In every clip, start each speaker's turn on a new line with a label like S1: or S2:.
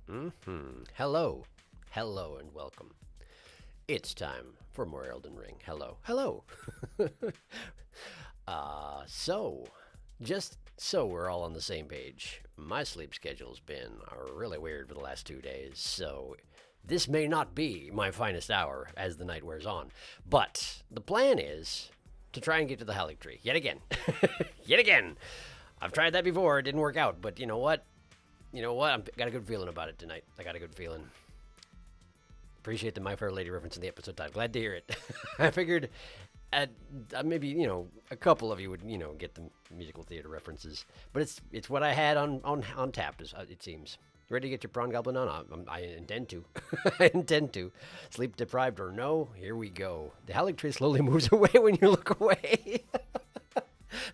S1: Hello. Hello and welcome. It's time for more Elden Ring. Hello. Hello. Just so we're all on the same page, my sleep schedule's been really weird for the last 2 days, so this may not be my finest hour as the night wears on. But the plan is to try and get to the aligtree yet again. Yet again. I've tried that before. It didn't work out, but you know what? I've got a good feeling about it tonight. I got a good feeling. Appreciate the My Fair Lady reference in the episode title. Glad to hear it. I figured maybe, a couple of you would, get the musical theater references. But it's what I had on tap, it seems. Ready to get your prawn goblin on? I intend to. I intend to. Sleep deprived or no, here we go. The aligtree slowly moves away when you look away.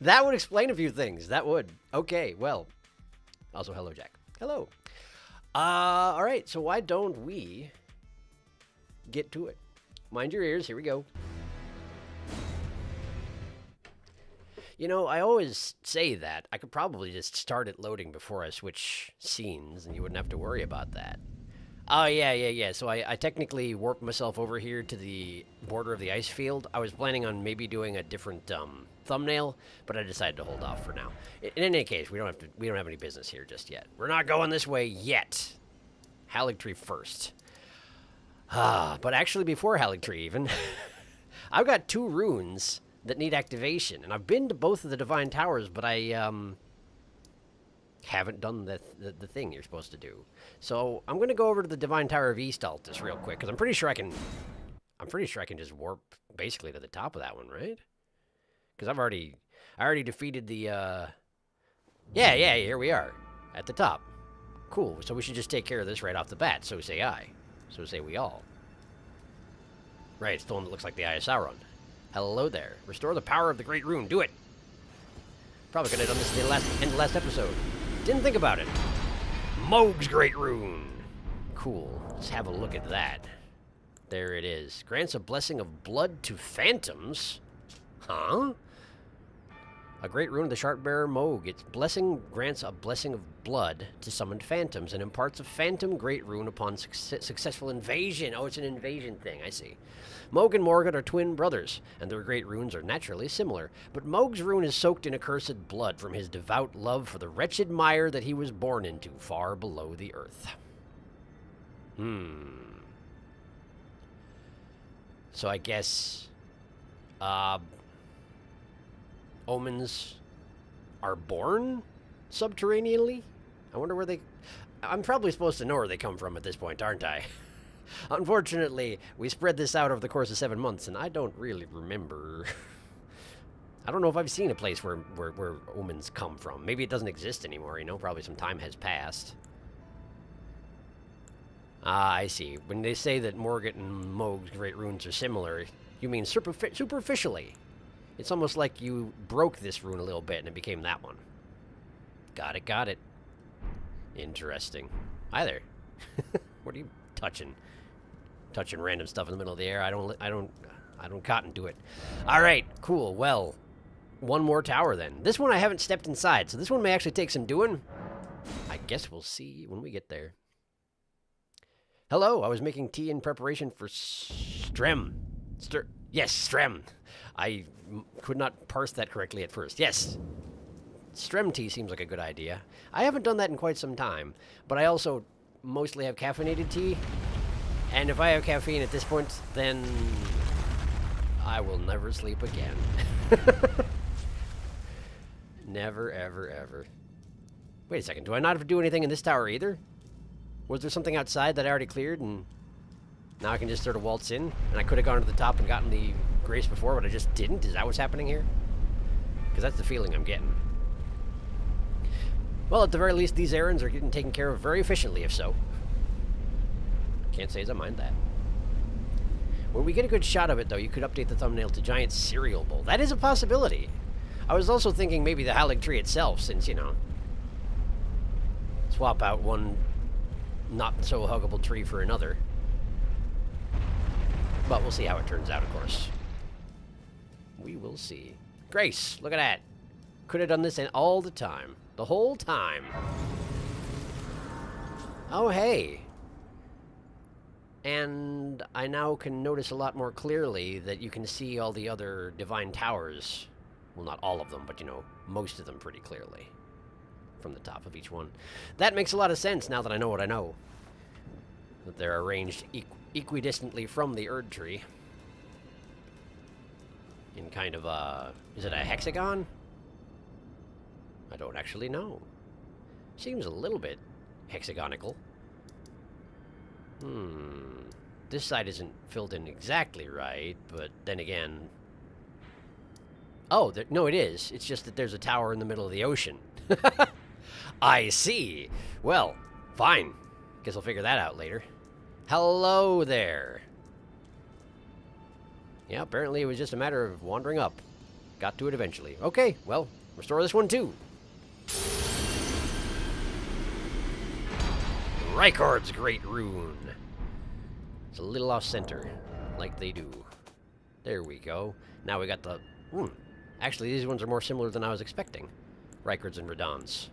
S1: That would explain a few things. That would. Okay, well. Also, hello, Jack. Hello. All right, so why don't we get to it? Mind your ears. Here we go. I always say that. I could probably just start it loading before I switch scenes, and you wouldn't have to worry about that. Oh, yeah. So I technically warped myself over here to the border of the ice field. I was planning on maybe doing a different thumbnail, but I decided to hold off for now. In any case, we don't have any business here just yet. We're not going this way yet. Aligtree first. But actually before Aligtree even, I've got 2 runes that need activation, and I've been to both of the Divine Towers, but I haven't done the thing you're supposed to do. So I'm gonna go over to the Divine Tower of East Altus real quick, because I'm pretty sure I can just warp basically to the top of that one, right? Because I already defeated the yeah, here we are at the top. Cool. So we should just take care of this right off the bat. So say I. So say we all. Right, it's the one that looks like the Eye of Sauron. Hello there. Restore the power of the Great Rune. Do it. Probably could have done this in the last episode. Didn't think about it. Mohg's Great Rune. Cool. Let's have a look at that. There it is. Grants a blessing of blood to phantoms. Huh? A great rune of the Sharp-bearer Mohg. Its blessing grants a blessing of blood to summoned phantoms and imparts a phantom great rune upon successful invasion. Oh, it's an invasion thing. I see. Mohg and Morgoth are twin brothers, and their great runes are naturally similar. But Mohg's rune is soaked in accursed blood from his devout love for the wretched mire that he was born into far below the earth. So I guess omens are born subterraneanly? I wonder where I'm probably supposed to know where they come from at this point, aren't I? Unfortunately, we spread this out over the course of 7 months, and I don't really remember. I don't know if I've seen a place where omens come from. Maybe it doesn't exist anymore, probably some time has passed. Ah, I see. When they say that Morgoth and Mohg's great runes are similar, you mean superficially. It's almost like you broke this rune a little bit and it became that one. Got it. Interesting. Hi there. What are you touching? Touching random stuff in the middle of the air. I don't cotton to it. All right, cool. Well, one more tower then. This one I haven't stepped inside, so this one may actually take some doing. I guess we'll see when we get there. Hello, I was making tea in preparation for Strem. Yes, Strem. I could not parse that correctly at first. Yes. Strem tea seems like a good idea. I haven't done that in quite some time, but I also mostly have caffeinated tea. And if I have caffeine at this point, then I will never sleep again. Never, ever, ever. Wait a second. Do I not have to do anything in this tower either? Was there something outside that I already cleared and now I can just sort of waltz in? And I could have gone to the top and gotten the grace before, but I just didn't? Is that what's happening here? Because that's the feeling I'm getting. Well, at the very least, these errands are getting taken care of very efficiently, if so. Can't say as I mind that. When we get a good shot of it, though, you could update the thumbnail to Giant Cereal Bowl. That is a possibility. I was also thinking maybe the aligtree itself, since, swap out one not-so-huggable tree for another. But we'll see how it turns out, of course. We will see. Grace, look at that. Could have done this all the time. The whole time. Oh, hey. And I now can notice a lot more clearly that you can see all the other divine towers. Well, not all of them, but, you know, most of them pretty clearly from the top of each one. That makes a lot of sense now that I know what I know. That they're arranged equidistantly from the Erd tree. In kind of a... Is it a hexagon? I don't actually know. Seems a little bit hexagonical. This side isn't filled in exactly right, but then again... Oh, no, it is. It's just that there's a tower in the middle of the ocean. I see. Well, fine. Guess I'll figure that out later. Hello there. Yeah, apparently it was just a matter of wandering up. Got to it eventually. Okay, well, restore this one too. Rykard's Great Rune. It's a little off center, like they do. There we go. Now we got the... Actually, these ones are more similar than I was expecting. Rykard's and Radon's.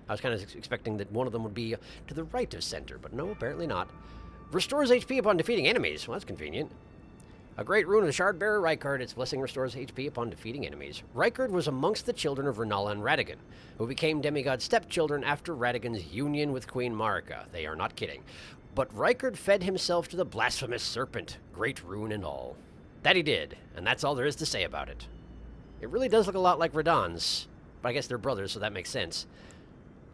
S1: I was kind of expecting that one of them would be to the right of center, but no, apparently not. Restores HP upon defeating enemies. Well, that's convenient. A great rune of the Shardbearer Rykard. Its blessing restores HP upon defeating enemies. Rykard was amongst the children of Renala and Radagon, who became demigod stepchildren after Radagon's union with Queen Marika. They are not kidding. But Rykard fed himself to the blasphemous serpent, great rune and all. That he did, and that's all there is to say about it. It really does look a lot like Radon's, but I guess they're brothers, so that makes sense.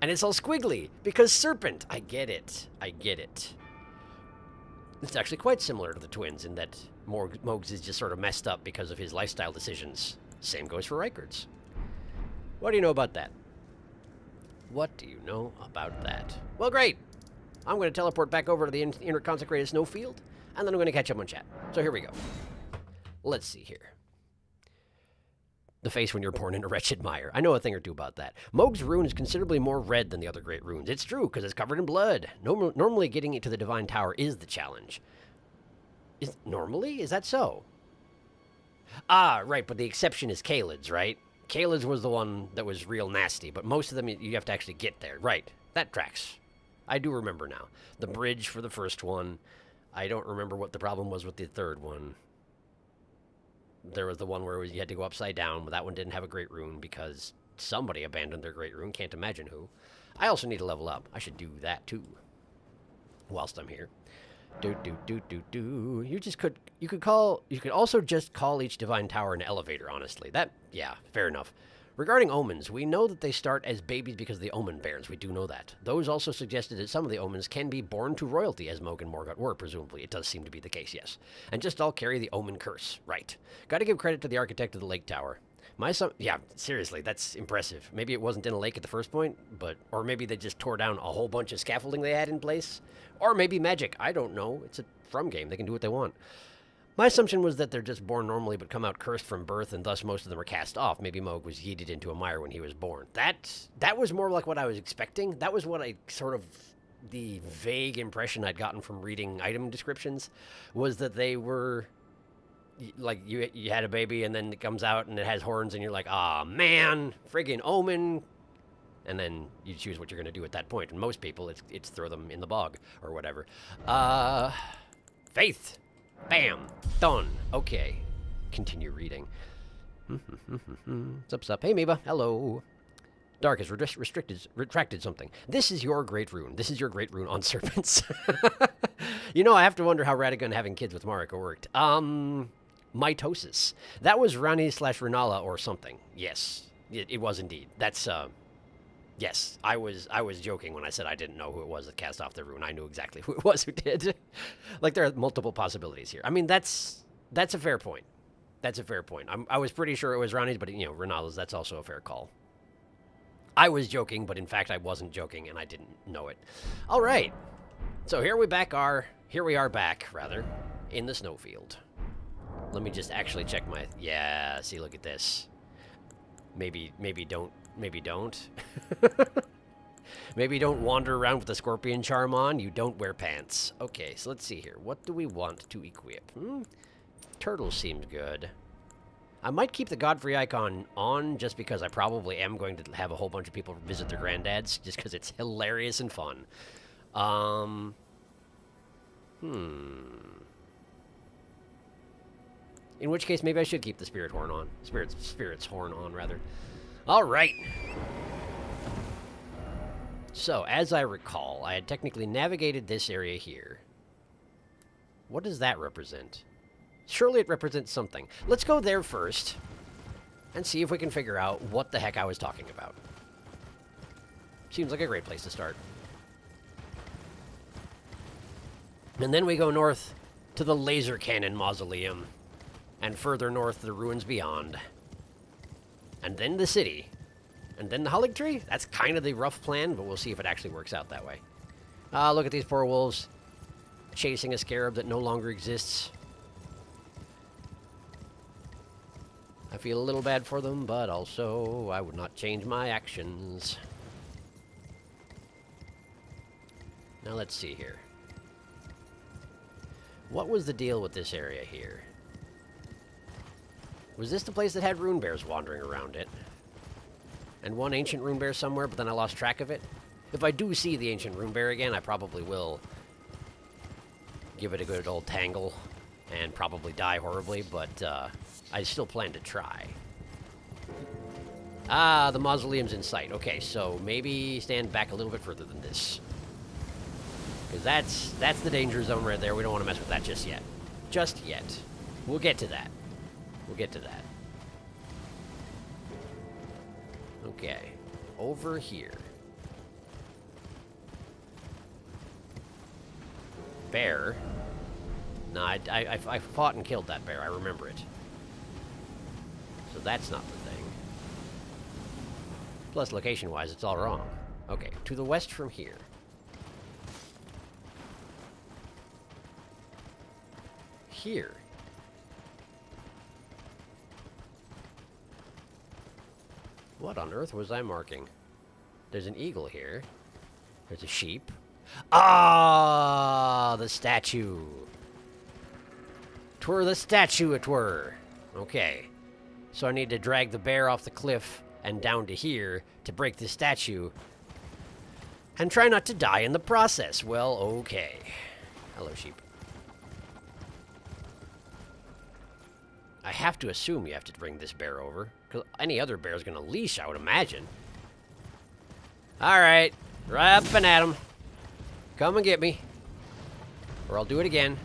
S1: And it's all squiggly, because serpent. I get it. I get it. It's actually quite similar to the twins in that Mogs is just sort of messed up because of his lifestyle decisions. Same goes for Rykard's. What do you know about that? What do you know about that? Well, great. I'm going to teleport back over to the inner consecrated snowfield, and then I'm going to catch up on chat. So here we go. Let's see here. The face when you're born in a wretched mire. I know a thing or two about that. Moog's rune is considerably more red than the other great runes. It's true, because it's covered in blood. Normally getting it to the Divine Tower is the challenge. Normally? Is that so? Ah, right, but the exception is Caelid's, right? Caelid's was the one that was real nasty, but most of them you have to actually get there. Right, that tracks. I do remember now. The bridge for the first one. I don't remember what the problem was with the third one. There was the one where you had to go upside down, but that one didn't have a great rune because somebody abandoned their great rune. Can't imagine who. I also need to level up. I should do that too. Whilst I'm here. You could also just call each divine tower an elevator, honestly. Yeah, fair enough. Regarding omens, we know that they start as babies because of the omen bears. We do know that. Those also suggested that some of the omens can be born to royalty, as Moog and Morgoth were, presumably. It does seem to be the case, yes. And just all carry the omen curse. Right. Gotta give credit to the architect of the lake tower. Yeah, seriously, that's impressive. Maybe it wasn't in a lake at the first point, or maybe they just tore down a whole bunch of scaffolding they had in place. Or maybe magic. I don't know. It's a From game. They can do what they want. My assumption was that they're just born normally but come out cursed from birth, and thus most of them are cast off. Maybe Moog was yeeted into a mire when he was born. That was more like what I was expecting. That was what the vague impression I'd gotten from reading item descriptions, was that they were, like, you had a baby and then it comes out and it has horns and you're like, ah, man, friggin' omen. And then you choose what you're going to do at that point. And most people, it's throw them in the bog or whatever. Faith. Bam! Done. Okay. Continue reading. Sup. Hey, Meba. Hello. Dark has retracted something. This is your great rune. This is your great rune on serpents. You know, I have to wonder how Radagon having kids with Marika worked. Mitosis. That was Rani/Renala or something. Yes. It was indeed. That's, yes, I was joking when I said I didn't know who it was that cast off the rune. I knew exactly who it was who did. Like, there are multiple possibilities here. I mean, that's a fair point. That's a fair point. I was pretty sure it was Rani's, but, you know, Renala's, that's also a fair call. I was joking, but in fact I wasn't joking, and I didn't know it. All right. So here we are back, in the snowfield. Let me just actually check my... Yeah, see, look at this. Maybe don't. Maybe don't. Maybe don't wander around with a scorpion charm on. You don't wear pants. Okay, so let's see here. What do we want to equip? Turtle seems good. I might keep the Godfrey icon on just because I probably am going to have a whole bunch of people visit their granddads just because it's hilarious and fun. In which case, maybe I should keep the spirit horn on. Spirit's horn on, rather. All right. So, as I recall, I had technically navigated this area here. What does that represent? Surely it represents something. Let's go there first and see if we can figure out what the heck I was talking about. Seems like a great place to start. And then we go north to the laser cannon mausoleum, and further north to the ruins beyond. And then the city. And then the aligtree? That's kind of the rough plan, but we'll see if it actually works out that way. Look at these poor wolves chasing a scarab that no longer exists. I feel a little bad for them, but also I would not change my actions. Now let's see here. What was the deal with this area here? Was this the place that had rune bears wandering around it? And one ancient rune bear somewhere, but then I lost track of it? If I do see the ancient rune bear again, I probably will give it a good old tangle and probably die horribly, but I still plan to try. Ah, the mausoleum's in sight. Okay, so maybe stand back a little bit further than this. Because that's the danger zone right there. We don't want to mess with that just yet. Just yet. We'll get to that. We'll get to that. Okay. Over here. Bear. No, I fought and killed that bear. I remember it. So that's not the thing. Plus, location-wise, it's all wrong. Okay, to the west from here. Here. What on earth was I marking? There's an eagle here. There's a sheep. Ah, the statue. Twere the statue it were. Okay. So I need to drag the bear off the cliff and down to here to break the statue. And try not to die in the process. Well, okay. Hello, sheep. I have to assume you have to bring this bear over. Because any other bear is going to leash, I would imagine. Alright. Right up and at him. Come and get me. Or I'll do it again.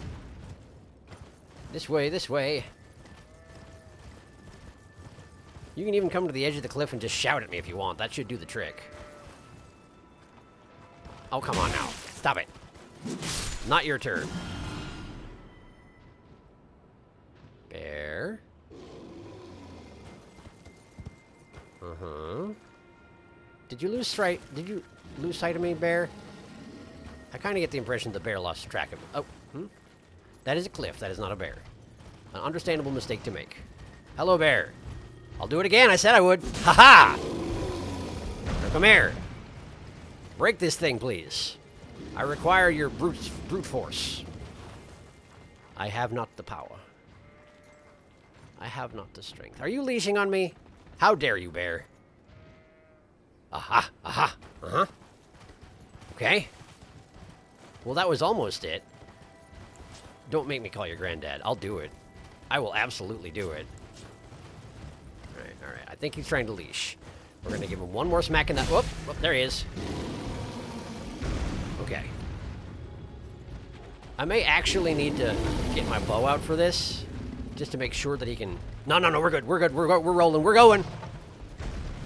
S1: This way, this way. You can even come to the edge of the cliff and just shout at me if you want. That should do the trick. Oh, come on now. Stop it. Not your turn. Bear. Uh-huh. Did you lose sight? Did you lose sight of me, bear? I kind of get the impression the bear lost track of me. Oh, That is a cliff. That is not a bear. An understandable mistake to make. Hello, bear. I'll do it again. I said I would. Ha-ha! Come here. Break this thing, please. I require your brute force. I have not the power. I have not the strength. Are you leashing on me? How dare you, bear? Aha, aha, uh-huh. Okay. Well, that was almost it. Don't make me call your granddad. I'll do it. I will absolutely do it. Alright, alright. I think he's trying to leash. We're going to give him one more smack in that... Whoop, whoop, there he is. Okay. I may actually need to get my bow out for this. Just to make sure that he can... No, no, no, we're good. We're good. We're rolling. We're going.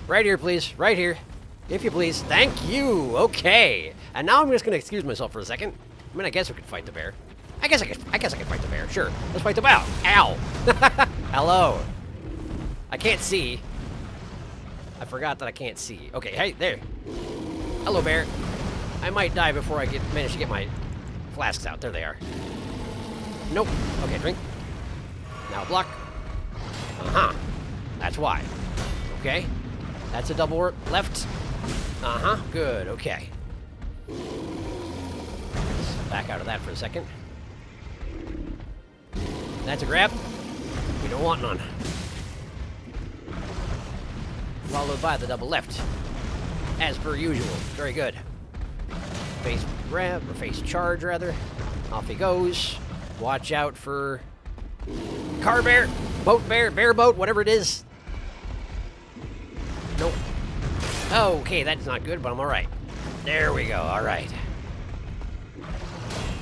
S1: Right here, please. Right here. If you please. Thank you. Okay. And now I'm just going to excuse myself for a second. I mean, I guess we could fight the bear. I guess I could fight the bear. Sure. Let's fight the bear. Ow. Hello. I can't see. I forgot that I can't see. Okay, hey, there. Hello, bear. I might die before I manage to get my flasks out. There they are. Nope. Okay, drink. Now block. Uh-huh. That's why. Okay. That's a double left. Uh-huh. Good. Okay. Let's back out of that for a second. That's a grab. We don't want none. Followed by the double left. As per usual. Very good. face grab, or face charge, rather. Off he goes. Watch out for car bear, boat bear, bear boat, whatever it is. Nope. Okay, that's not good, but I'm all right. There we go, all right.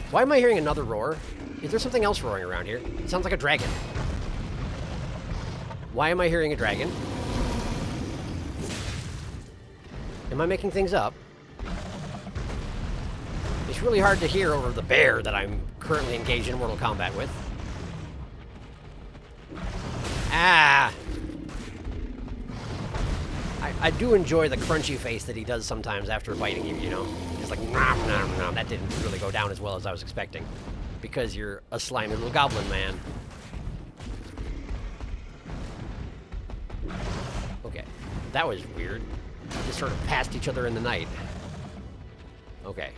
S1: Why am I hearing another roar? Is there something else roaring around here? It sounds like a dragon. Why am I hearing a dragon? Am I making things up? It's really hard to hear over the bear that I'm currently engaged in Mortal Kombat with. Ah! I do enjoy the crunchy face that he does sometimes after biting you, you know? Just like, nom, nom, nom. That didn't really go down as well as I was expecting. Because you're a slimy little goblin man. Okay. That was weird. Just sort of passed each other in the night. Okay.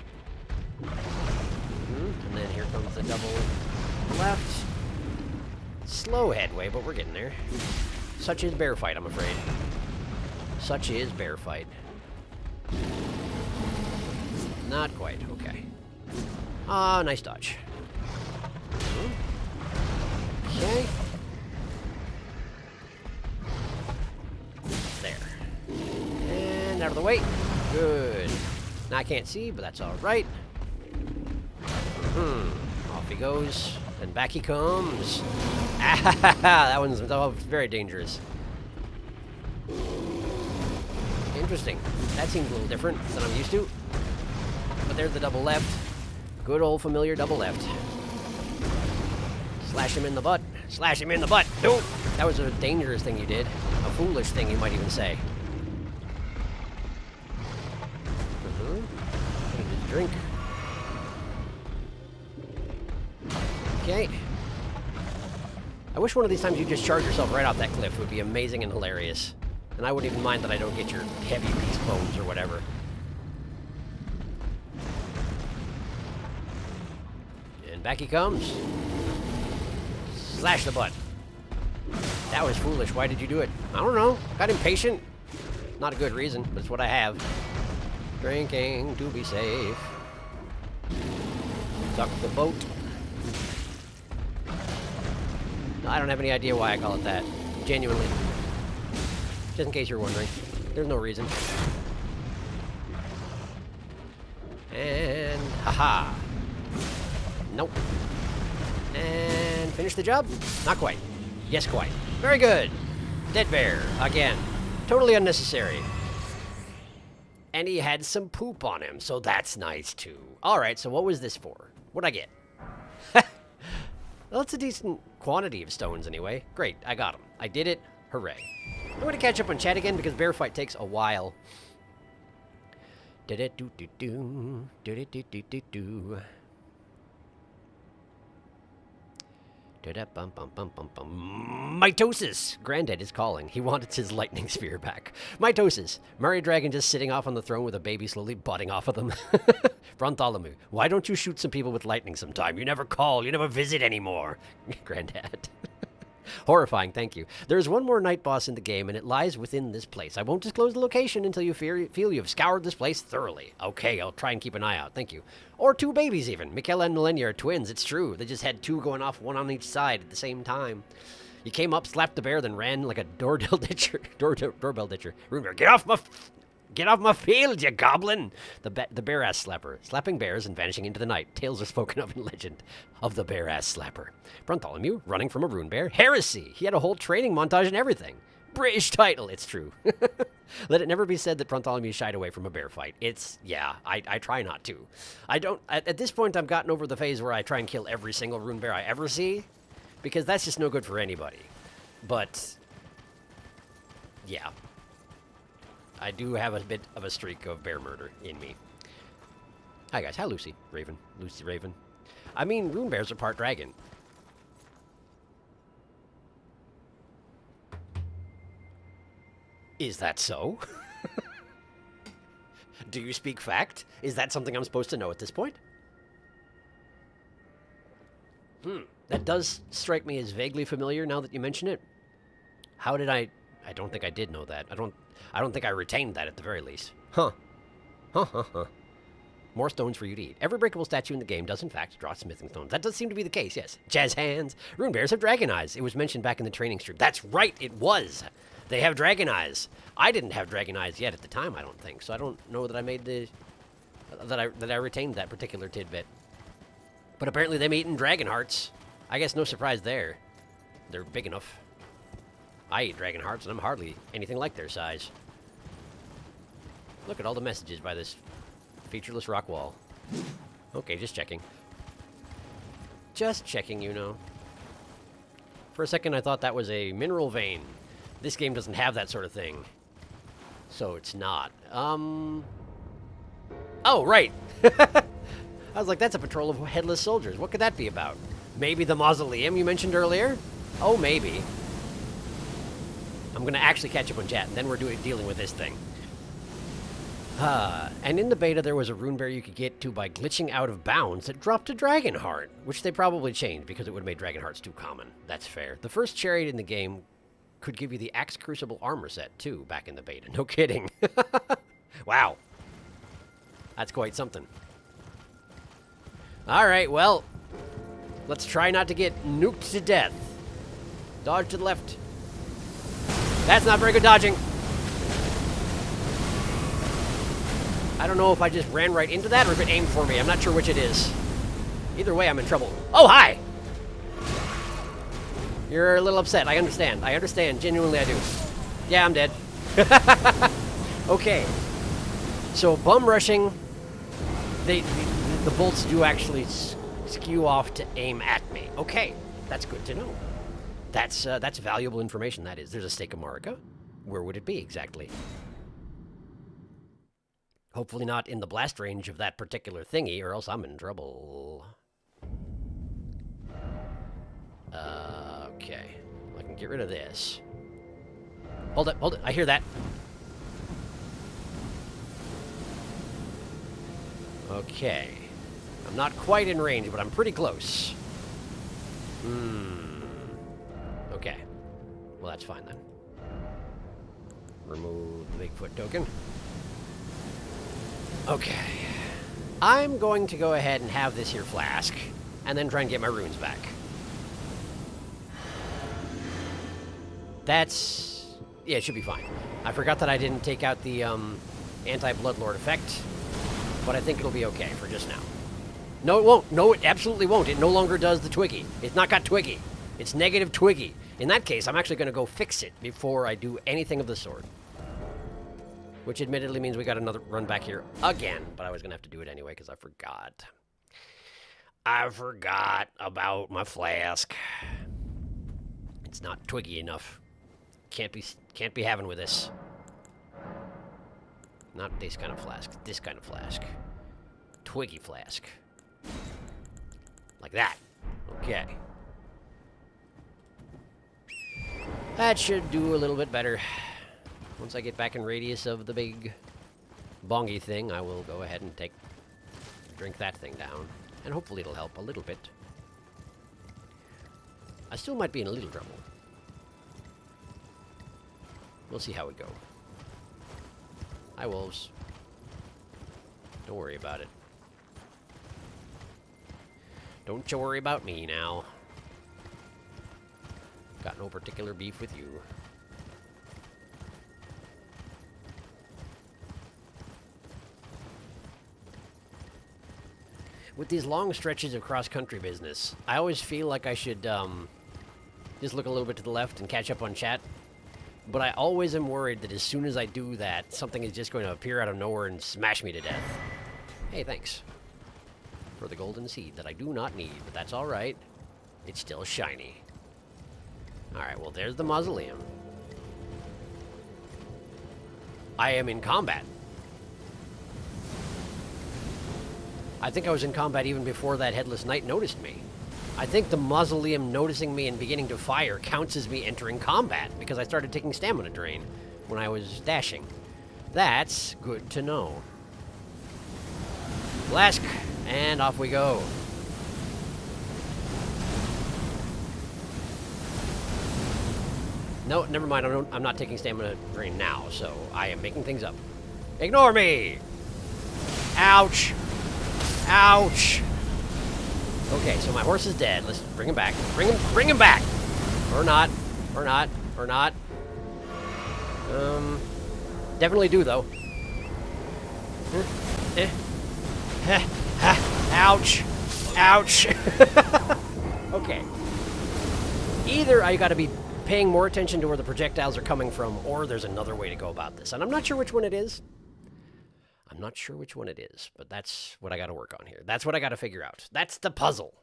S1: And then here comes the double left. Slow headway, but we're getting there. Such is bear fight, I'm afraid. Such is bear fight. Not quite, okay. Ah, nice dodge. Okay. There. And out of the way. Good. Now I can't see, but that's all right. Off he goes. And back he comes. Ah, that one's very dangerous. Interesting. That seems a little different than I'm used to. But there's the double left. Good old familiar double left. Slash him in the butt. Slash him in the butt. Nope. That was a dangerous thing you did. A foolish thing, you might even say. Drink. Okay. I wish one of these times you'd just charge yourself right off that cliff. It would be amazing and hilarious. And I wouldn't even mind that I don't get your heavy piece bones or whatever. And back he comes. Slash the butt. That was foolish. Why did you do it? I don't know. Got impatient. Not a good reason, but it's what I have. Drinking to be safe. Duck the boat. No, I don't have any idea why I call it that. Genuinely. Just in case you're wondering. There's no reason. And haha. Nope. And finish the job? Not quite. Yes, quite. Very good. Dead bear. Again. Totally unnecessary. And he had some poop on him, so that's nice too. Alright, so what was this for? What'd I get? Well, that's a decent quantity of stones anyway. Great, I got them. I did it. Hooray. I'm going to catch up on chat again because bear fight takes a while. Do-do-do-do-do. Do-do-do-do-do-do. Mitosis! Granddad is calling. He wanted his lightning sphere back. Mitosis. Mario Dragon just sitting off on the throne with a baby slowly butting off of them. Bartholomew. Why don't you shoot some people with lightning sometime? You never call. You never visit anymore. Granddad. Horrifying, thank you. There's one more night boss in the game, and it lies within this place. I won't disclose the location until you feel you've scoured this place thoroughly. Okay, I'll try and keep an eye out, thank you. Or two babies, even. Michaela and Millennia are twins, it's true. They just had two going off, one on each side at the same time. You came up, slapped the bear, then ran like a doorbell ditcher. Doorbell ditcher. Runebear, get off my field, you goblin! The bear-ass slapper. Slapping bears and vanishing into the night. Tales are spoken of in legend of the bear-ass slapper. Bartholomew, running from a rune bear. Heresy! He had a whole training montage and everything. British title, it's true. Let it never be said that Bartholomew shied away from a bear fight. It's, yeah, I try not to. I don't, at this point I've gotten over the phase where I try and kill every single rune bear I ever see, because that's just no good for anybody. But, yeah. I do have a bit of a streak of bear murder in me. Hi guys, hi Lucy. Raven. Lucy Raven. I mean, rune bears are part dragon. Is that so? Do you speak fact? Is that something I'm supposed to know at this point? That does strike me as vaguely familiar now that you mention it. How did I don't think I did know that. I don't think I retained that at the very least. Huh. More stones for you to eat. Every breakable statue in the game does, in fact, draw smithing stones. That does seem to be the case, yes. Jazz hands. Rune bears have dragon eyes. It was mentioned back in the training stream. That's right, it was. They have dragon eyes. I didn't have dragon eyes yet at the time, I don't think. So I don't know that I made the... that I retained that particular tidbit. But apparently them eating dragon hearts. I guess no surprise there. They're big enough. I eat dragon hearts, and I'm hardly anything like their size. Look at all the messages by this featureless rock wall. Okay, just checking. Just checking, you know. For a second, I thought that was a mineral vein. This game doesn't have that sort of thing. So it's not. Oh, right. I was like, that's a patrol of headless soldiers. What could that be about? Maybe the mausoleum you mentioned earlier? Oh, maybe. I'm going to actually catch up on chat, and then we're dealing with this thing. And in the beta, there was a rune bear you could get to by glitching out of bounds that dropped a dragon heart, which they probably changed because it would have made dragon hearts too common. That's fair. The first chariot in the game could give you the Axe Crucible armor set, too, back in the beta. No kidding. Wow. That's quite something. All right, well, let's try not to get nuked to death. Dodge to the left. That's not very good dodging. I don't know if I just ran right into that or if it aimed for me. I'm not sure which it is. Either way, I'm in trouble. Oh, hi! You're a little upset. I understand. I understand. Genuinely, I do. Yeah, I'm dead. Okay. So, bum rushing, the bolts do actually skew off to aim at me. Okay. That's good to know. That's valuable information, that is. There's a stake of Marika. Where would it be, exactly? Hopefully not in the blast range of that particular thingy, or else I'm in trouble. Okay. I can get rid of this. Hold it, hold it. I hear that. Okay. I'm not quite in range, but I'm pretty close. Okay. Well, that's fine then. Remove the Bigfoot token. Okay. I'm going to go ahead and have this here flask, and then try and get my runes back. That's... yeah, it should be fine. I forgot that I didn't take out the anti-Bloodlord effect, but I think it'll be okay for just now. No, it won't. No, it absolutely won't. It no longer does the Twiggy. It's not got Twiggy. It's negative Twiggy. In that case, I'm actually going to go fix it before I do anything of the sort. Which admittedly means we got another run back here again, but I was going to have to do it anyway because I forgot. I forgot about my flask. It's not Twiggy enough. Can't be having with this. Not this kind of flask. This kind of flask. Twiggy flask. Like that. Okay. That should do a little bit better. Once I get back in radius of the big bongy thing, I will go ahead and drink that thing down. And hopefully it'll help a little bit. I still might be in a little trouble. We'll see how it goes. Hi, wolves. Don't worry about it. Don't you worry about me now. Got no particular beef with you. With these long stretches of cross-country business, I always feel like I should just look a little bit to the left and catch up on chat. But I always am worried that as soon as I do that, something is just going to appear out of nowhere and smash me to death. Hey, thanks. For the golden seed that I do not need, but that's alright. It's still shiny. Alright, well, there's the mausoleum. I am in combat. I think I was in combat even before that Headless Knight noticed me. I think the mausoleum noticing me and beginning to fire counts as me entering combat, because I started taking stamina drain when I was dashing. That's good to know. Flask, and off we go. No, never mind, I'm not taking stamina drain now, so I am making things up. Ignore me! Ouch! Ouch! Okay, so my horse is dead. Let's bring him back. Bring him back! Or not. Or not. Or not. Definitely do, though. Ouch! Ouch! Okay. Either I gotta be paying more attention to where the projectiles are coming from, or there's another way to go about this. And I'm not sure which one it is. I'm not sure which one it is, but that's what I gotta work on here. That's what I gotta figure out. That's the puzzle.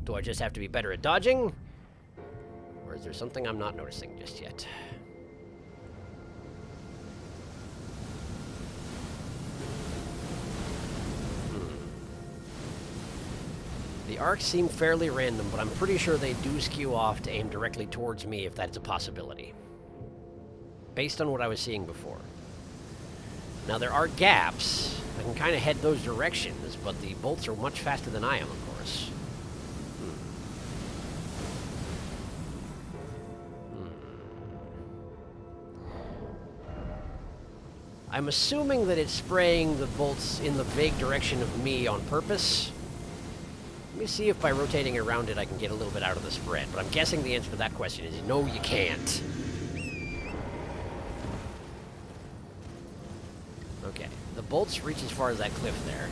S1: Do I just have to be better at dodging? Or is there something I'm not noticing just yet? The arcs seem fairly random, but I'm pretty sure they do skew off to aim directly towards me if that's a possibility. Based on what I was seeing before. Now there are gaps. I can kind of head those directions, but the bolts are much faster than I am, of course. I'm assuming that it's spraying the bolts in the vague direction of me on purpose. Let me see if by rotating around it I can get a little bit out of the spread, but I'm guessing the answer to that question is no, you can't. Okay, the bolts reach as far as that cliff there.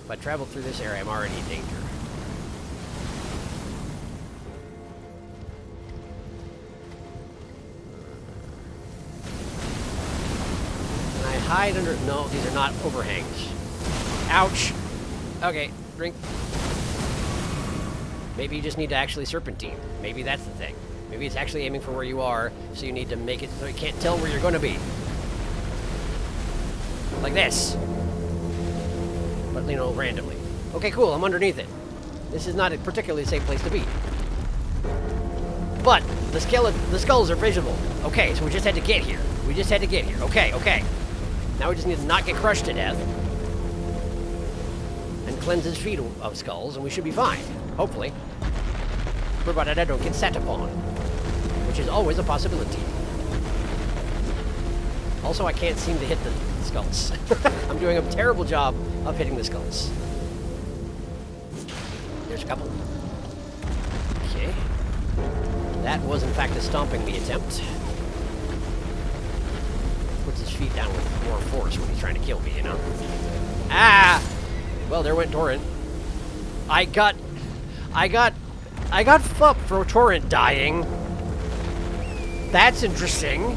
S1: If I travel through this area, I'm already in danger. Can I hide under... No, these are not overhangs. Ouch! Okay, drink. Maybe you just need to actually serpentine. Maybe that's the thing. Maybe it's actually aiming for where you are, so you need to make it so you can't tell where you're going to be. Like this. But, you know, randomly. Okay, cool, I'm underneath it. This is not a particularly safe place to be. But, the skulls are visible. Okay, so we just had to get here. We just had to get here. Okay, okay. Now we just need to not get crushed to death. And cleanse his feet of skulls, and we should be fine. Hopefully. Provided I don't get sat upon. Which is always a possibility. Also, I can't seem to hit the skulls. I'm doing a terrible job of hitting the skulls. There's a couple. Okay. That was, in fact, a stomping me attempt. Puts his feet down with more force when he's trying to kill me, you know? Ah! Well, there went Torrent. I got fucked for Torrent dying. That's interesting.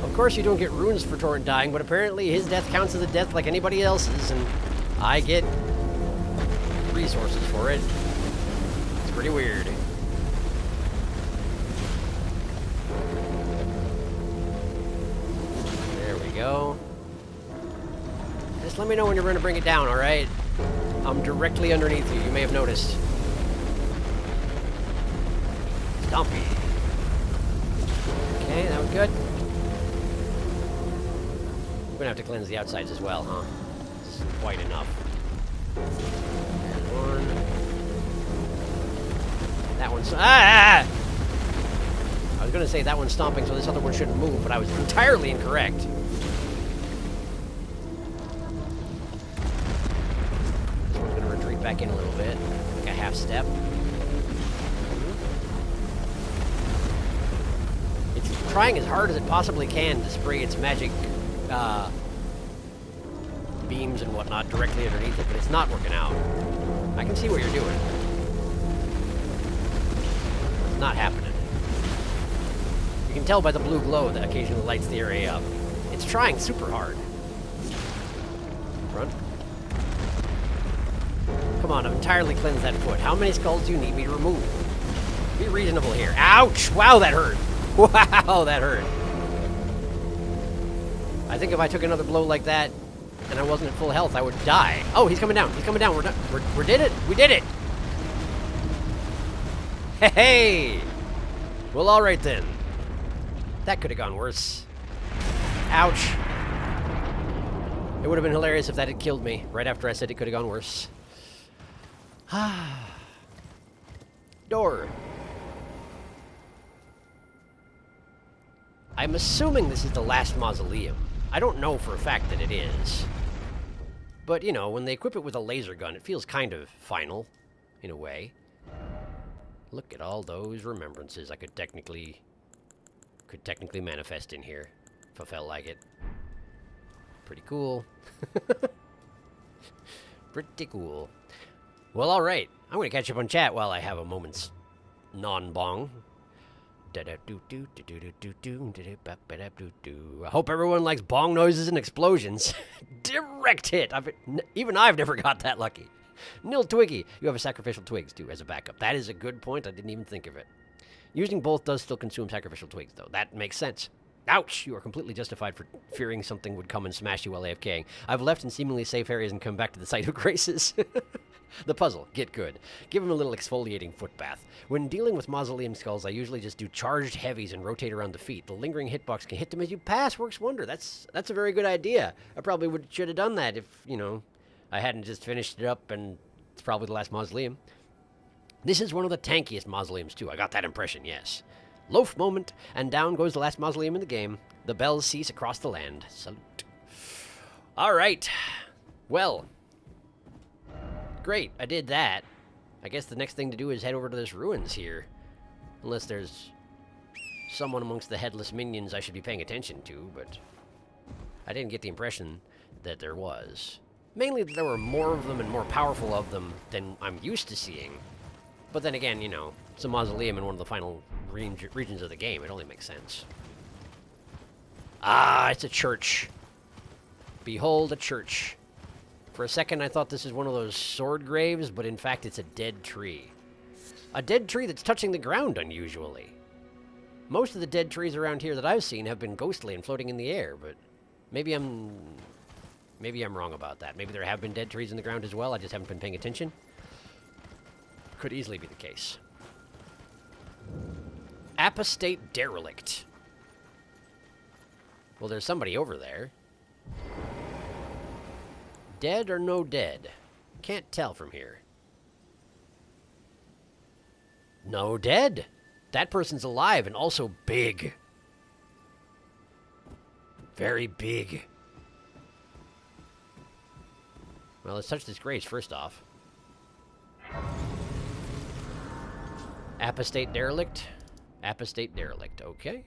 S1: Of course, you don't get runes for Torrent dying, but apparently his death counts as a death like anybody else's, and I get resources for it. It's pretty weird. Go. Just let me know when you're going to bring it down, alright? I'm directly underneath you. You may have noticed. Stompy. Okay, that was good. We're going to have to cleanse the outsides as well, huh? This isn't quite enough. There's one. That one's... Ah! I was going to say that one's stomping, so this other one shouldn't move, but I was entirely incorrect. Back in a little bit, like a half step. It's trying as hard as it possibly can to spray its magic beams and whatnot directly underneath it, but it's not working out. I can see what you're doing. It's not happening. You can tell by the blue glow that occasionally lights the area up. It's trying super hard. Run. Come on, I've entirely cleansed that foot. How many skulls do you need me to remove? Be reasonable here. Ouch! Wow, that hurt. Wow, that hurt. I think if I took another blow like that and I wasn't at full health, I would die. Oh, he's coming down. He's coming down. We're done. We did it. We did it. Hey! Well, all right then. That could have gone worse. Ouch. It would have been hilarious if that had killed me right after I said it could have gone worse. Door. I'm assuming this is the last mausoleum. I don't know for a fact that it is. But, you know, when they equip it with a laser gun, it feels kind of final, in a way. Look at all those remembrances I could technically manifest in here, if I felt like it. Pretty cool. Pretty cool. Well, alright. I'm going to catch up on chat while I have a moment's non-bong. I hope everyone likes bong noises and explosions. Direct hit! Even I've never got that lucky. Nil Twiggy. You have a sacrificial twigs, too, as a backup. That is a good point. I didn't even think of it. Using both does still consume sacrificial twigs, though. That makes sense. Ouch! You are completely justified for fearing something would come and smash you while AFKing. I've left in seemingly safe areas and come back to the site of graces. The puzzle. Get good. Give him a little exfoliating foot bath. When dealing with mausoleum skulls, I usually just do charged heavies and rotate around the feet. The lingering hitbox can hit them as you pass. Works wonder. That's a very good idea. I probably should have done that if, you know, I hadn't just finished it up and it's probably the last mausoleum. This is one of the tankiest mausoleums, too. I got that impression, yes. Loaf moment, and down goes the last mausoleum in the game. The bells cease across the land. Salute. All right. Well, great. I did that. I guess the next thing to do is head over to this ruins here. Unless there's someone amongst the headless minions I should be paying attention to, but I didn't get the impression that there was. Mainly that there were more of them and more powerful of them than I'm used to seeing. But then again, you know, it's a mausoleum in one of the final regions of the game. It only makes sense. Ah, it's a church. Behold a church. For a second, I thought this is one of those sword graves, but in fact, it's a dead tree. A dead tree that's touching the ground unusually. Most of the dead trees around here that I've seen have been ghostly and floating in the air, but maybe I'm wrong about that. Maybe there have been dead trees in the ground as well. I just haven't been paying attention. Could easily be the case. Apostate derelict. Well, there's somebody over there. Dead or no dead? Can't tell from here. No dead. That person's alive and also big. Very big. Well, let's touch this grace first off. Apostate derelict. Apostate derelict. Okay.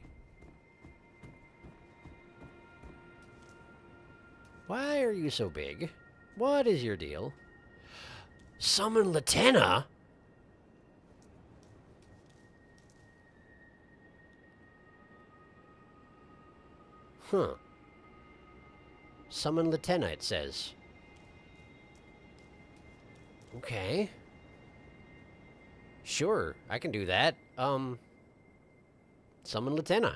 S1: Why are you so big? What is your deal? Summon Latenna? Huh. Summon Latenna, it says. Okay. Sure, I can do that. Summon Latenna.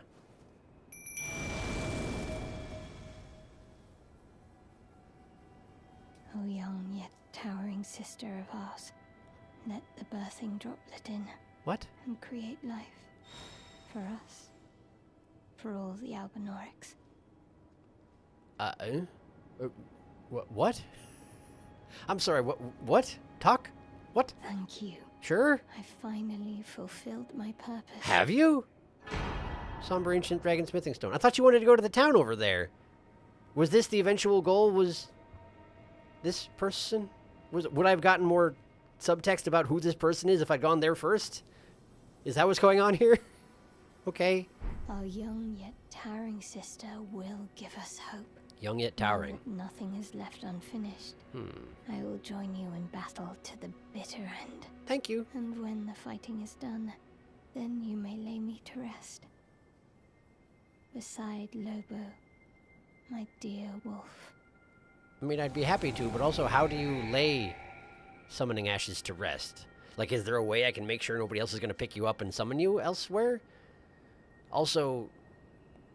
S2: O young yet towering sister of ours, let the birthing droplet in.
S1: What?
S2: And create life. For us. For all the Albinorics.
S1: What? I'm sorry, what? Talk? What?
S2: Thank you.
S1: Sure?
S2: I finally fulfilled my purpose.
S1: Have you? Somber ancient dragon smithing stone. I thought you wanted to go to the town over there. Was this the eventual goal? Was this person? Would I have gotten more subtext about who this person is if I'd gone there first? Is that what's going on here? Okay.
S2: Our young yet towering sister will give us hope.
S1: Young yet towering.
S2: Nothing is left unfinished. I will join you in battle to the bitter end.
S1: Thank you.
S2: And when the fighting is done, then you may lay me to rest. Beside Lobo, my dear wolf.
S1: I mean, I'd be happy to, but also, how do you lay summoning ashes to rest? Like, is there a way I can make sure nobody else is going to pick you up and summon you elsewhere? Also,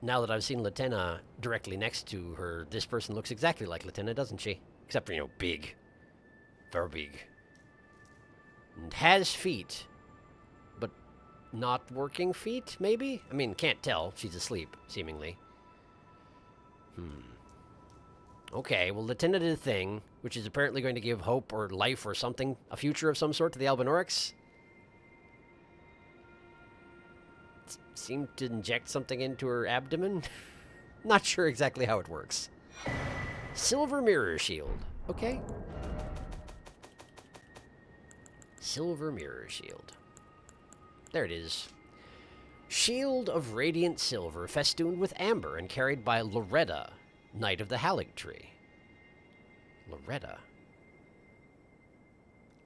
S1: now that I've seen Latenna directly next to her, this person looks exactly like Latenna, doesn't she? Except for, you know, big. Very big. And has feet. But not working feet, maybe? I mean, can't tell. She's asleep, seemingly. Okay, well, Latenna did a thing, which is apparently going to give hope or life or something, a future of some sort to the Albinorics. seem to inject something into her abdomen. Not sure exactly how it works. Silver mirror shield. Okay. Silver mirror shield. There it is. Shield of radiant silver festooned with amber and carried by Loretta, Knight of the aligtree. Loretta.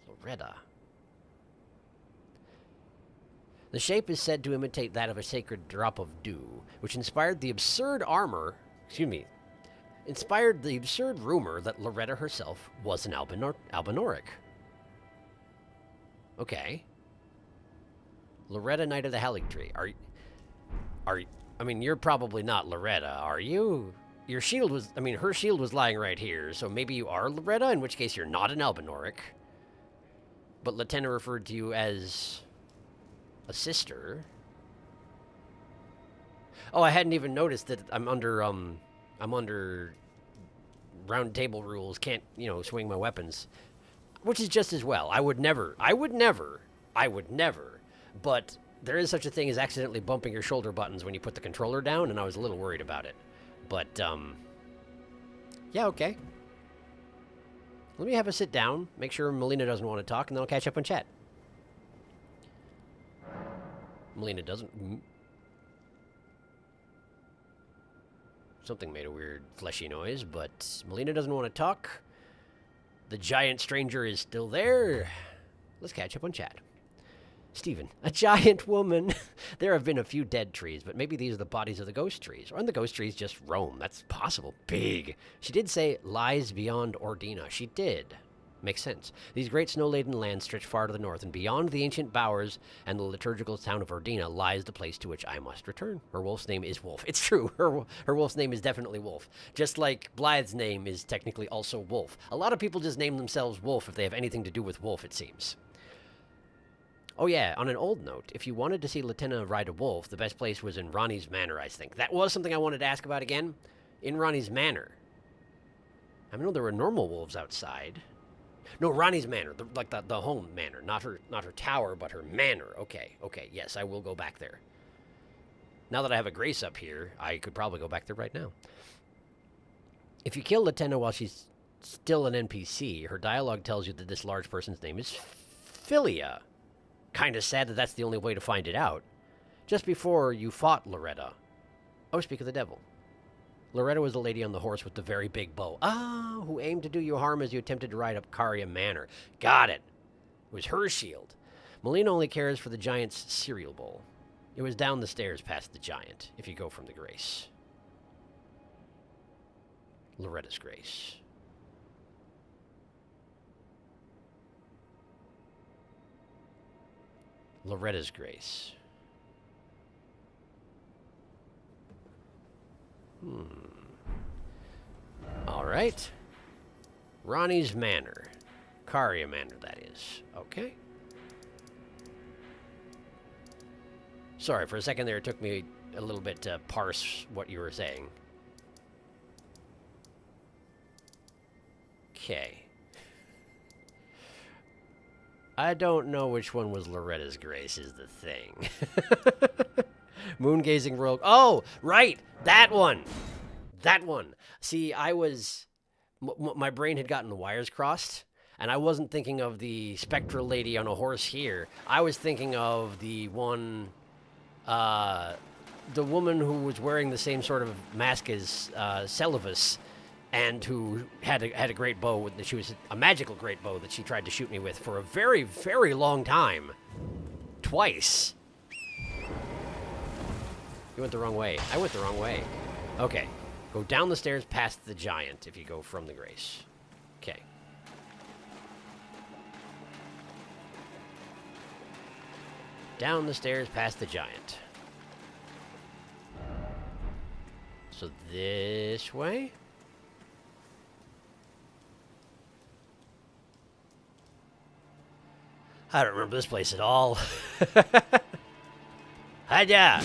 S1: Loretta. The shape is said to imitate that of a sacred drop of dew, which inspired the absurd rumor that Loretta herself was an albinoric. Okay. Loretta, Knight of the aligtree. I mean, you're probably not Loretta, are you? Your shield was, her shield was lying right here, so maybe you are Loretta, in which case you're not an albinoric. But Latenna referred to you as a sister. Oh, I hadn't even noticed that I'm under round table rules, can't, swing my weapons. Which is just as well. I would never. But there is such a thing as accidentally bumping your shoulder buttons when you put the controller down, and I was a little worried about it. But, yeah, okay. Let me have a sit down, make sure Melina doesn't want to talk, and then I'll catch up on chat. Melina doesn't. Something made a weird fleshy noise, but Melina doesn't want to talk. The giant stranger is still there. Let's catch up on chat. Stephen, a giant woman. There have been a few dead trees, but maybe these are the bodies of the ghost trees. Or the ghost trees just roam. That's possible. Big. She did say lies beyond Ordina. She did. Makes sense. These great snow-laden lands stretch far to the north, and beyond the ancient bowers and the liturgical town of Ordina lies the place to which I must return. Her wolf's name is Wolf. It's true. Her wolf's name is definitely Wolf. Just like Blythe's name is technically also Wolf. A lot of people just name themselves Wolf if they have anything to do with Wolf, it seems. Oh yeah, on an old note, if you wanted to see Latenna ride a wolf, the best place was in Ronnie's Manor, I think. That was something I wanted to ask about again. In Ronnie's Manor. I know there were normal wolves outside. No, Ronnie's Manor, the home manor, not her tower, but her manor. Okay, yes, I will go back there. Now that I have a Grace up here, I could probably go back there right now. If you kill Latenna while she's still an NPC, her dialogue tells you that this large person's name is Philia. Kind of sad that that's the only way to find it out. Just before you fought Loretta. Oh, speak of the devil. Loretta was the lady on the horse with the very big bow. Ah, who aimed to do you harm as you attempted to ride up Caria Manor. Got it. It was her shield. Melina only cares for the giant's cereal bowl. It was down the stairs past the giant, if you go from the Grace. Loretta's Grace. Loretta's Grace. All right. Ronnie's Manor. Caria Manor, that is. Okay. Sorry, for a second there, it took me a little bit to parse what you were saying. Okay. I don't know which one was Loretta's Grace is the thing. Moon-gazing rogue. Oh, right! That one! That one! See, I was... my brain had gotten the wires crossed, and I wasn't thinking of the spectral lady on a horse here. I was thinking of the one... the woman who was wearing the same sort of mask as Celavus, and who had a great bow. She was a magical great bow that she tried to shoot me with for a very, very long time. Twice. You went the wrong way. I went the wrong way. Okay. Go down the stairs past the giant if you go from the Grace. Okay. Down the stairs past the giant. So this way? I don't remember this place at all. Hiya!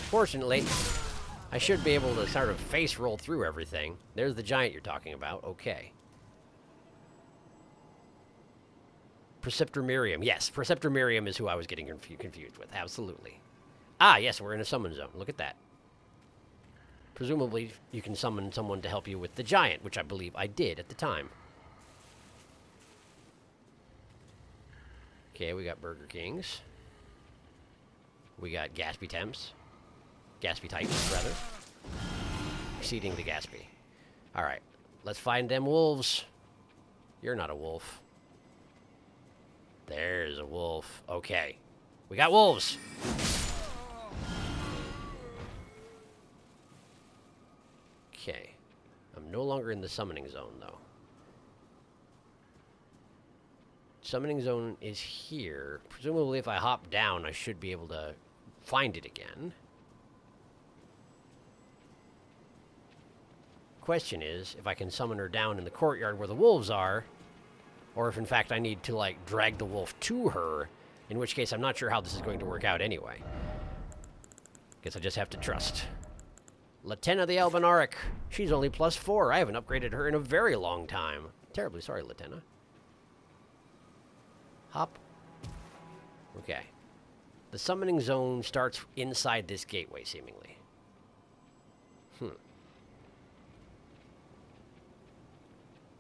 S1: Fortunately, I should be able to sort of face roll through everything. There's the giant you're talking about. Okay. Preceptor Miriam. Yes, Preceptor Miriam is who I was getting confused with. Absolutely. Ah, yes, we're in a summon zone. Look at that. Presumably, you can summon someone to help you with the giant, which I believe I did at the time. Okay, we got Burger Kings. We got Gaspy Temps. Gaspy types, rather. Exceeding the Gaspy. Alright, let's find them wolves. You're not a wolf. There's a wolf. Okay. We got wolves! Okay. I'm no longer in the summoning zone, though. Summoning zone is here. Presumably, if I hop down, I should be able to find it again. Question is, if I can summon her down in the courtyard where the wolves are, or if, in fact, I need to, like, drag the wolf to her, in which case I'm not sure how this is going to work out anyway. Guess I just have to trust. Latenna the Albinaric. She's only +4. I haven't upgraded her in a very long time. Terribly sorry, Latenna. Hop. Okay. The summoning zone starts inside this gateway, seemingly.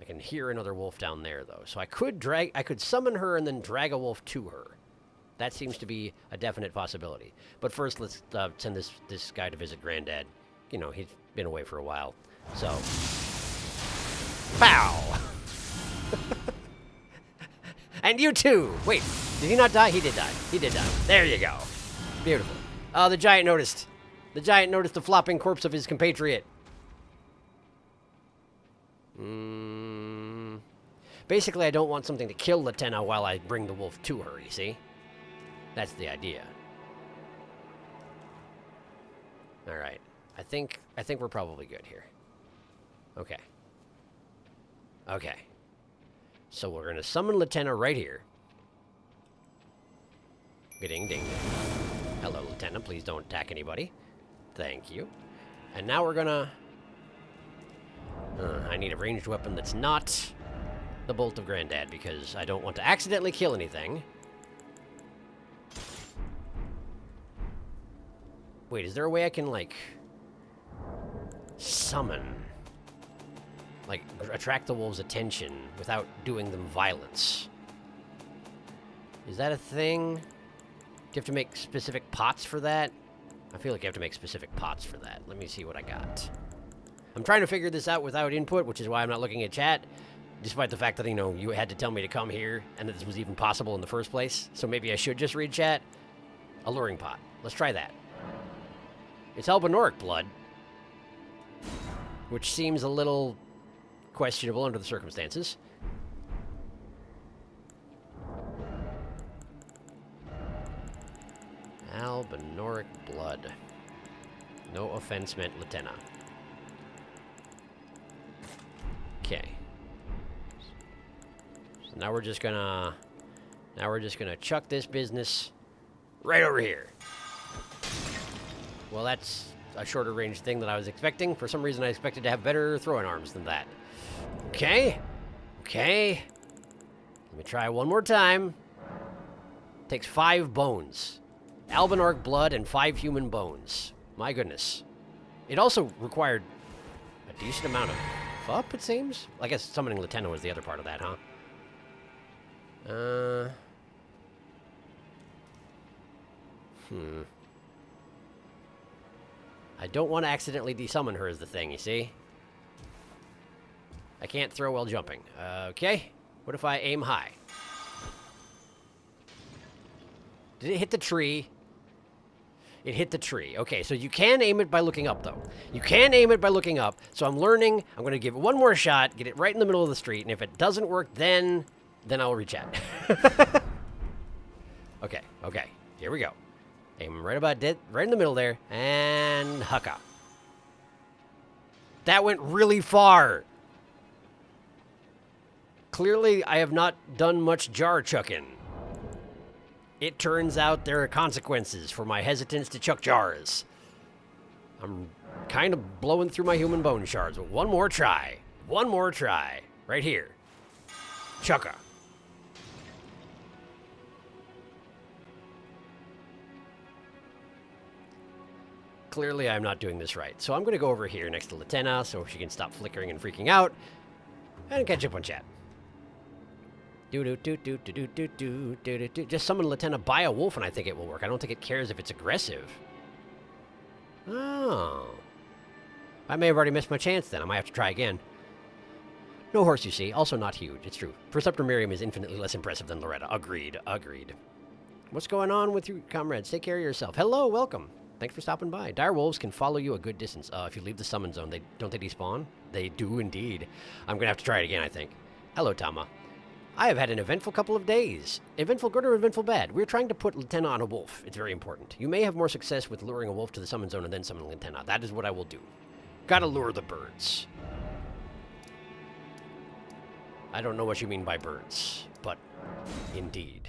S1: I can hear another wolf down there, though. So I could summon her and then drag a wolf to her. That seems to be a definite possibility. But first, let's send this guy to visit Granddad. You know, he's been away for a while. So, pow! And you too! Wait, did he not die? He did die. He did die. There you go. Beautiful. Oh, the giant noticed. The giant noticed the flopping corpse of his compatriot. Basically, I don't want something to kill Latenna while I bring the wolf to her, you see? That's the idea. Alright. I think we're probably good here. Okay. Okay. So we're going to summon Latenna right here. Ding, ding, ding. Hello, Latenna. Please don't attack anybody. Thank you. And now we're going to... I need a ranged weapon that's not the Bolt of Granddad, because I don't want to accidentally kill anything. Wait, is there a way I can, like... summon, like, attract the wolves' attention without doing them violence? Is that a thing? Do you have to make specific pots for that? I feel like you have to make specific pots for that. Let me see what I got. I'm trying to figure this out without input, which is why I'm not looking at chat, despite the fact that, you know, you had to tell me to come here and that this was even possible in the first place. So maybe I should just read chat. Alluring pot. Let's try that. It's Albinoric blood, which seems a little questionable under the circumstances. Albinoric blood. No offense meant, Latenna. Okay. So now we're just gonna chuck this business right over here. Well, that's a shorter range thing than I was expecting. For some reason, I expected to have better throwing arms than that. Okay. Okay. Let me try one more time. Takes 5 bones. Albinoric blood and 5 human bones. My goodness. It also required a decent amount of up, it seems. I guess summoning Latenna was the other part of that, huh? I don't want to accidentally desummon her is the thing, you see? I can't throw while jumping. Okay. What if I aim high? Did it hit the tree? It hit the tree. Okay, so you can aim it by looking up, though. You can aim it by looking up. So I'm learning. I'm going to give it one more shot, get it right in the middle of the street, and if it doesn't work, then I'll reach out. Okay, okay. Here we go. Aim right about dead, right in the middle there, and hucka. That went really far. Clearly, I have not done much jar chucking. It turns out there are consequences for my hesitance to chuck jars. I'm kind of blowing through my human bone shards, but one more try. One more try. Right here. Chucka. Clearly, I'm not doing this right. So I'm going to go over here next to Latenna so she can stop flickering and freaking out and catch up on chat. Just summon Latenna by a wolf and I think it will work. I don't think it cares if it's aggressive. Oh. I may have already missed my chance then. I might have to try again. No horse, you see. Also not huge. It's true. Preceptor Miriam is infinitely less impressive than Loretta. Agreed. Agreed. What's going on with you, comrades? Take care of yourself. Hello, welcome. Thanks for stopping by. Dire wolves can follow you a good distance. If you leave the summon zone, don't they despawn? They do indeed. I'm going to have to try it again, I think. Hello, Tama. I have had an eventful couple of days. Eventful good or eventful bad? We're trying to put Latenna on a wolf. It's very important. You may have more success with luring a wolf to the summon zone and then summoning Latenna. That is what I will do. Gotta lure the birds. I don't know what you mean by birds, but indeed.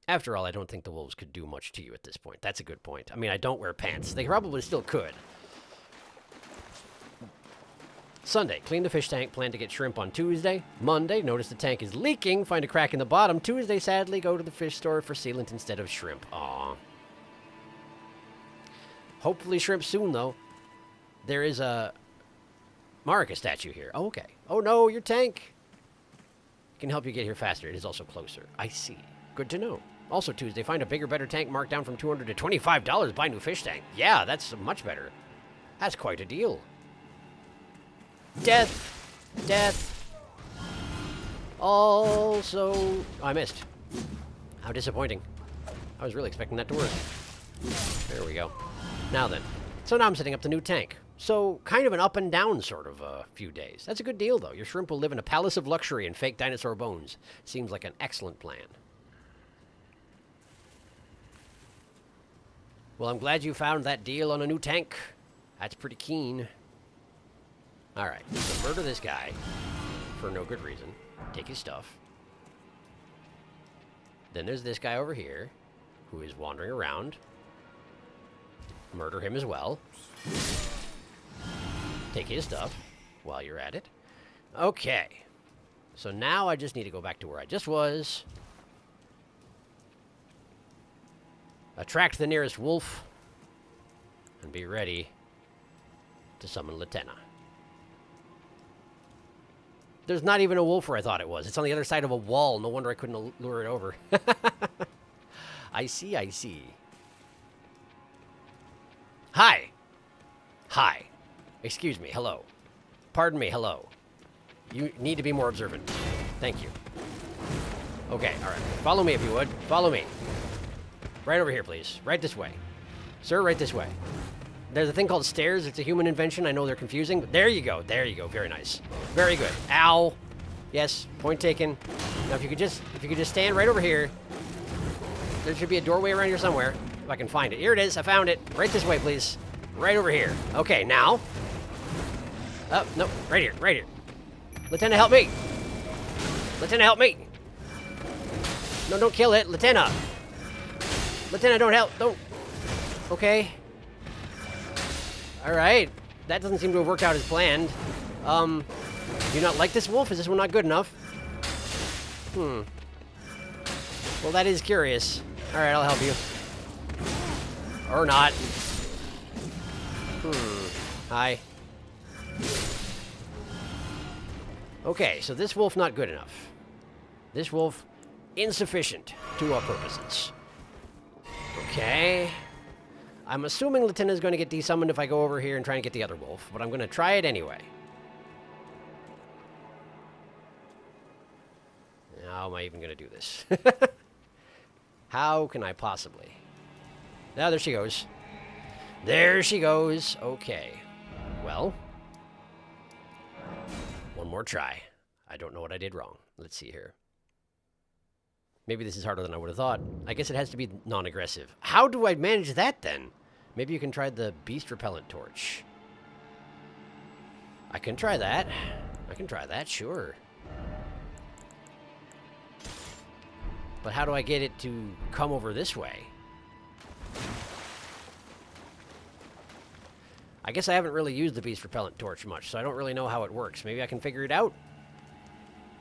S1: After all, I don't think the wolves could do much to you at this point. That's a good point. I mean, I don't wear pants. They probably still could. Sunday, clean the fish tank, plan to get shrimp on Tuesday. Monday, notice the tank is leaking, find a crack in the bottom. Tuesday, sadly, go to the fish store for sealant instead of shrimp. Aw. Hopefully shrimp soon, though. There is a Marika statue here. Oh, okay. Oh, no, your tank can help you get here faster. It is also closer. I see. Good to know. Also, Tuesday, find a bigger, better tank marked down from $200 to $25. Buy new fish tank. Yeah, that's much better. That's quite a deal. Death. Death. Also, I missed. How disappointing. I was really expecting that to work. There we go. Now then. So now I'm setting up the new tank. So, kind of an up and down sort of few days. That's a good deal, though. Your shrimp will live in a palace of luxury and fake dinosaur bones. Seems like an excellent plan. Well, I'm glad you found that deal on a new tank. That's pretty keen. Alright, so murder this guy for no good reason. Take his stuff. Then there's this guy over here who is wandering around. Murder him as well. Take his stuff while you're at it. Okay. So now I just need to go back to where I just was. Attract the nearest wolf. And be ready to summon Latenna. There's not even a wolf where I thought it was. It's on the other side of a wall. No wonder I couldn't lure it over. I see, I see. Hi. Hi. Excuse me, hello. Pardon me, hello. You need to be more observant. Thank you. Okay, alright. Follow me if you would. Follow me. Right over here, please. Right this way. Sir, right this way. There's a thing called stairs. It's a human invention. I know they're confusing, but there you go. There you go. Very nice. Very good. Ow. Yes, point taken. Now, if you could just stand right over here. There should be a doorway around here somewhere. If I can find it. Here it is. I found it. Right this way, please. Right over here. Okay, now. Oh, no. Right here. Right here. Latenna, help me. Latenna, help me. No, don't kill it. Latenna. Latenna, don't help. Don't. Okay. Alright. That doesn't seem to have worked out as planned. Do you not like this wolf? Is this one not good enough? Well, that is curious. Alright, I'll help you. Or not. Hi. Okay, so this wolf not good enough. This wolf insufficient to our purposes. Okay. I'm assuming Latenna is going to get desummoned if I go over here and try and get the other wolf, but I'm going to try it anyway. How am I even going to do this? How can I possibly? Now, there she goes. There she goes. Okay. Well. One more try. I don't know what I did wrong. Let's see here. Maybe this is harder than I would have thought. I guess it has to be non-aggressive. How do I manage that, then? Maybe you can try the beast repellent torch. I can try that. I can try that, sure. But how do I get it to come over this way? I guess I haven't really used the beast repellent torch much, so I don't really know how it works. Maybe I can figure it out.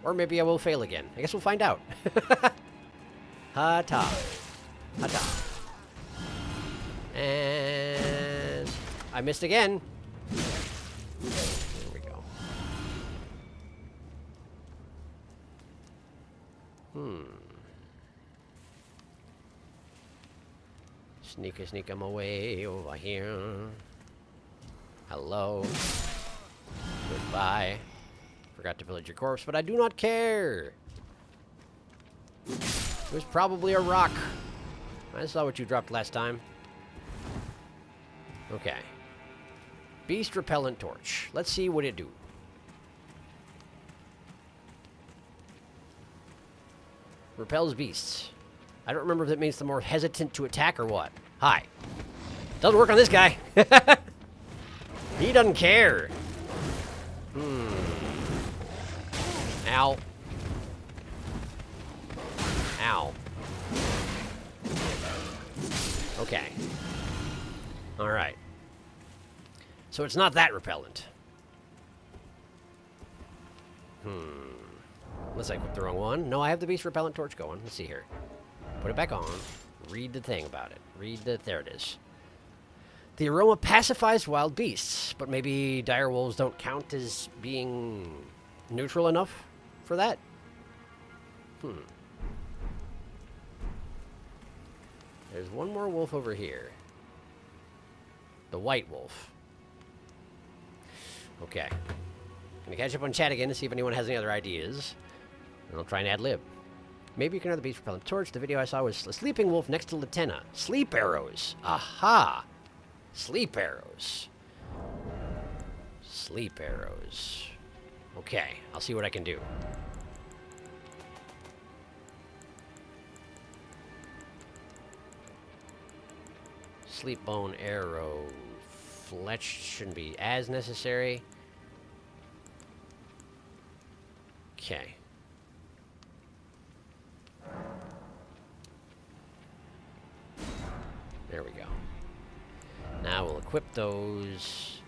S1: Or maybe I will fail again. I guess we'll find out. Ha-ta. Ha-ta. And I missed again. There we go. Sneak 'em away over here. Hello. Goodbye. Forgot to pillage your corpse, but I do not care. It was probably a rock. I saw what you dropped last time. Okay. Beast repellent torch. Let's see what it do. Repels beasts. I don't remember if that means the more hesitant to attack or what. Hi. Doesn't work on this guy. He doesn't care. Ow. Ow. Okay. Alright. So it's not that repellent. Unless I equipped the wrong one. No, I have the beast repellent torch going. Let's see here. Put it back on. Read the thing about it. There it is. The aroma pacifies wild beasts, but maybe dire wolves don't count as being neutral enough for that? There's one more wolf over here. The white wolf. Okay. Gonna catch up on chat again to see if anyone has any other ideas. And I'll try and ad-lib. Maybe you can have the beast repellent torch. The video I saw was a sleeping wolf next to Latenna. Sleep arrows. Aha! Sleep arrows. Sleep arrows. Okay, I'll see what I can do. Sleep bone arrow. Fletch shouldn't be as necessary. Okay. There we go. Now we'll equip those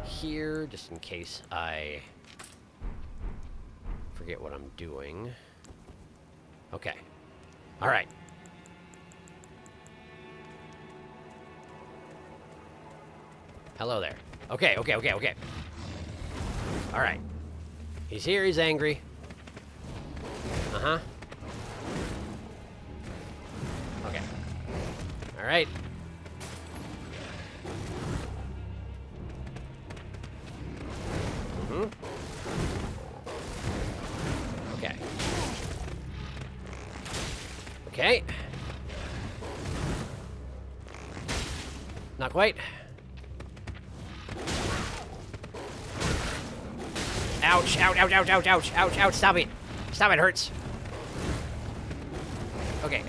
S1: here, just in case I forget what I'm doing. Okay. All right. Hello there. Okay. All right. He's here, he's angry. Uh-huh. Okay. All right. Okay. Okay. Not quite. Ouch, ouch, stop it. Stop it, hurts. Okay.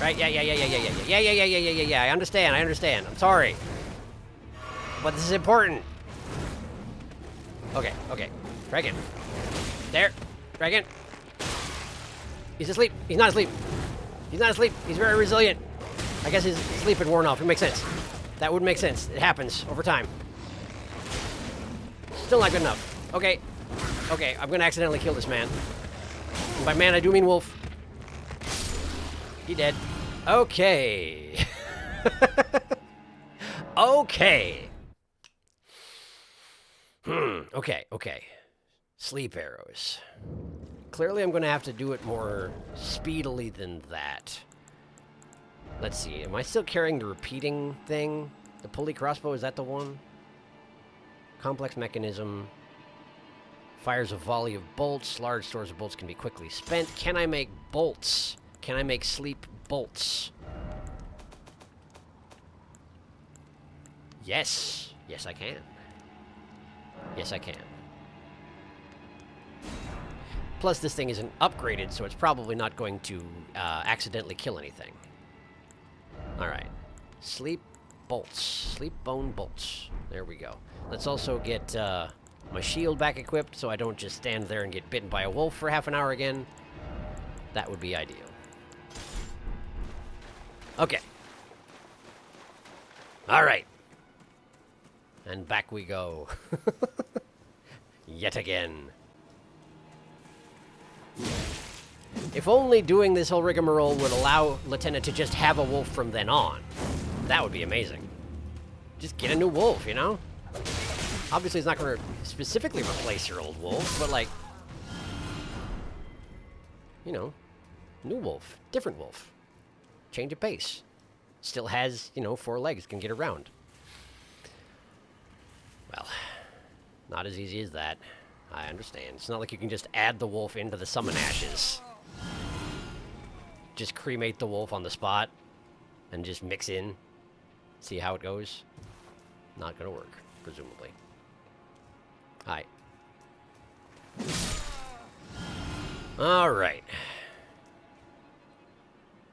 S1: Right, yeah, I understand. I'm sorry. But this is important. Okay. Dragon. There. Dragon. He's asleep. He's not asleep. He's very resilient. I guess his sleep had worn off. It makes sense. That would make sense. It happens over time. Still not good enough. Okay, I'm gonna accidentally kill this man. And by man, I do mean wolf. He dead. Okay. Okay. Okay. Sleep arrows. Clearly, I'm gonna have to do it more speedily than that. Let's see. Am I still carrying the repeating thing? The pulley crossbow, is that the one? Complex mechanism. Fires a volley of bolts. Large stores of bolts can be quickly spent. Can I make bolts? Can I make sleep bolts? Yes. Yes, I can. Plus, this thing isn't upgraded, so it's probably not going to accidentally kill anything. Alright. Sleep bolts. Sleep bone bolts. There we go. Let's also get my shield back equipped so I don't just stand there and get bitten by a wolf for half an hour again. That would be ideal. Okay. Alright. And back we go. Yet again. If only doing this whole rigmarole would allow Lieutenant to just have a wolf from then on. That would be amazing. Just get a new wolf, you know? Obviously, it's not going to specifically replace your old wolf, but like, you know, new wolf, different wolf. Change of pace. Still has, you know, 4 legs, can get around. Well, not as easy as that. I understand. It's not like you can just add the wolf into the summon ashes. Just cremate the wolf on the spot and just mix in. See how it goes. Not gonna work, presumably. Hi. Alright.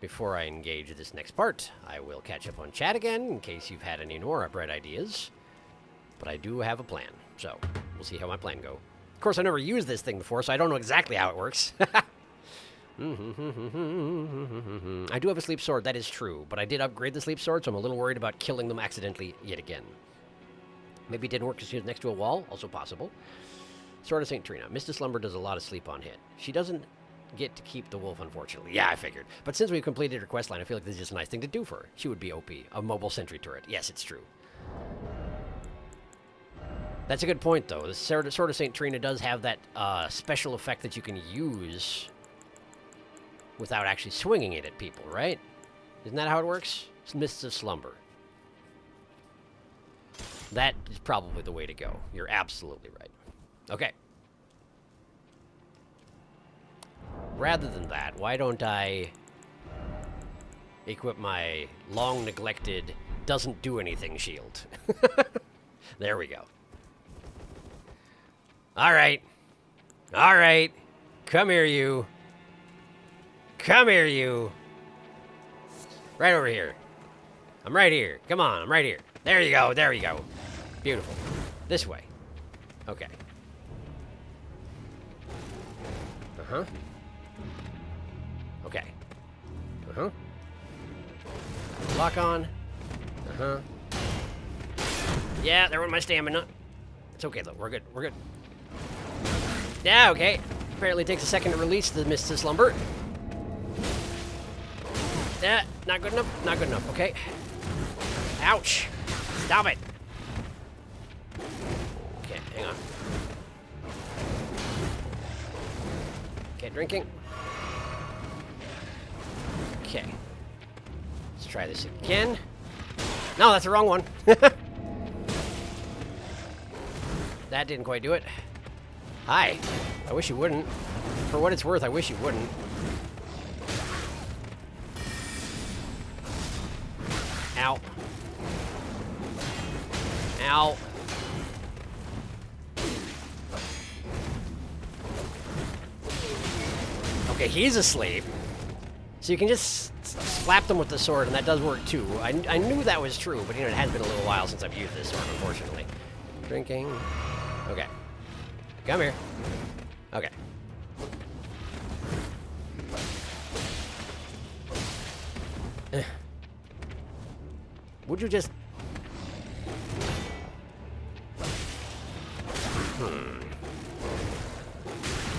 S1: Before I engage this next part, I will catch up on chat again in case you've had any more bright ideas. But I do have a plan, so we'll see how my plan goes. Of course, I've never used this thing before, so I don't know exactly how it works. I do have a sleep sword, that is true, but I did upgrade the sleep sword, so I'm a little worried about killing them accidentally yet again. Maybe it didn't work because she was next to a wall, also possible. Sword of St. Trina. Mr. Slumber does a lot of sleep on hit. She doesn't get to keep the wolf, unfortunately. Yeah, I figured. But since we've completed her quest line, I feel like this is just a nice thing to do for her. She would be OP, a mobile sentry turret. Yes, it's true. That's a good point, though. The Sword of St. Trina does have that special effect that you can use without actually swinging it at people, right? Isn't that how it works? It's Mists of Slumber. That is probably the way to go. You're absolutely right. Okay. Rather than that, why don't I equip my long-neglected doesn't-do-anything shield? There we go. All right. All right. Come here, you. Come here, you. Right over here. I'm right here. Come on, I'm right here. There you go, there you go. Beautiful. This way. Okay. Uh-huh. Okay. Uh-huh. Lock on. Uh-huh. Yeah, there went my stamina. It's okay, though. We're good. We're good. Yeah, okay. Apparently it takes a second to release the Mist of Slumber. Yeah, not good enough. Not good enough. Okay. Ouch. Stop it. Okay, hang on. Okay, drinking. Okay. Let's try this again. No, that's the wrong one. That didn't quite do it. Hi. I wish you wouldn't. For what it's worth, I wish you wouldn't. Ow. Ow. Okay, he's asleep. So you can just slap them with the sword, and that does work too. I knew that was true, but you know, it has been a little while since I've used this sword, unfortunately. Drinking. Okay. Come here. Okay. Would you just...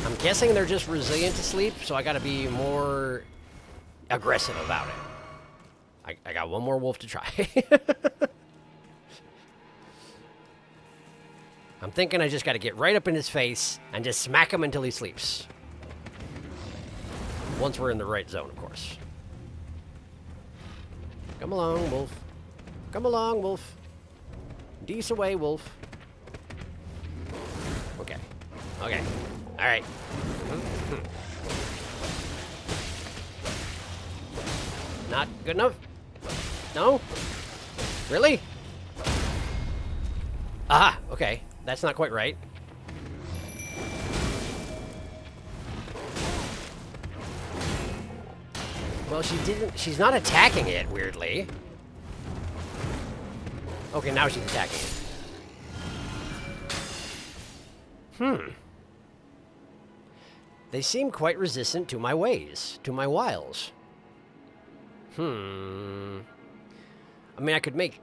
S1: I'm guessing they're just resilient to sleep, so I gotta be more aggressive about it. I got one more wolf to try. I'm thinking I just gotta get right up in his face and just smack him until he sleeps. Once we're in the right zone, of course. Come along, wolf. Come along, wolf. Deece away, wolf. Okay. Okay. All right. Not good enough? No? Really? Ah, okay. That's not quite right. Well, she's not attacking it, weirdly. Okay, now she's attacking it. They seem quite resistant to my ways, to my wiles. I mean, I could make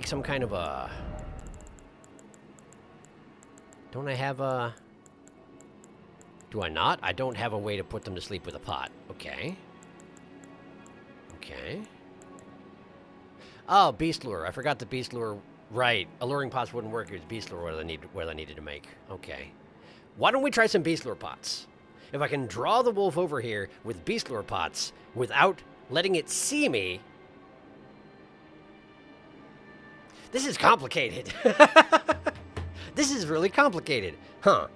S1: some kind of a... Don't I have a... Do I not? I don't have a way to put them to sleep with a pot. Okay. Okay. Oh, beast lure. I forgot the beast lure. Right. Alluring pots wouldn't work. It was beast lure what I needed to make. Okay. Why don't we try some beast lure pots? If I can draw the wolf over here with beast lure pots without letting it see me... This is complicated. This is really complicated. Huh.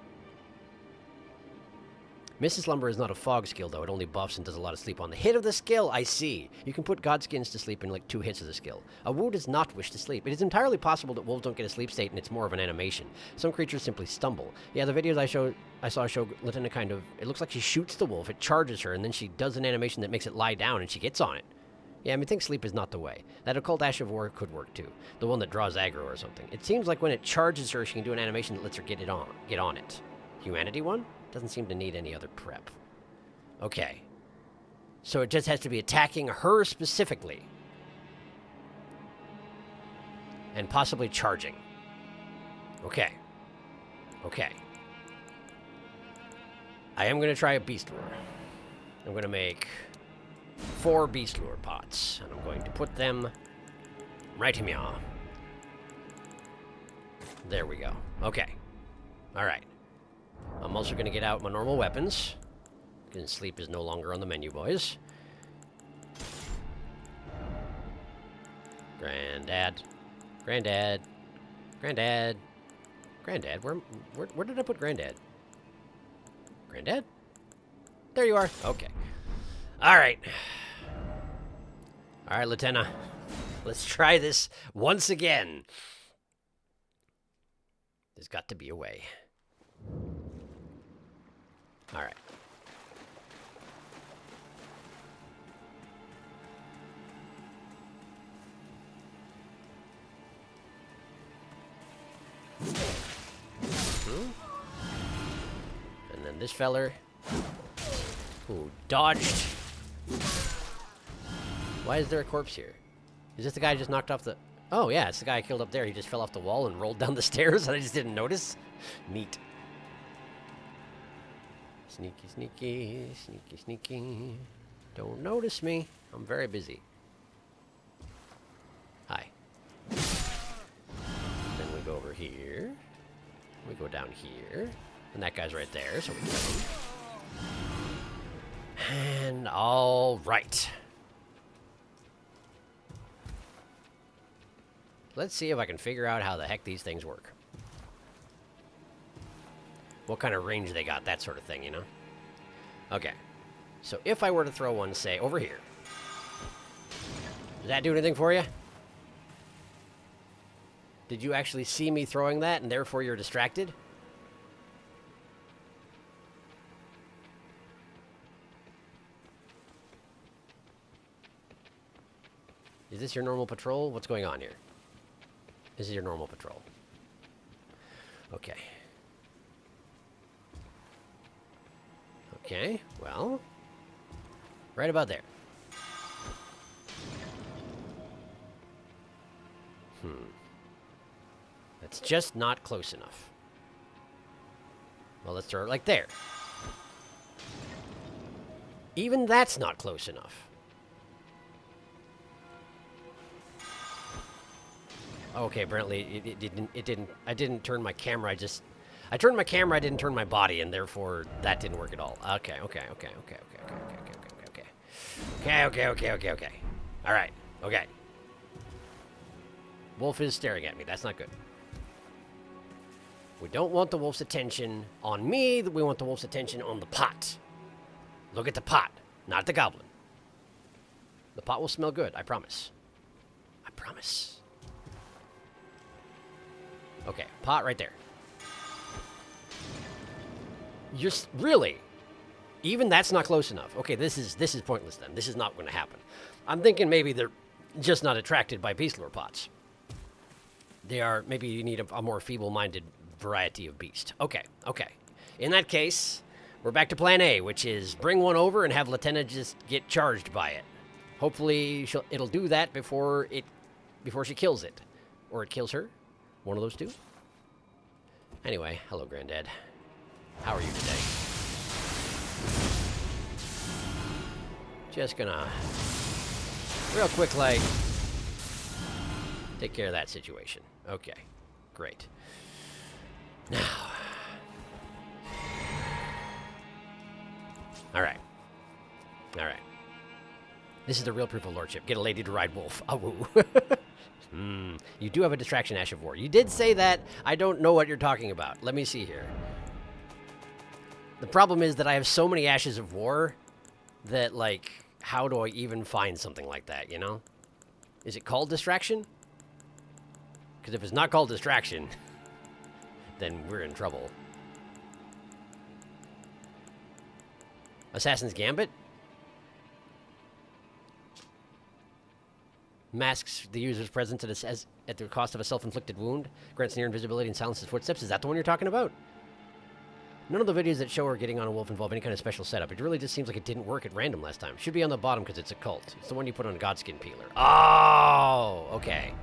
S1: Mrs. Lumber is not a fog skill, though. It only buffs and does a lot of sleep on the hit of the skill. I see. You can put godskins to sleep in like 2 hits of the skill. A woo does not wish to sleep. It is entirely possible that wolves don't get a sleep state and it's more of an animation. Some creatures simply stumble. Yeah, the videos I saw show Lieutenant kind of... It looks like she shoots the wolf, it charges her, and then she does an animation that makes it lie down and she gets on it. Yeah, I think sleep is not the way. That occult Ash of War could work too. The one that draws aggro or something. It seems like when it charges her, she can do an animation that lets her get on it. Humanity one? Doesn't seem to need any other prep. Okay. So it just has to be attacking her specifically. And possibly charging. Okay. Okay. I am going to try a beast lure. I'm going to make 4 beast lure pots. And I'm going to put them right here. There we go. Okay. Alright. I'm also going to get out my normal weapons. Because sleep is no longer on the menu, boys. Granddad. Granddad. Granddad. Granddad. Where did I put Granddad? Granddad? There you are. Okay. Alright. Alright, Lieutenant. Let's try this once again. There's got to be a way. Alright. And then this feller who dodged. Why is there a corpse here? Is this the guy I just knocked off the... Oh, yeah, it's the guy I killed up there. He just fell off the wall and rolled down the stairs, and I just didn't notice. Neat. Sneaky, sneaky, sneaky, sneaky. Don't notice me. I'm very busy. Hi. Then we go over here. We go down here. And that guy's right there, so we kill him. And all right. Let's see if I can figure out how the heck these things work. What kind of range they got, that sort of thing, you know? Okay. So if I were to throw one, say, over here. Does that do anything for you? Did you actually see me throwing that, and therefore you're distracted? Is this your normal patrol? What's going on here? This is your normal patrol. Okay. Okay, well, right about there. That's just not close enough. Well, let's throw it like there. Even that's not close enough. Okay, apparently I didn't turn my camera, I turned my camera, I didn't turn my body, and therefore that didn't work at all. Okay. Alright, okay. Wolf is staring at me, that's not good. We don't want the wolf's attention on me, we want the wolf's attention on the pot. Look at the pot, not the goblin. The pot will smell good, I promise. I promise. Okay, pot right there. You're really? Even that's not close enough. Okay, this is pointless then. This is not going to happen. I'm thinking maybe they're just not attracted by beast lure pots. They are, maybe you need a more feeble-minded variety of beast. Okay. In that case, we're back to plan A, which is bring one over and have Lieutenant just get charged by it. Hopefully it'll do that before she kills it. Or it kills her. One of those two. Anyway, hello, Granddad. How are you today? Just gonna, real quick, like, take care of that situation. Okay, great. Now, all right. This is the real proof of lordship. Get a lady to ride wolf. Awoo. You do have a distraction, Ash of War. You did say that. I don't know what you're talking about. Let me see here. The problem is that I have so many Ashes of War that, like, how do I even find something like that, you know? Is it called distraction? Because if it's not called distraction, then we're in trouble. Assassin's Gambit? Masks the user's presence at the cost of a self-inflicted wound. Grants near invisibility and silences footsteps. Is that the one you're talking about? None of the videos that show her getting on a wolf involve any kind of special setup. It really just seems like it didn't work at random last time. Should be on the bottom because it's a cult. It's the one you put on a godskin peeler. Oh, okay.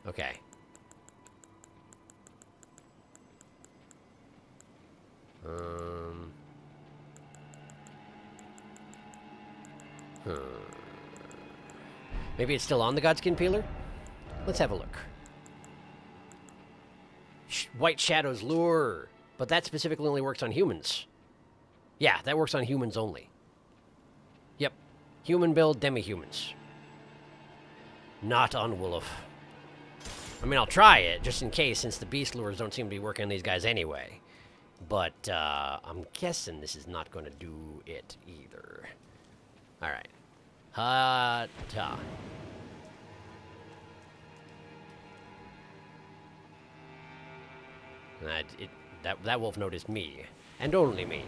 S1: Okay. Maybe it's still on the godskin peeler? Let's have a look. White Shadow's Lure. But that specifically only works on humans. Yeah, that works on humans only. Yep. Human build, demi-humans. Not on Wolf. I mean, I'll try it, just in case, since the beast lures don't seem to be working on these guys anyway. But, I'm guessing this is not going to do it either. Alright. Ha-ta. That wolf noticed me. And only me.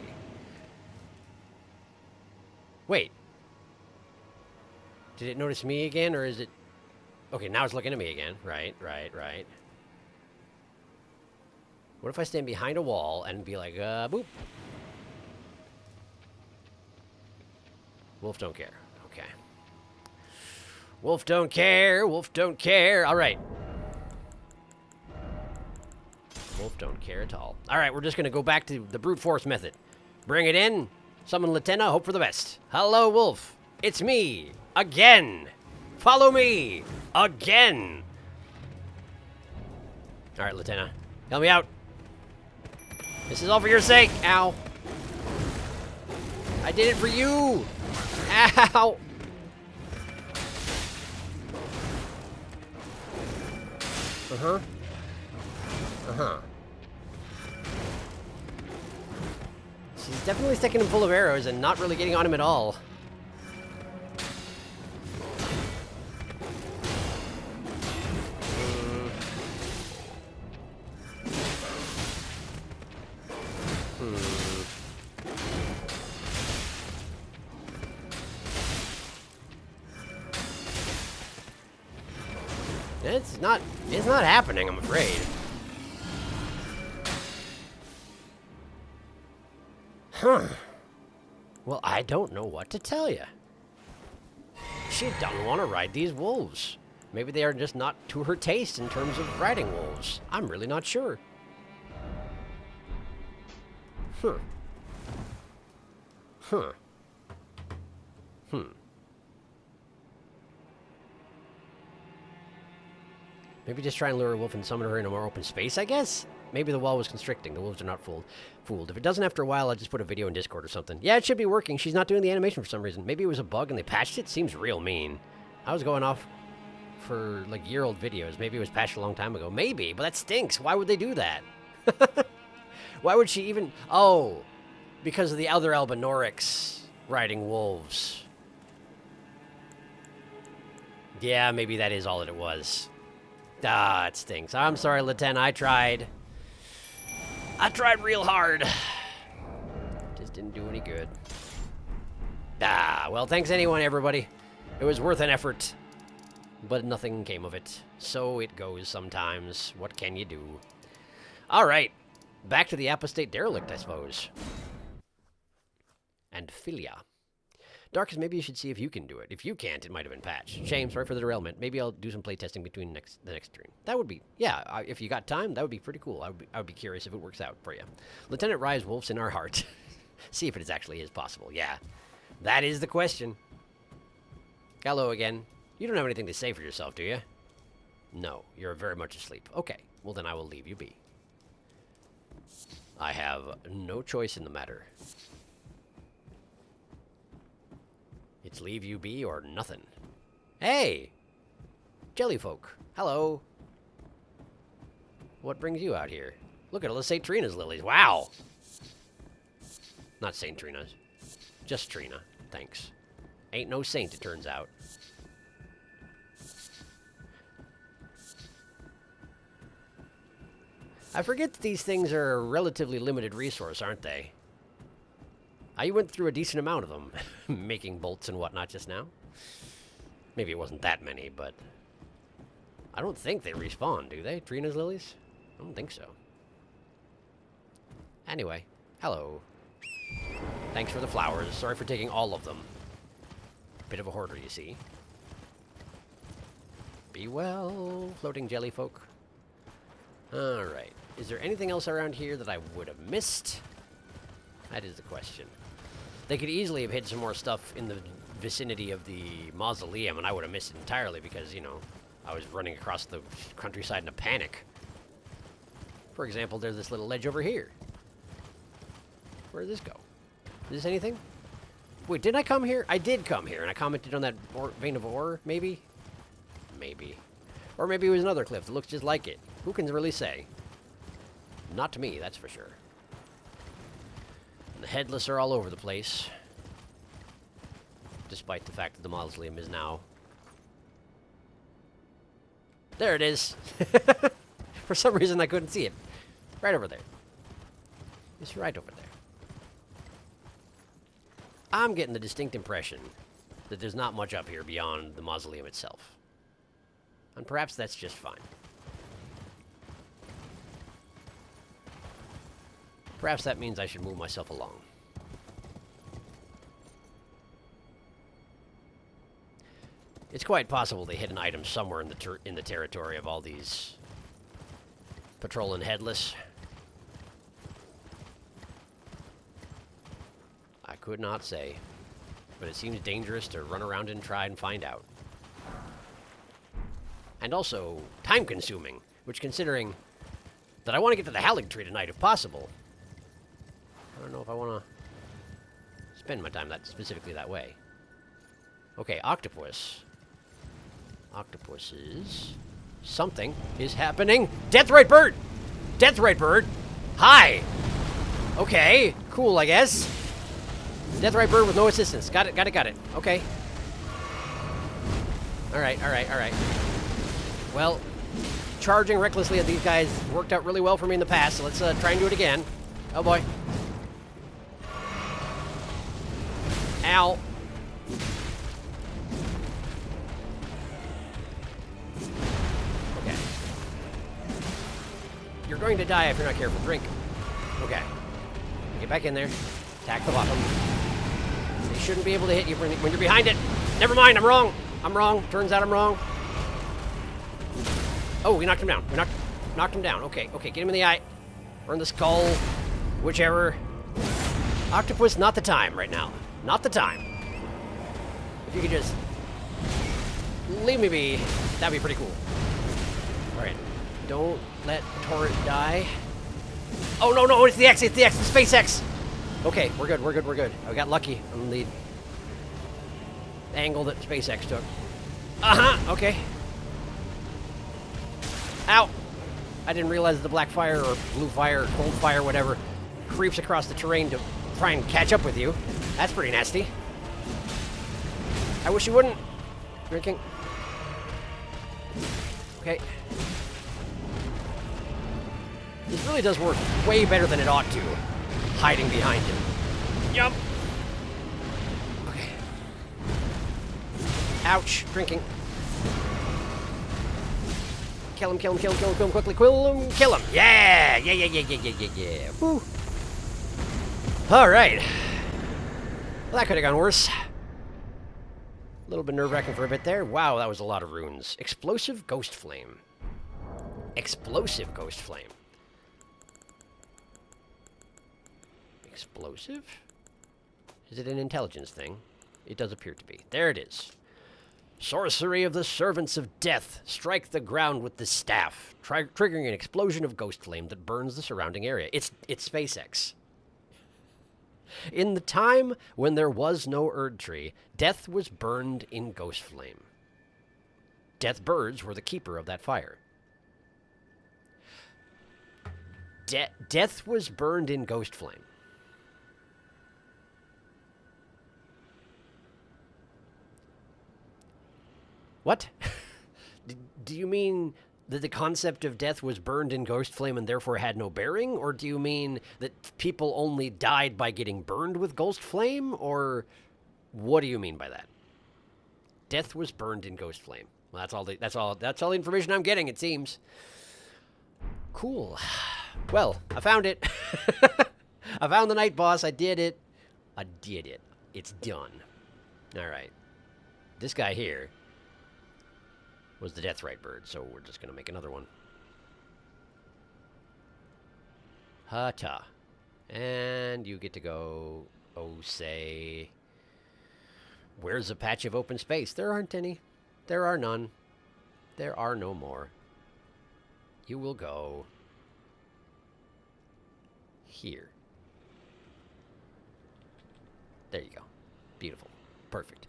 S1: Wait. Did it notice me again, or is it... Okay, now it's looking at me again. Right. What if I stand behind a wall and be like, boop? Wolf don't care. Okay. Wolf don't care. Wolf don't care. All right. Wolf don't care at all. All right, we're just going to go back to the brute force method. Bring it in. Summon Latenna. Hope for the best. Hello, Wolf. It's me. Again. Follow me. Again. All right, Latenna. Help me out. This is all for your sake. Ow. I did it for you. Ow. She's definitely sticking him full of arrows and not really getting on him at all. It's not happening, I'm afraid. Huh. Well, I don't know what to tell you. She doesn't want to ride these wolves. Maybe they are just not to her taste in terms of riding wolves. I'm really not sure. Maybe just try and lure a wolf and summon her in a more open space, I guess? Maybe the wall was constricting. The wolves are not fooled. If it doesn't after a while, I'll just put a video in Discord or something. Yeah, it should be working. She's not doing the animation for some reason. Maybe it was a bug and they patched it? Seems real mean. I was going off for, like, year-old videos. Maybe it was patched a long time ago. Maybe, but that stinks. Why would they do that? Why would she even... Oh, because of the other Albinorics riding wolves. Yeah, maybe that is all that it was. Ah, it stinks. I'm sorry, Lieutenant. I tried real hard. Just didn't do any good. Ah, well, thanks anyway, everybody. It was worth an effort. But nothing came of it. So it goes sometimes. What can you do? All right. Back to the apostate derelict, I suppose. And Philia. Darkus, maybe you should see if you can do it. If you can't, it might have been patched. Shame, sorry for the derailment. Maybe I'll do some playtesting between the next stream. That would be, yeah, if you got time, that would be pretty cool. I would be curious if it works out for you. Lieutenant Rise Wolf's in our heart. See if it is actually is possible, yeah. That is the question. Hello again. You don't have anything to say for yourself, do you? No, you're very much asleep. Okay, well then I will leave you be. I have no choice in the matter. It's leave you be or nothing. Hey! Jellyfolk. Hello. What brings you out here? Look at all the St. Trina's lilies. Wow! Not St. Trina's. Just Trina. Thanks. Ain't no saint, it turns out. I forget that these things are a relatively limited resource, aren't they? I went through a decent amount of them, making bolts and whatnot just now. Maybe it wasn't that many, but... I don't think they respawn, do they? Trina's lilies? I don't think so. Anyway, hello. Thanks for the flowers. Sorry for taking all of them. Bit of a hoarder, you see. Be well, floating jellyfolk. Alright. Is there anything else around here that I would have missed? That is the question. They could easily have hid some more stuff in the vicinity of the mausoleum, and I would have missed it entirely because, you know, I was running across the countryside in a panic. For example, there's this little ledge over here. Where does this go? Is this anything? Wait, did I come here? I did come here, and I commented on that vein of ore, maybe? Maybe. Or maybe it was another cliff that looks just like it. Who can really say? Not to me, that's for sure. And the headless are all over the place. Despite the fact that the mausoleum is now... There it is! For some reason I couldn't see it. Right over there. It's right over there. I'm getting the distinct impression that there's not much up here beyond the mausoleum itself. And perhaps that's just fine. Perhaps that means I should move myself along. It's quite possible they hid an item somewhere in the territory of all these patrolling headless. I could not say, but it seems dangerous to run around and try and find out. And also time-consuming, which, considering that I want to get to the aligtree tonight if possible, I don't know if I want to spend my time specifically that way. Okay, octopus. Octopuses. Something is happening. Deathrite bird! Deathrite bird! Hi! Okay, cool, I guess. Deathrite bird with no assistance. Got it, got it, got it. Okay. Alright, alright, alright. Well, charging recklessly at these guys worked out really well for me in the past, so let's try and do it again. Oh boy. Ow. Okay. You're going to die if you're not careful. Drink. Okay. Get back in there. Attack the bottom. They shouldn't be able to hit you when you're behind it. Never mind, I'm wrong. I'm wrong. Turns out I'm wrong. Oh, we knocked him down. We knocked him down. Okay, okay, get him in the eye. Or in the skull. Whichever. Octopus, not the time right now. Not the time. If you could just leave me be, that'd be pretty cool. Alright. Don't let Torrent die. Oh, no, no, it's the X, the SpaceX! Okay, we're good, we're good, we're good. I got lucky on the angle that SpaceX took. Uh-huh, okay. Ow! I didn't realize that the black fire, or blue fire, or cold fire, whatever, creeps across the terrain to try and catch up with you. That's pretty nasty. I wish you wouldn't. Drinking. Okay. This really does work way better than it ought to. Hiding behind him. Yup. Okay. Ouch. Drinking. Kill him, kill him, kill him, kill him, kill him quickly, kill him, kill him. Yeah! Yeah, yeah, yeah, yeah, yeah, yeah, yeah. Woo. Alright. Well, that could have gone worse. A little bit nerve-wracking for a bit there. Wow, that was a lot of runes. Explosive Ghost Flame. Explosive Ghost Flame. Explosive? Is it an intelligence thing? It does appear to be. There it is. Sorcery of the servants of death. Strike the ground with the staff, triggering an explosion of ghost flame that burns the surrounding area. It's SpaceX. In the time when there was no Erdtree, death was burned in ghost flame. Death birds were the keeper of that fire. Death was burned in ghost flame. What? Do you mean that the concept of death was burned in ghost flame and therefore had no bearing? Or do you mean that people only died by getting burned with ghost flame? Or what do you mean by that? Death was burned in ghost flame. Well, that's all the information I'm getting, it seems. Cool. Well, I found it. I found the night boss. I did it. It's done. All right. This guy here was the Deathrite bird, so we're just going to make another one. Ha-ta. And you get to go, say, where's a patch of open space? There aren't any. There are none. There are no more. You will go here. There you go. Beautiful. Perfect.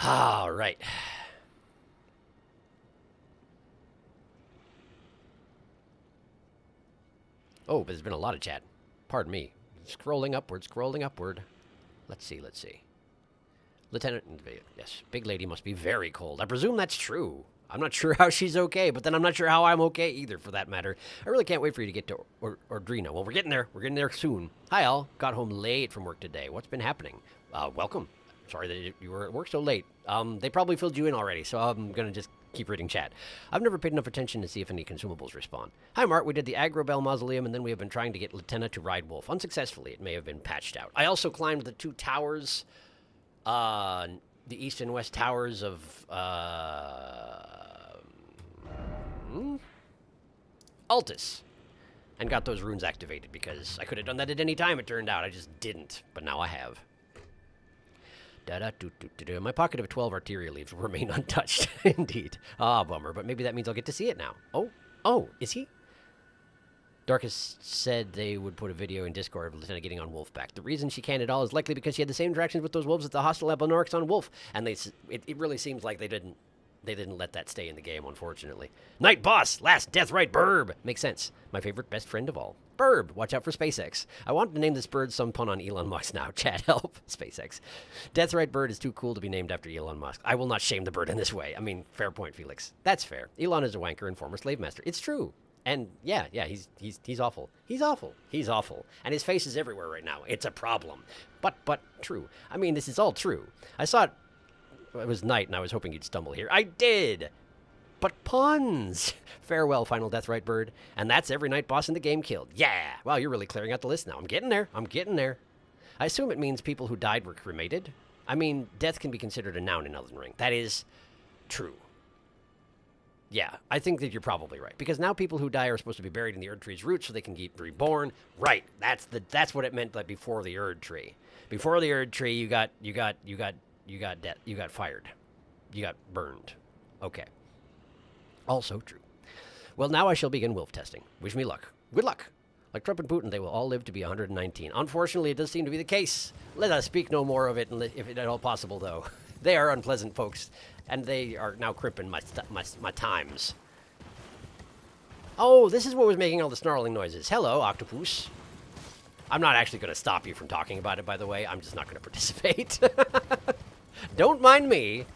S1: All right. Oh, but there's been a lot of chat. Pardon me. Scrolling upward. Let's see. Lieutenant, yes, big lady must be very cold. I presume that's true. I'm not sure how she's okay, but then I'm not sure how I'm okay either, for that matter. I really can't wait for you to get to Ordrino. Well, we're getting there. We're getting there soon. Hi, all. Got home late from work today. What's been happening? Welcome. Sorry that you were at work so late. They probably filled you in already, so I'm going to just keep reading chat. I've never paid enough attention to see if any consumables respawn. Hi, Mart. We did the Agrobell Mausoleum, and then we have been trying to get Lieutenant to ride Wolf. Unsuccessfully. It may have been patched out. I also climbed the 2 towers, the east and west towers of, Altus, and got those runes activated, because I could have done that at any time, it turned out. I just didn't, but now I have. My pocket of 12 arteria leaves will remain untouched. Indeed. Ah, bummer, but maybe that means I'll get to see it now. Oh, is he? Darkus said they would put a video in Discord of Lieutenant getting on Wolfback. The reason she can't at all is likely because she had the same interactions with those wolves at the hostile Abelnorix on Wolf, and it really seems like they didn't let that stay in the game, unfortunately. Night Boss! Last Deathrite Burb! Makes sense. My favorite best friend of all. Burb! Watch out for SpaceX. I wanted to name this bird some pun on Elon Musk now. Chat, help. SpaceX. Deathrite Bird is too cool to be named after Elon Musk. I will not shame the bird in this way. I mean, fair point, Felix. That's fair. Elon is a wanker and former slave master. It's true. And yeah, he's awful. He's awful. And his face is everywhere right now. It's a problem. But true. I mean, this is all true. I saw it. It was night, and I was hoping you'd stumble here. I did! But puns! Farewell, final Deathrite Bird. And that's every night boss in the game killed. Yeah! Wow, you're really clearing out the list now. I'm getting there. I assume it means people who died were cremated. I mean, death can be considered a noun in Elden Ring. That is true. Yeah, I think that you're probably right. Because now people who die are supposed to be buried in the Erdtree's roots so they can get reborn. Right. That's what it meant, like, before the Erdtree. Before the Erdtree, you got fired. You got burned. Okay. Also true. Well, now I shall begin wolf testing. Wish me luck. Good luck. Like Trump and Putin, they will all live to be 119. Unfortunately, it does seem to be the case. Let us speak no more of it, if at all possible, though. They are unpleasant folks, and they are now crimping my times. Oh, this is what was making all the snarling noises. Hello, octopus. I'm not actually going to stop you from talking about it, by the way. I'm just not going to participate. Don't mind me.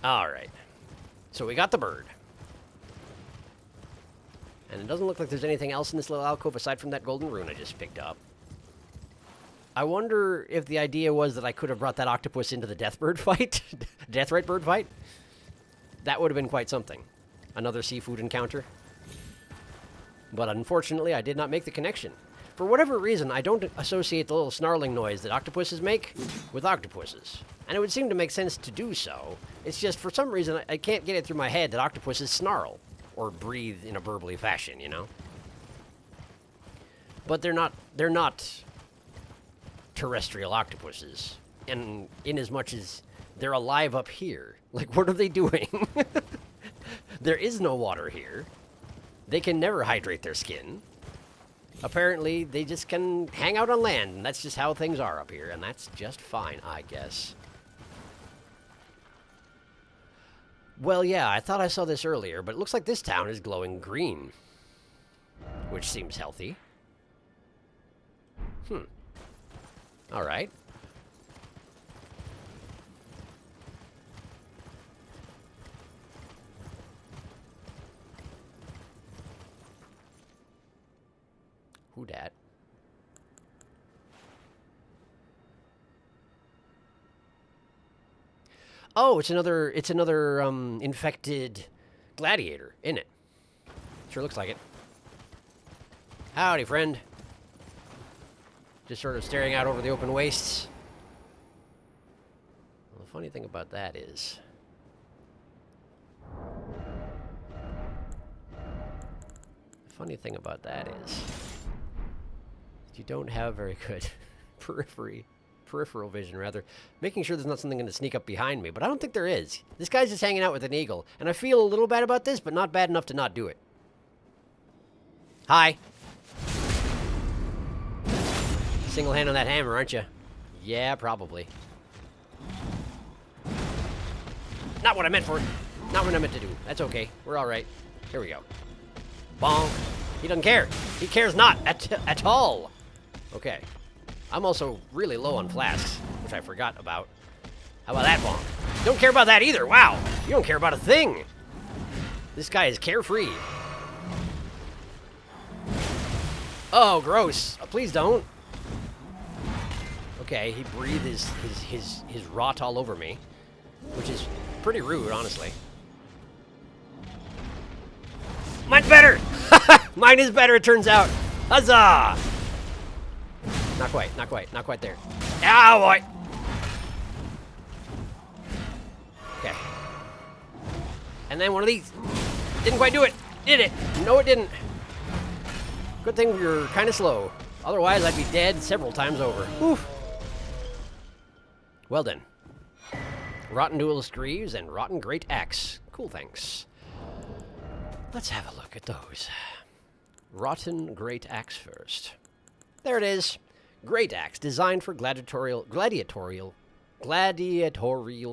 S1: All right. So we got the bird. And it doesn't look like there's anything else in this little alcove aside from that golden rune I just picked up. I wonder if the idea was that I could have brought that octopus into the Deathrite bird fight. That would have been quite something. Another seafood encounter. But unfortunately, I did not make the connection. For whatever reason, I don't associate the little snarling noise that octopuses make with octopuses. And it would seem to make sense to do so. It's just, for some reason, I can't get it through my head that octopuses snarl. Or breathe in a burbly fashion, you know? But they're not terrestrial octopuses. And in as much as they're alive up here, like, what are they doing? There is no water here. They can never hydrate their skin. Apparently, they just can hang out on land, and that's just how things are up here, and that's just fine, I guess. Well, yeah, I thought I saw this earlier, but it looks like this town is glowing green, which seems healthy. All right. Who dat? Oh, it's another infected gladiator, isn't it? Sure looks like it. Howdy, friend. Just sort of staring out over the open wastes. Well, the funny thing about that is... you don't have very good peripheral vision, rather. Making sure there's not something going to sneak up behind me, but I don't think there is. This guy's just hanging out with an eagle, and I feel a little bad about this, but not bad enough to not do it. Hi. Single hand on that hammer, aren't you? Yeah, probably. Not what I meant for. Not what I meant to do. That's okay. We're all right. Here we go. Bonk. He doesn't care. He cares not at all. Okay. I'm also really low on flasks, which I forgot about. How about that, bonk? Don't care about that either. Wow. You don't care about a thing. This guy is carefree. Oh, gross. Please don't. Okay, he breathed his rot all over me, which is pretty rude, honestly. Mine's better! Mine is better, it turns out. Huzzah! Not quite, not quite, not quite there. Ow, boy! Okay. And then one of these. Didn't quite do it. Did it? No, it didn't. Good thing we were kind of slow. Otherwise, I'd be dead several times over. Whew. Well then. Rotten Duelist Greaves and Rotten Great Axe. Cool, thanks. Let's have a look at those. Rotten Great Axe first. There it is. Great Axe, designed for gladiatorial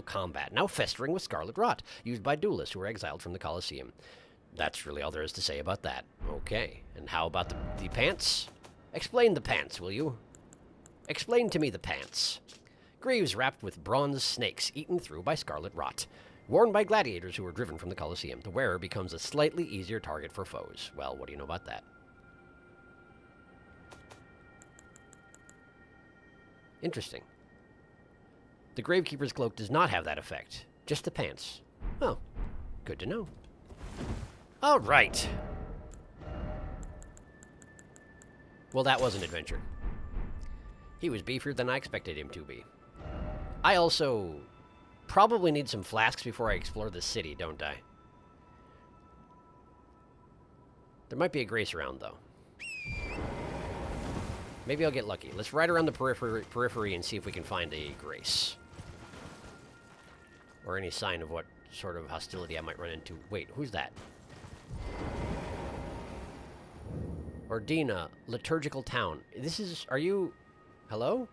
S1: combat, now festering with scarlet rot, used by duelists who were exiled from the Colosseum. That's really all there is to say about that. Okay, and how about the pants? Explain the pants, will you? Explain to me the pants. Greaves wrapped with bronze snakes, eaten through by scarlet rot. Worn by gladiators who were driven from the Colosseum, the wearer becomes a slightly easier target for foes. Well, what do you know about that? Interesting. The Gravekeeper's cloak does not have that effect. Just the pants. Oh, good to know. All right. Well, that was an adventure. He was beefier than I expected him to be. I also probably need some flasks before I explore the city, don't I? There might be a grace around, though. Maybe I'll get lucky. Let's ride around the periphery and see if we can find a grace. Or any sign of what sort of hostility I might run into. Wait, who's that? Ordina, Liturgical Town. This is... Are you... Hello?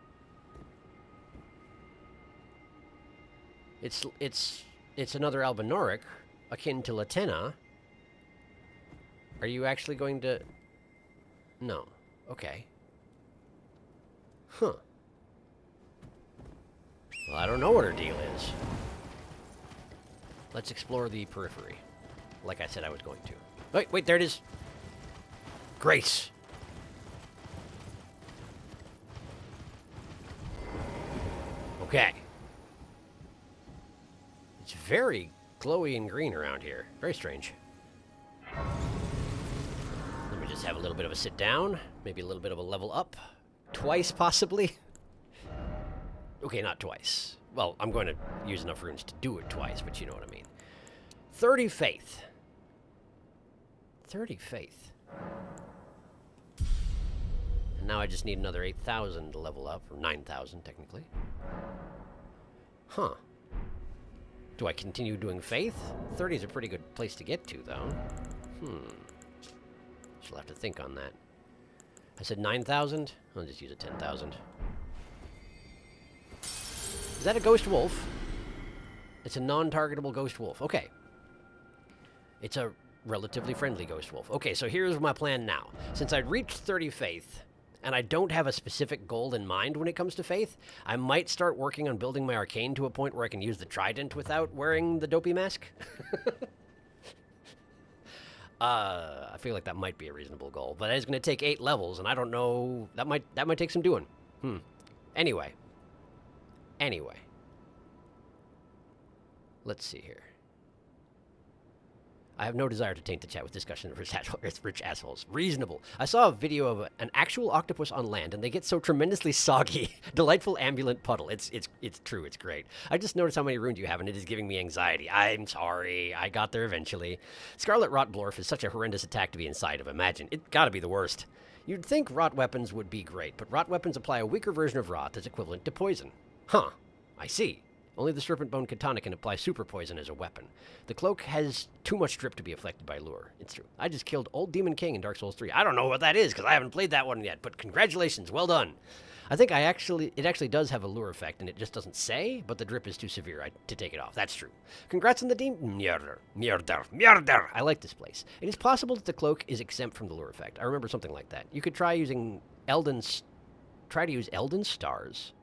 S1: It's another Albinoric, akin to Latena. Are you actually going to... No. Okay. Huh. Well, I don't know what her deal is. Let's explore the periphery. Like I said I was going to. Wait, there it is. Grace. Okay. It's very glowy and green around here. Very strange. Let me just have a little bit of a sit down. Maybe a little bit of a level up. Twice, possibly. Okay, not twice. Well, I'm going to use enough runes to do it twice, but you know what I mean. 30 faith. 30 faith. Now I just need another 8,000 to level up, or 9,000 technically. Huh. Do I continue doing Faith? 30 is a pretty good place to get to, though. She'll have to think on that. I said 9,000? I'll just use a 10,000. Is that a ghost wolf? It's a non-targetable ghost wolf. Okay. It's a relatively friendly ghost wolf. Okay, so here's my plan now. Since I'd reached 30 Faith, and I don't have a specific goal in mind when it comes to Faith, I might start working on building my arcane to a point where I can use the trident without wearing the dopey mask. I feel like that might be a reasonable goal, but it's going to take 8 levels, and I don't know. That might take some doing. Anyway. Let's see here. I have no desire to taint the chat with discussion of rich assholes. Reasonable. I saw a video of an actual octopus on land, and they get so tremendously soggy. Delightful ambulant puddle. It's true. It's great. I just noticed how many runes you have, and it is giving me anxiety. I'm sorry. I got there eventually. Scarlet Rot Blorf is such a horrendous attack to be inside of. Imagine. It gotta be the worst. You'd think rot weapons would be great, but rot weapons apply a weaker version of rot that's equivalent to poison. Huh. I see. Only the Serpent Bone Katana can apply super poison as a weapon. The cloak has too much drip to be affected by lure. It's true. I just killed Old Demon King in Dark Souls 3. I don't know what that is, because I haven't played that one yet, but congratulations, well done. I think it actually does have a lure effect, and it just doesn't say, but the drip is too severe to take it off. That's true. Congrats on the demon. Murder. I like this place. It is possible that the cloak is exempt from the lure effect. I remember something like that. You could try to use Elden Stars.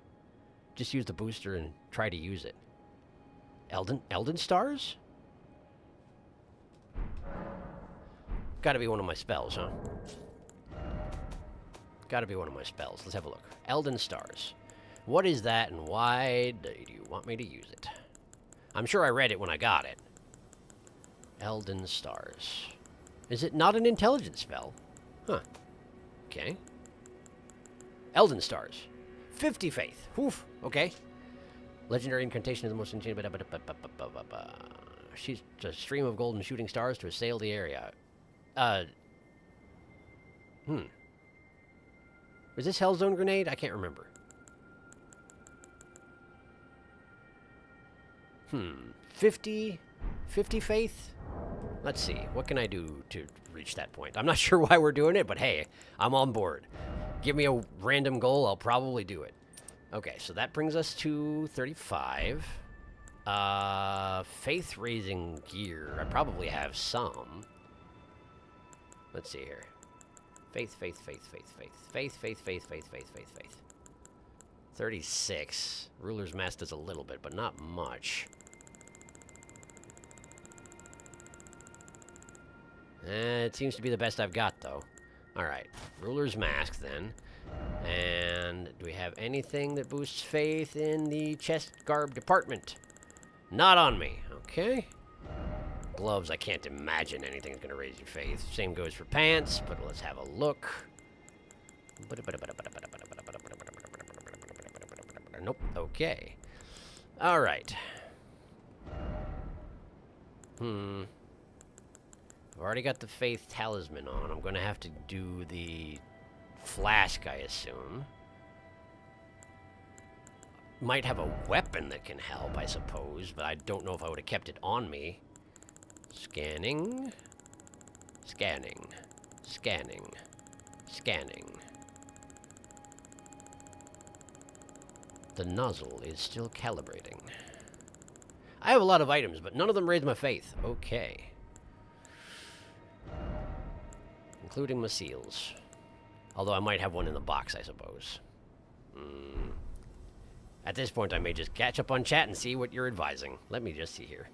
S1: Just use the booster and try to use it. Elden Stars? Gotta be one of my spells, huh? Gotta be one of my spells. Let's have a look. Elden Stars. What is that, and why do you want me to use it? I'm sure I read it when I got it. Elden Stars. Is it not an intelligence spell? Huh. Okay. Elden Stars. 50 faith. Oof. Okay. Legendary incantation is the most enchanted. She's a stream of golden shooting stars to assail the area. Is this Hellzone Grenade? I can't remember. 50 faith? Let's see. What can I do to reach that point? I'm not sure why we're doing it, but hey, I'm on board. Give me a random goal, I'll probably do it. Okay, so that brings us to 35. Faith-raising gear. I probably have some. Let's see here. Faith. 36. Ruler's Mask does a little bit, but not much. It seems to be the best I've got, though. Alright, Ruler's Mask, then. And do we have anything that boosts faith in the chest garb department? Not on me. Okay. Gloves, I can't imagine anything's going to raise your faith. Same goes for pants, but let's have a look. Nope. Okay. All right. I've already got the faith talisman on. I'm going to have to do the flask, I assume. Might have a weapon that can help, I suppose, but I don't know if I would have kept it on me. Scanning. The nozzle is still calibrating. I have a lot of items, but none of them raise my faith. Okay. Including my seals. Although I might have one in the box, I suppose. At this point, I may just catch up on chat and see what you're advising. Let me just see here.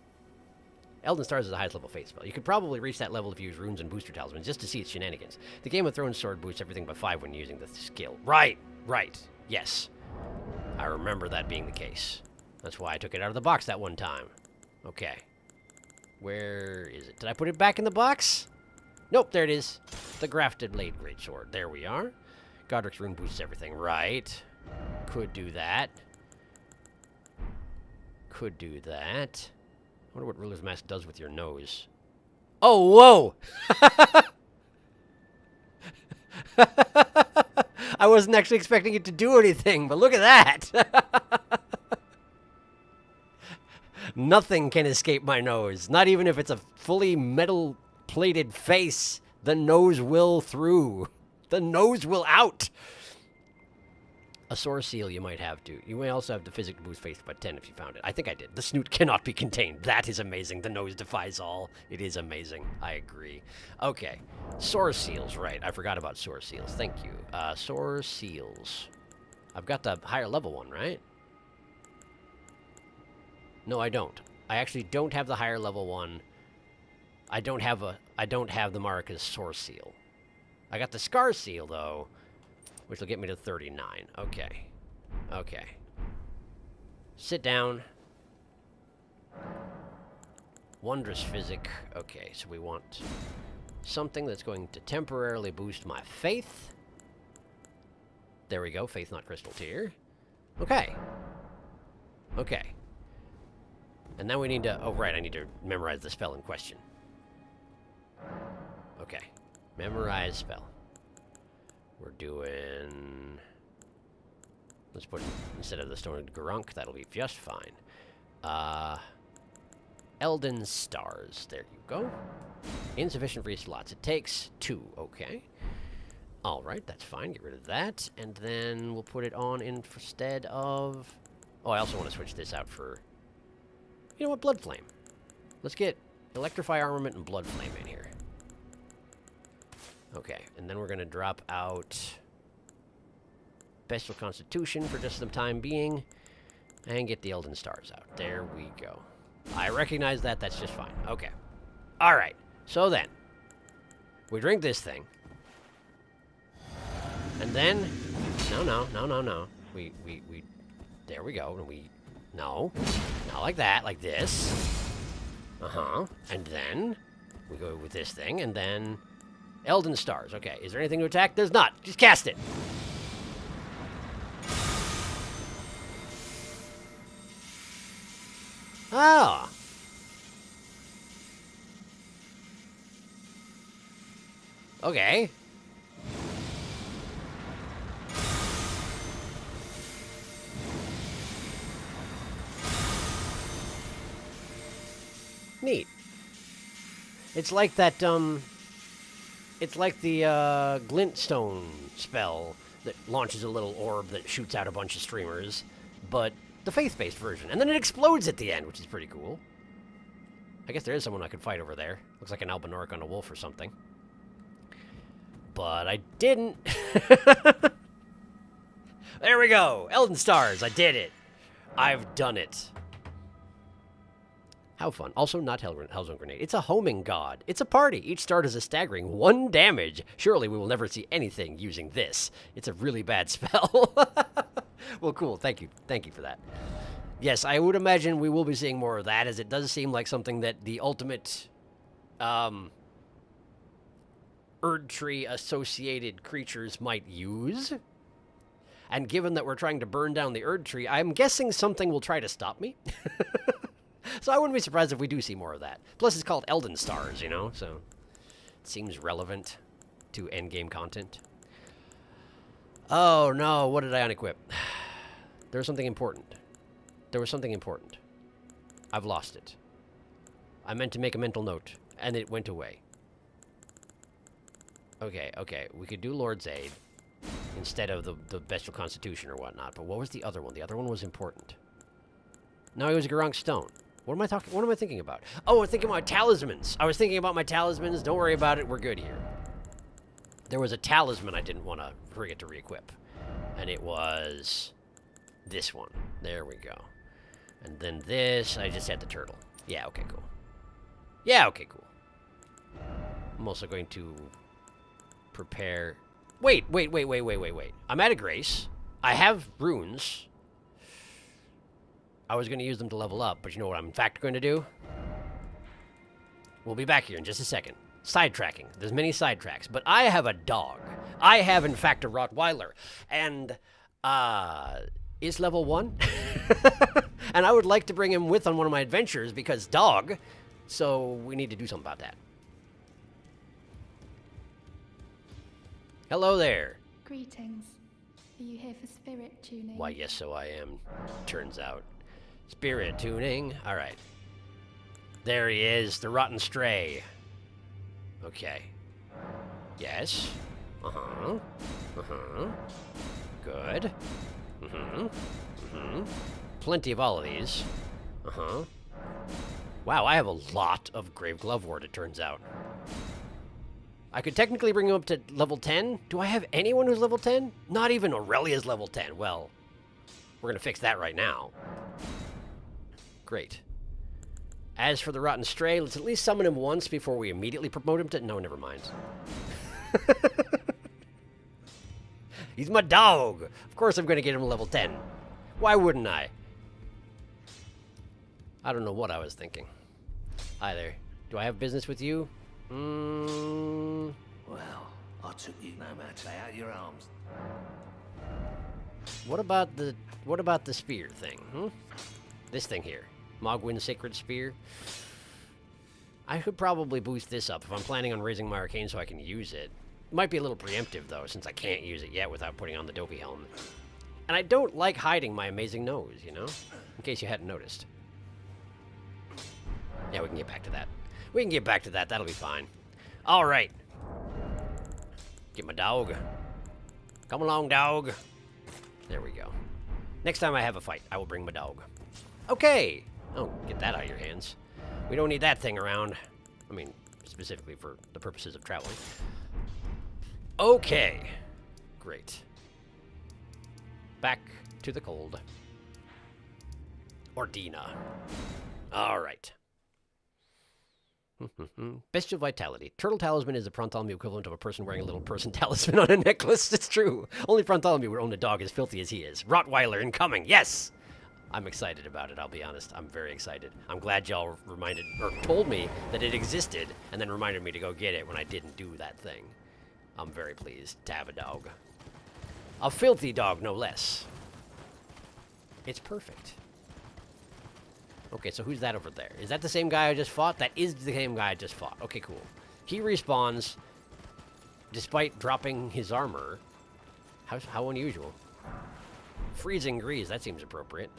S1: Elden Stars is the highest level faith spell. You could probably reach that level if you use runes and booster talismans just to see its shenanigans. The Game of Thrones sword boosts everything by 5 when using the skill. Right. Yes. I remember that being the case. That's why I took it out of the box that one time. Okay. Where is it? Did I put it back in the box? Nope, there it is. The Grafted Blade Greatsword. There we are. Godric's rune boosts everything. Right. Could do that. I wonder what Ruler's Mask does with your nose. Oh, whoa! I wasn't actually expecting it to do anything, but look at that. Nothing can escape my nose. Not even if it's a fully metal-plated face. The nose will through. The nose will out. A sore seal you might have to. You may also have the physic to boost faith by 10 if you found it. I think I did. The snoot cannot be contained. That is amazing. The nose defies all. It is amazing. I agree. Okay. Sore seals, right. I forgot about sore seals. Thank you. Sore seals. I've got the higher level one, right? No, I don't. I actually don't have the higher level one. I don't have the Marika's sore seal. I got the scar seal though, which will get me to 39. Okay. Okay. Sit down. Wondrous physic. Okay, so we want something that's going to temporarily boost my faith. There we go. Faith, not crystal tear. Okay. Okay. And now we need to... Oh, right. I need to memorize the spell in question. Okay. Memorize spell. We're doing... Let's put... Instead of the Stone of Crunk, that'll be just fine. Elden Stars. There you go. Insufficient for slots. It takes 2. Okay. Alright, that's fine. Get rid of that. And then we'll put it on instead of... Oh, I also want to switch this out for... You know what? Blood Flame. Let's get Electrify Armament and Blood Flame in here. Okay, and then we're going to drop out Bestial Constitution for just the time being, and get the Elden Stars out. There we go. I recognize that. That's just fine. Okay. All right. So then, we drink this thing, and then, no. We, there we go. And we, no, not like that, like this. And then we go with this thing, and then Elden Stars. Okay, is there anything to attack? There's not. Just cast it. Ah. Okay. Neat. It's like that, it's like the, Glintstone spell that launches a little orb that shoots out a bunch of streamers, but the faith-based version. And then it explodes at the end, which is pretty cool. I guess there is someone I could fight over there. Looks like an Albinoric on a wolf or something. But I didn't. There we go. Elden Stars. I did it. I've done it. How fun. Also not Hellzone Grenade. It's a homing god. It's a party. Each star does a staggering 1 damage. Surely we will never see anything using this. It's a really bad spell. Well, cool. Thank you. Thank you for that. Yes, I would imagine we will be seeing more of that, as it does seem like something that the ultimate Erd Tree associated creatures might use. And given that we're trying to burn down the Erd Tree, I'm guessing something will try to stop me. So I wouldn't be surprised if we do see more of that. Plus, it's called Elden Stars, you know, so it seems relevant to endgame content. Oh, no, what did I unequip? There was something important. There was something important. I've lost it. I meant to make a mental note, and it went away. Okay, okay, we could do Lord's Aid instead of the Bestial Constitution or whatnot, but what was the other one? The other one was important. No, it was a Garunk Stone. What am I thinking about? Oh, I'm thinking about my talismans. I was thinking about my talismans. Don't worry about it. We're good here. There was a talisman I didn't want to forget to re-equip. And it was this one. There we go. And then this, I just had the turtle. Yeah, okay, cool. Yeah, okay, cool. I'm also going to prepare... Wait. I'm out of grace. I have runes. I was going to use them to level up, but you know what I'm in fact going to do? We'll be back here in just a second. Sidetracking. There's many sidetracks, but I have a dog. I have, in fact, a Rottweiler. And, is level 1? And I would like to bring him with on one of my adventures because dog. So we need to do something about that. Hello there.
S3: Greetings. Are you here for spirit tuning?
S1: Why, yes, so I am. Turns out. Spirit tuning. All right. There he is, the rotten stray. Okay. Yes. Uh-huh. Uh-huh. Good. Mm-hmm. Mm-hmm. Plenty of all of these. Uh-huh. Wow, I have a lot of Grave Glovewort, it turns out. I could technically bring him up to level 10. Do I have anyone who's level 10? Not even Aurelia's level 10. Well, we're going to fix that right now. Great. As for the Rotten Stray, let's at least summon him once before we immediately promote him to... No, never mind. He's my dog. Of course I'm going to get him a level 10. Why wouldn't I? I don't know what I was thinking. Hi there. Do I have business with you?
S4: Well, I took you no matter out your arms.
S1: What about the spear thing? This thing here. Mogwin's Sacred Spear. I could probably boost this up if I'm planning on raising my arcane so I can use it. Might be a little preemptive though, since I can't use it yet without putting on the dopey helmet. And I don't like hiding my amazing nose, you know? In case you hadn't noticed. Yeah, we can get back to that. We can get back to that. That'll be fine. All right. Get my dog. Come along, dog. There we go. Next time I have a fight, I will bring my dog. Okay. Oh, get that out of your hands. We don't need that thing around. I mean, specifically for the purposes of traveling. Okay. Great. Back to the cold. Ordina. All right. Bestial Vitality. Turtle Talisman is the Fronthalmu equivalent of a person wearing a little person talisman on a necklace. It's true. Only Fronthalmu would own a dog as filthy as he is. Rottweiler incoming. Yes! I'm excited about it, I'll be honest. I'm very excited. I'm glad y'all reminded, or told me that it existed, and then reminded me to go get it when I didn't do that thing. I'm very pleased to have a dog. A filthy dog, no less. It's perfect. Okay, so who's that over there? Is that the same guy I just fought? That is the same guy I just fought. Okay, cool. He respawns despite dropping his armor. How unusual. Freezing Grease, that seems appropriate.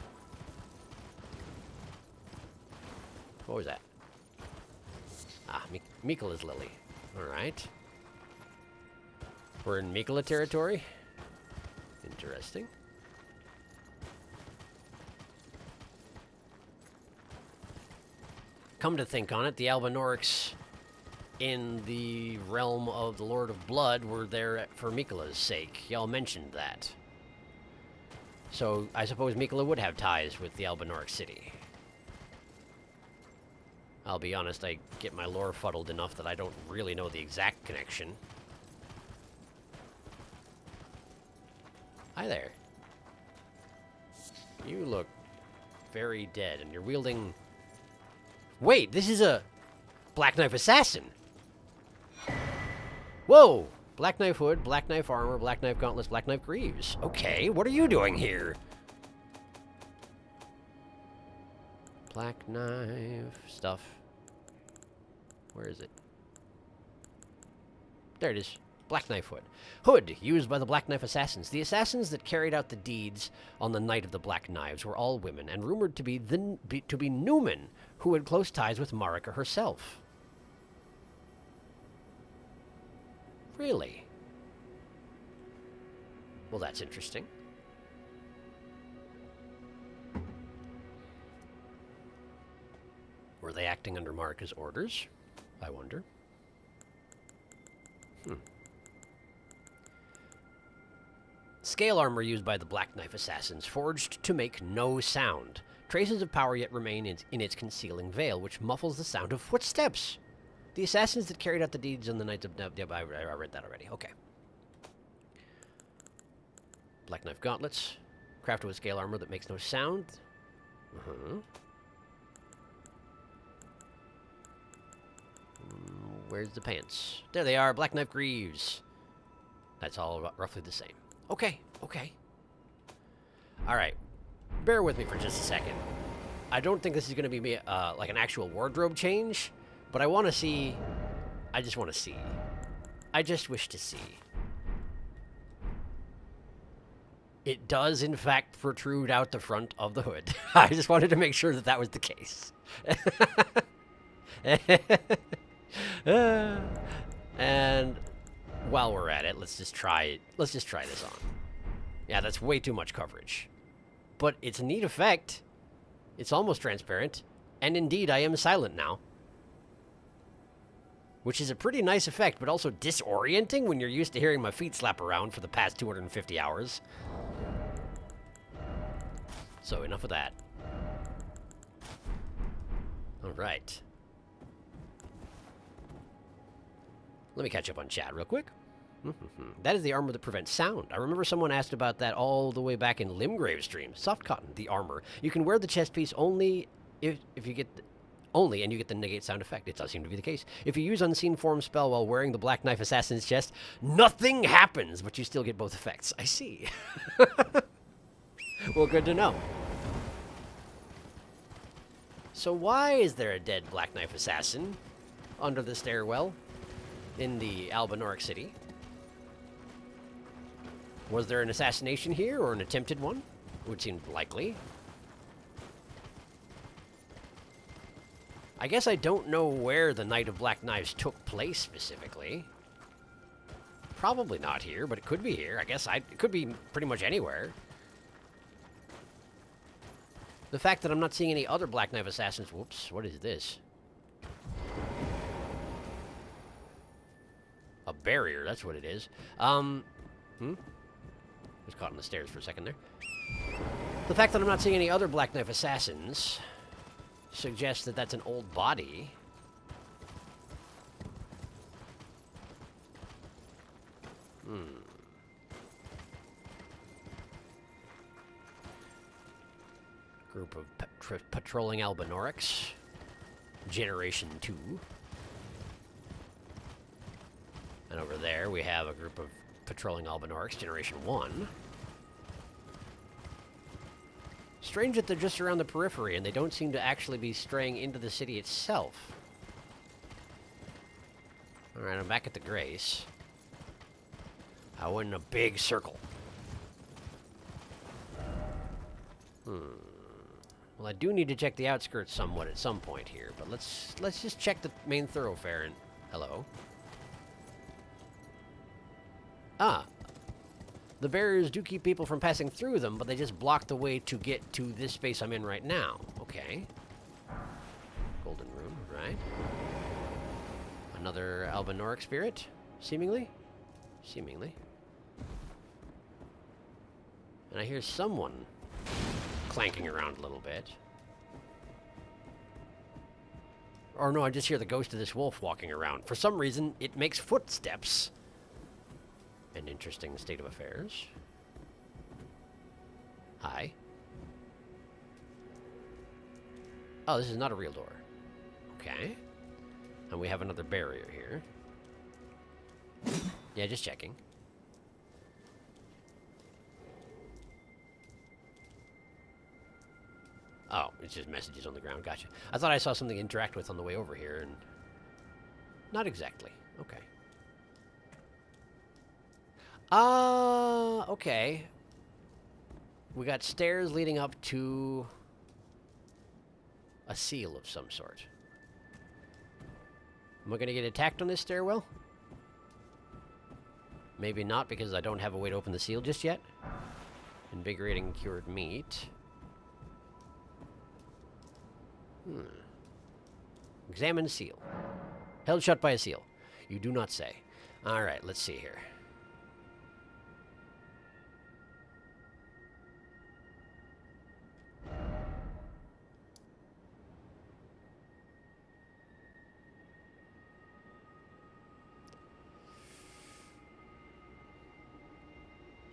S1: What was that? Ah, Mikola's Lily. Alright. We're in Mikola territory. Interesting. Come to think on it, the Albinorics in the realm of the Lord of Blood were there for Mikola's sake. Y'all mentioned that. So I suppose Mikola would have ties with the Albinoric city. I'll be honest, I get my lore fuddled enough that I don't really know the exact connection. Hi there. You look very dead, and you're wielding... Wait, this is a Black Knife Assassin. Whoa! Black Knife Hood, Black Knife Armor, Black Knife Gauntlets, Black Knife Greaves. Okay, what are you doing here? Black Knife stuff. Where is it? There it is. Black Knife Hood. Hood, used by the Black Knife Assassins. The assassins that carried out the deeds on the night of the Black Knives were all women, and rumored to be Newman, who had close ties with Marika herself. Really? Well, that's interesting. Were they acting under Marika's orders? I wonder. Scale armor used by the Black Knife Assassins, forged to make no sound. Traces of power yet remain in its concealing veil, which muffles the sound of footsteps. The assassins that carried out the deeds on the nights of... I read that already. Okay. Black Knife Gauntlets. Crafted with scale armor that makes no sound. Where's the pants? There they are. Black Knife Greaves. That's all roughly the same. Okay, okay. Alright. Bear with me for just a second. I don't think this is going to be like an actual wardrobe change, but I want to see... I just want to see. I just wish to see. It does, in fact, protrude out the front of the hood. I just wanted to make sure that that was the case. And while we're at it, let's just try this on. Yeah, that's way too much coverage. But it's a neat effect. It's almost transparent. And indeed, I am silent now. Which is a pretty nice effect, but also disorienting when you're used to hearing my feet slap around for the past 250 hours. So, enough of that. Alright. Let me catch up on chat real quick. That is the armor that prevents sound. I remember someone asked about that all the way back in Limgrave stream. Soft cotton, the armor. You can wear the chest piece only if you get and you get the negate sound effect. It does seem to be the case. If you use unseen form spell while wearing the Black Knife Assassin's chest, nothing happens, but you still get both effects. I see. Well, good to know. So why is there a dead Black Knife Assassin under the stairwell in the Albinoric city? Was there an assassination here, or an attempted one? Would seem likely. I guess I don't know where the Night of Black Knives took place specifically. Probably not here, but it could be here. I guess it could be pretty much anywhere. The fact that I'm not seeing any other Black Knife Assassins... Whoops, what is this? A barrier, that's what it is. Was caught on the stairs for a second there. The fact that I'm not seeing any other Black Knife Assassins suggests that that's an old body. Group of patrolling Albinorics. Generation 2. And over there we have a group of patrolling Albinorics, Generation 1. Strange that they're just around the periphery and they don't seem to actually be straying into the city itself. Alright, I'm back at the Grace. I went in a big circle. Well, I do need to check the outskirts somewhat at some point here, but let's just check the main thoroughfare and... Hello? Ah. The barriers do keep people from passing through them, but they just block the way to get to this space I'm in right now. Okay. Golden room, right. Another Albinoric spirit, seemingly. Seemingly. And I hear someone clanking around a little bit. Or no, I just hear the ghost of this wolf walking around. For some reason, it makes footsteps. An interesting state of affairs. Hi. Oh, this is not a real door. Okay. And we have another barrier here. Yeah, just checking. Oh, it's just messages on the ground. Gotcha. I thought I saw something to interact with on the way over here, and... Not exactly. Okay. Okay. We got stairs leading up to... a seal of some sort. Am I gonna get attacked on this stairwell? Maybe not, because I don't have a way to open the seal just yet. Invigorating cured meat. Examine seal. Held shut by a seal. You do not say. Alright, let's see here.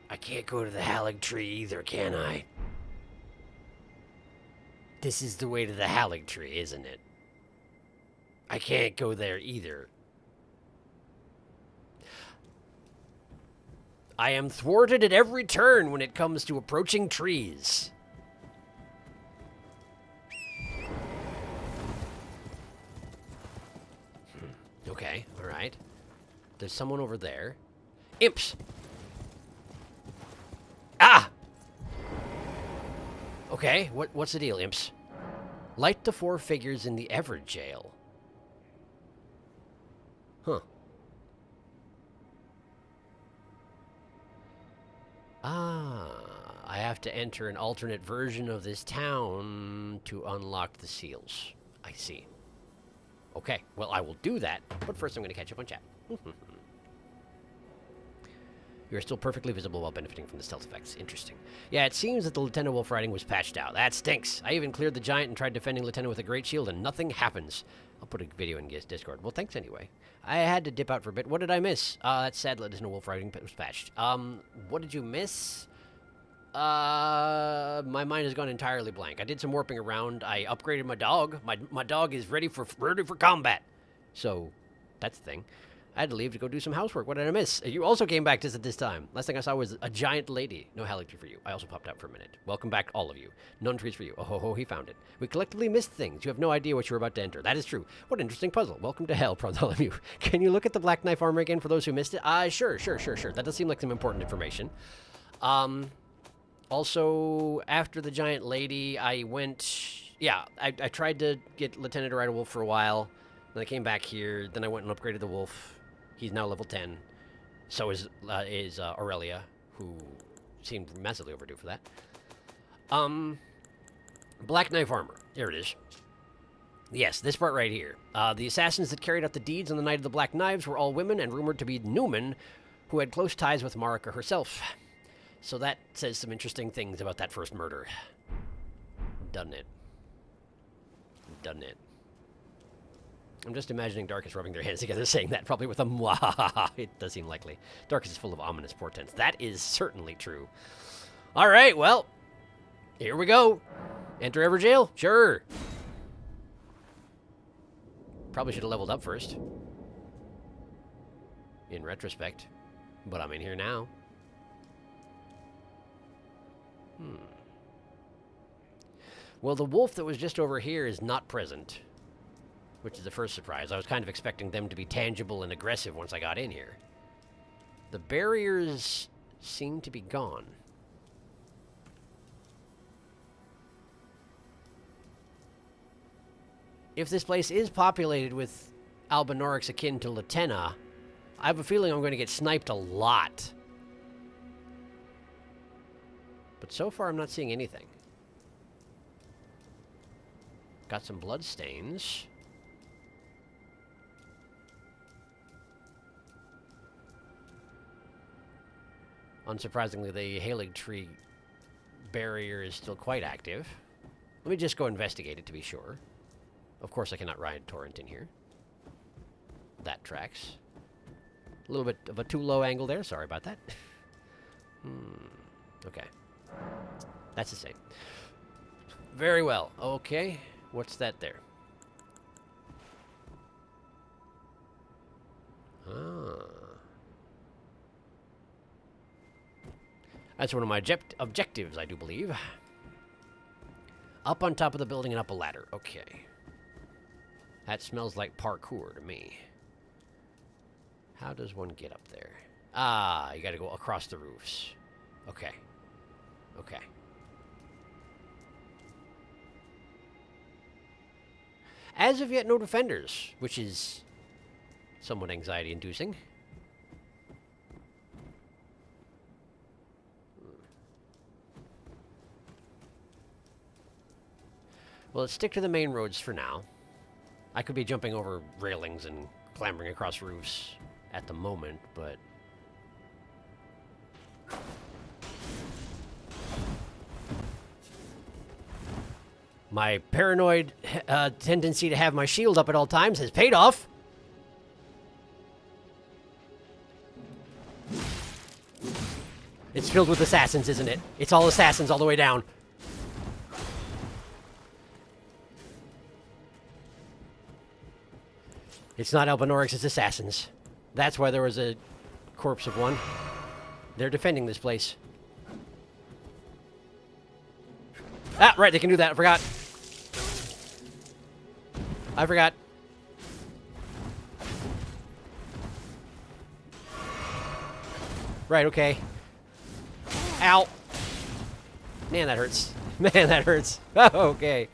S1: I can't go to the aligtree either, can I? This is the way to the aligtree, isn't it? I can't go there either. I am thwarted at every turn when it comes to approaching trees. Okay, alright. There's someone over there. Imps! Ah! Okay, what's the deal, imps? Light the 4 figures in the Ever jail. Huh. Ah, I have to enter an alternate version of this town to unlock the seals. I see. Okay, well, I will do that, but first I'm going to catch up on chat. You're still perfectly visible while benefiting from the stealth effects. Interesting. Yeah, it seems that the Lieutenant Wolf riding was patched out. That stinks. I even cleared the giant and tried defending Lieutenant with a great shield, and nothing happens. I'll put a video in Discord. Well, thanks anyway. I had to dip out for a bit. What did I miss? That's sad. Lieutenant Wolf riding was patched. What did you miss? My mind has gone entirely blank. I did some warping around. I upgraded my dog. My dog is ready for combat. So, that's the thing. I had to leave to go do some housework. What did I miss? You also came back just at this time. Last thing I saw was a giant lady. No aligtree for you. I also popped out for a minute. Welcome back, all of you. None trees for you. Oh ho ho, he found it. We collectively missed things. You have no idea what you're about to enter. That is true. What an interesting puzzle. Welcome to hell, Bartholomew. Can you look at the black knife armor again for those who missed it? Sure. That does seem like some important information. Also, after the giant lady, I went... Yeah, I tried to get Lieutenant to ride a wolf for a while. Then I came back here. Then I went and upgraded the wolf. He's now level 10. So is Aurelia, who seemed massively overdue for that. Black knife armor. There it is. Yes, this part right here. The assassins that carried out the deeds on the night of the Black Knives were all women and rumored to be Newman, who had close ties with Marika herself. So that says some interesting things about that first murder. Doesn't it? Doesn't it? I'm just imagining Darkus rubbing their hands together saying that, probably with a mwahaha. It does seem likely. Darkus is full of ominous portents. That is certainly true. All right, well, here we go. Enter Ever Jail? Sure. Probably should have leveled up first. In retrospect. But I'm in here now. Well, the wolf that was just over here is not present. Which is the first surprise. I was kind of expecting them to be tangible and aggressive once I got in here. The barriers seem to be gone. If this place is populated with Albinorics akin to Latenna, I have a feeling I'm going to get sniped a lot. But so far I'm not seeing anything. Got some blood stains. Unsurprisingly, the aligtree barrier is still quite active. Let me just go investigate it to be sure. Of course, I cannot ride Torrent in here. That tracks. A little bit of a too low angle there. Sorry about that. Okay. That's the same. Very well. Okay. What's that there? That's one of my objectives, I do believe. Up on top of the building and up a ladder. Okay. That smells like parkour to me. How does one get up there? You gotta go across the roofs. Okay. Okay. As of yet, no defenders, which is somewhat anxiety-inducing. Well, let's stick to the main roads for now. I could be jumping over railings and clambering across roofs at the moment, but... my paranoid tendency to have my shield up at all times has paid off. It's filled with assassins, isn't it? It's all assassins all the way down. It's not Albinorics, it's assassins. That's why there was a corpse of one. They're defending this place. Ah, right, they can do that. I forgot. Right, okay. Ow. Man, that hurts. Man, that hurts. Okay.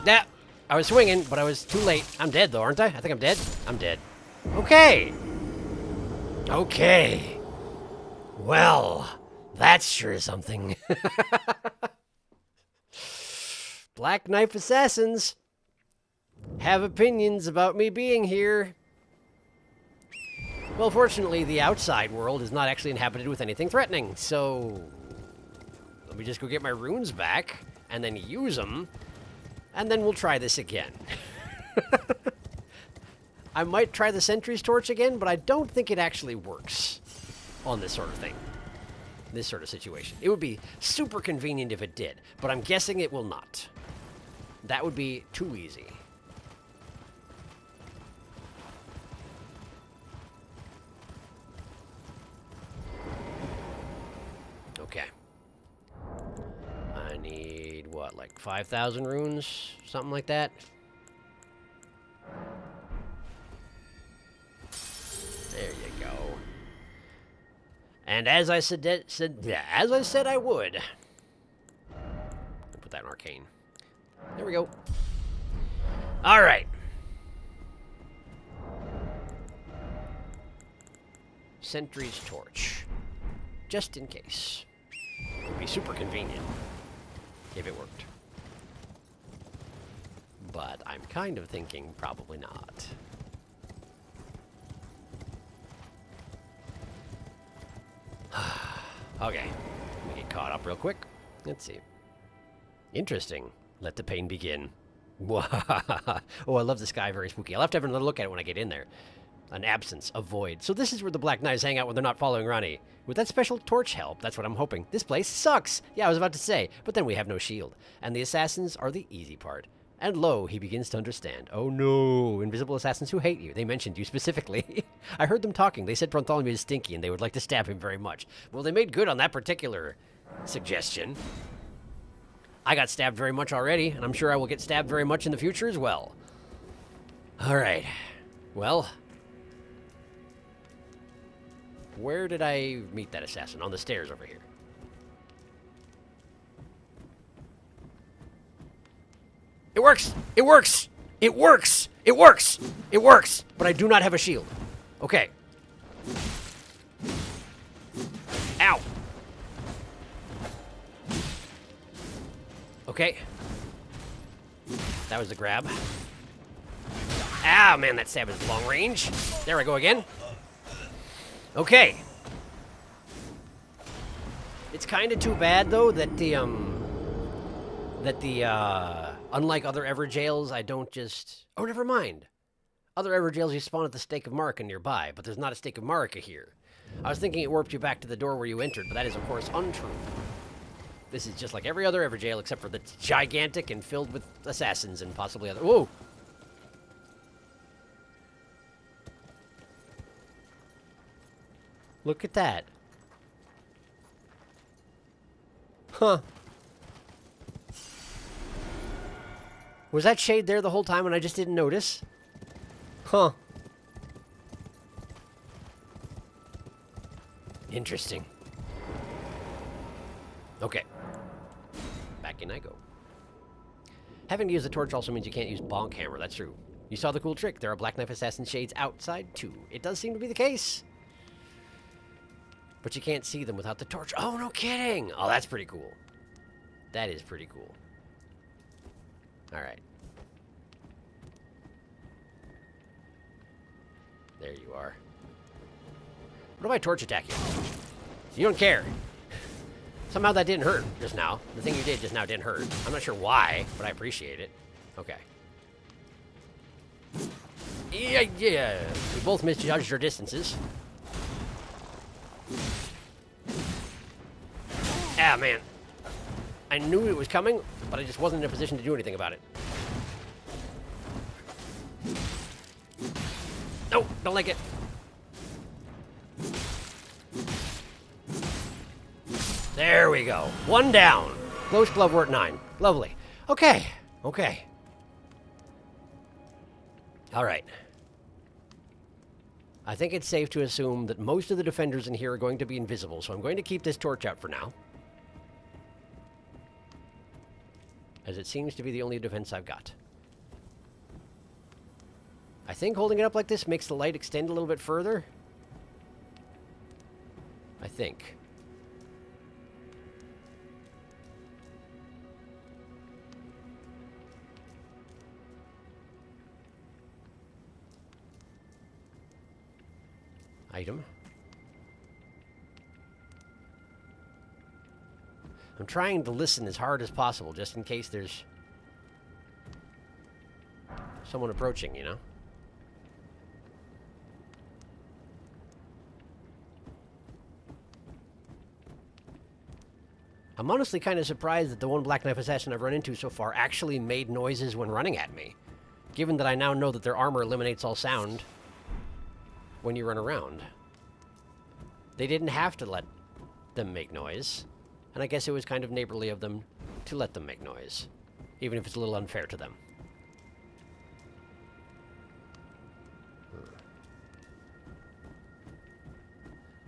S1: Nah, I was swinging, but I was too late. I'm dead, though, aren't I? I think I'm dead. I'm dead. Okay. Okay. Well, that's sure something. Black Knife Assassins have opinions about me being here. Well, fortunately, the outside world is not actually inhabited with anything threatening, so let me just go get my runes back, and then use them, and then we'll try this again. I might try the Sentry's Torch again, but I don't think it actually works on this sort of thing. This sort of situation. It would be super convenient if it did, but I'm guessing it will not. That would be too easy. Okay. I need, what, like 5,000 runes? Something like that? There you go. And as I said I would. Put that in arcane. There we go. All right. Sentry's Torch. Just in case. It would be super convenient if it worked. But I'm kind of thinking probably not. Okay, let me get caught up real quick. Let's see. Interesting. Let the pain begin. Oh, I love the sky. Very spooky. I'll have to have another look at it when I get in there. An absence, a void. So this is where the Black Knights hang out when they're not following Ronnie. Would that special torch help? That's what I'm hoping. This place sucks. Yeah, I was about to say. But then we have no shield. And the assassins are the easy part. And lo, he begins to understand. Oh no, invisible assassins who hate you. They mentioned you specifically. I heard them talking. They said Bartholomew is stinky and they would like to stab him very much. Well, they made good on that particular suggestion. I got stabbed very much already, and I'm sure I will get stabbed very much in the future as well. All right. Well, where did I meet that assassin? On the stairs over here. It works! It works! It works! It works! It works! But I do not have a shield. Okay. Ow! Okay. That was the grab. Ah, man, that stab is long range. There I go again. Okay. It's kind of too bad, though, that unlike other Everjails, I don't just... Oh, never mind. Other Everjails, you spawn at the Stake of Marika nearby, but there's not a Stake of Marika here. I was thinking it warped you back to the door where you entered, but that is, of course, untrue. This is just like every other Everjail, except for that's gigantic and filled with assassins and possibly other... Whoa! Look at that. Huh. Was that shade there the whole time and I just didn't notice? Huh. Interesting. Okay. Back in I go. Having to use the torch also means you can't use Bonk Hammer. That's true. You saw the cool trick. There are Black Knife Assassin shades outside, too. It does seem to be the case. But you can't see them without the torch. Oh, no kidding! Oh, that's pretty cool. That is pretty cool. Alright. There you are. What if I torch attack you? You don't care. Somehow that didn't hurt just now. The thing you did just now didn't hurt. I'm not sure why, but I appreciate it. Okay. Yeah. We both misjudged our distances. Ah, man. I knew it was coming, but I just wasn't in a position to do anything about it. No, don't like it. There we go. One down. Close glove, we're at 9. Lovely. Okay. Okay. All right. I think it's safe to assume that most of the defenders in here are going to be invisible, so I'm going to keep this torch out for now. As it seems to be the only defense I've got. I think holding it up like this makes the light extend a little bit further. I think. Item. I'm trying to listen as hard as possible, just in case there's someone approaching, you know? I'm honestly kind of surprised that the one Black Knife Assassin I've run into so far actually made noises when running at me, given that I now know that their armor eliminates all sound when you run around. They didn't have to let them make noise, and I guess it was kind of neighborly of them to let them make noise, even if it's a little unfair to them.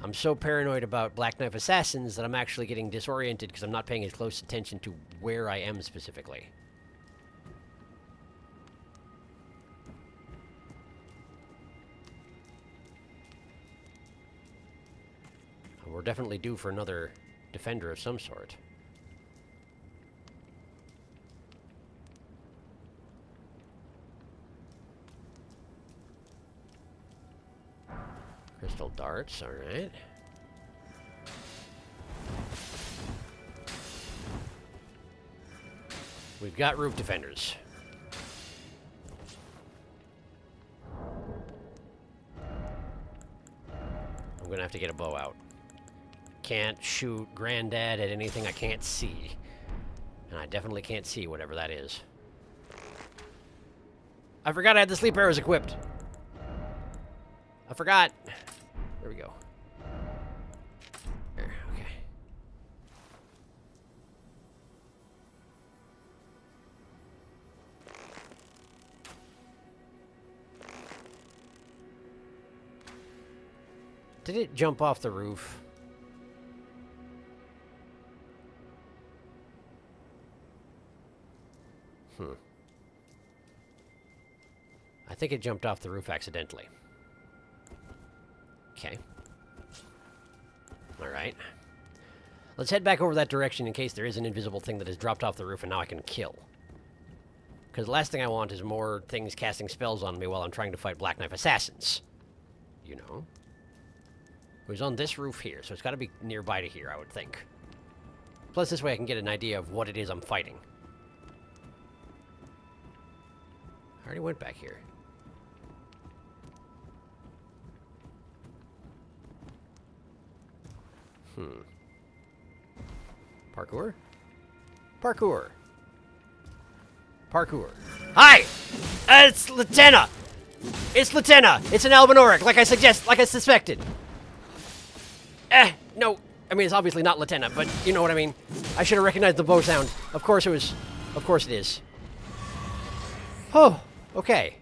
S1: I'm so paranoid about Black Knife Assassins that I'm actually getting disoriented because I'm not paying as close attention to where I am specifically. We're definitely due for another defender of some sort. Crystal darts, alright. We've got roof defenders. I'm gonna have to get a bow out. Can't shoot Granddad at anything I can't see. And I definitely can't see whatever that is. I forgot I had the sleep arrows equipped. I forgot. There we go. There, okay. Did it jump off the roof? I think it jumped off the roof accidentally. Okay. Alright. Let's head back over that direction in case there is an invisible thing that has dropped off the roof and now I can kill. Because the last thing I want is more things casting spells on me while I'm trying to fight Black Knife Assassins. You know? It was on this roof here, so it's got to be nearby to here, I would think. Plus, this way I can get an idea of what it is I'm fighting. I already went back here. Parkour? Parkour. Parkour. Hi! It's Latenna! It's Latenna! It's an Albinoric, like I suspected. No. I mean, it's obviously not Latenna, but you know what I mean. I should have recognized the bow sound. Of course it was. Of course it is. Oh, okay.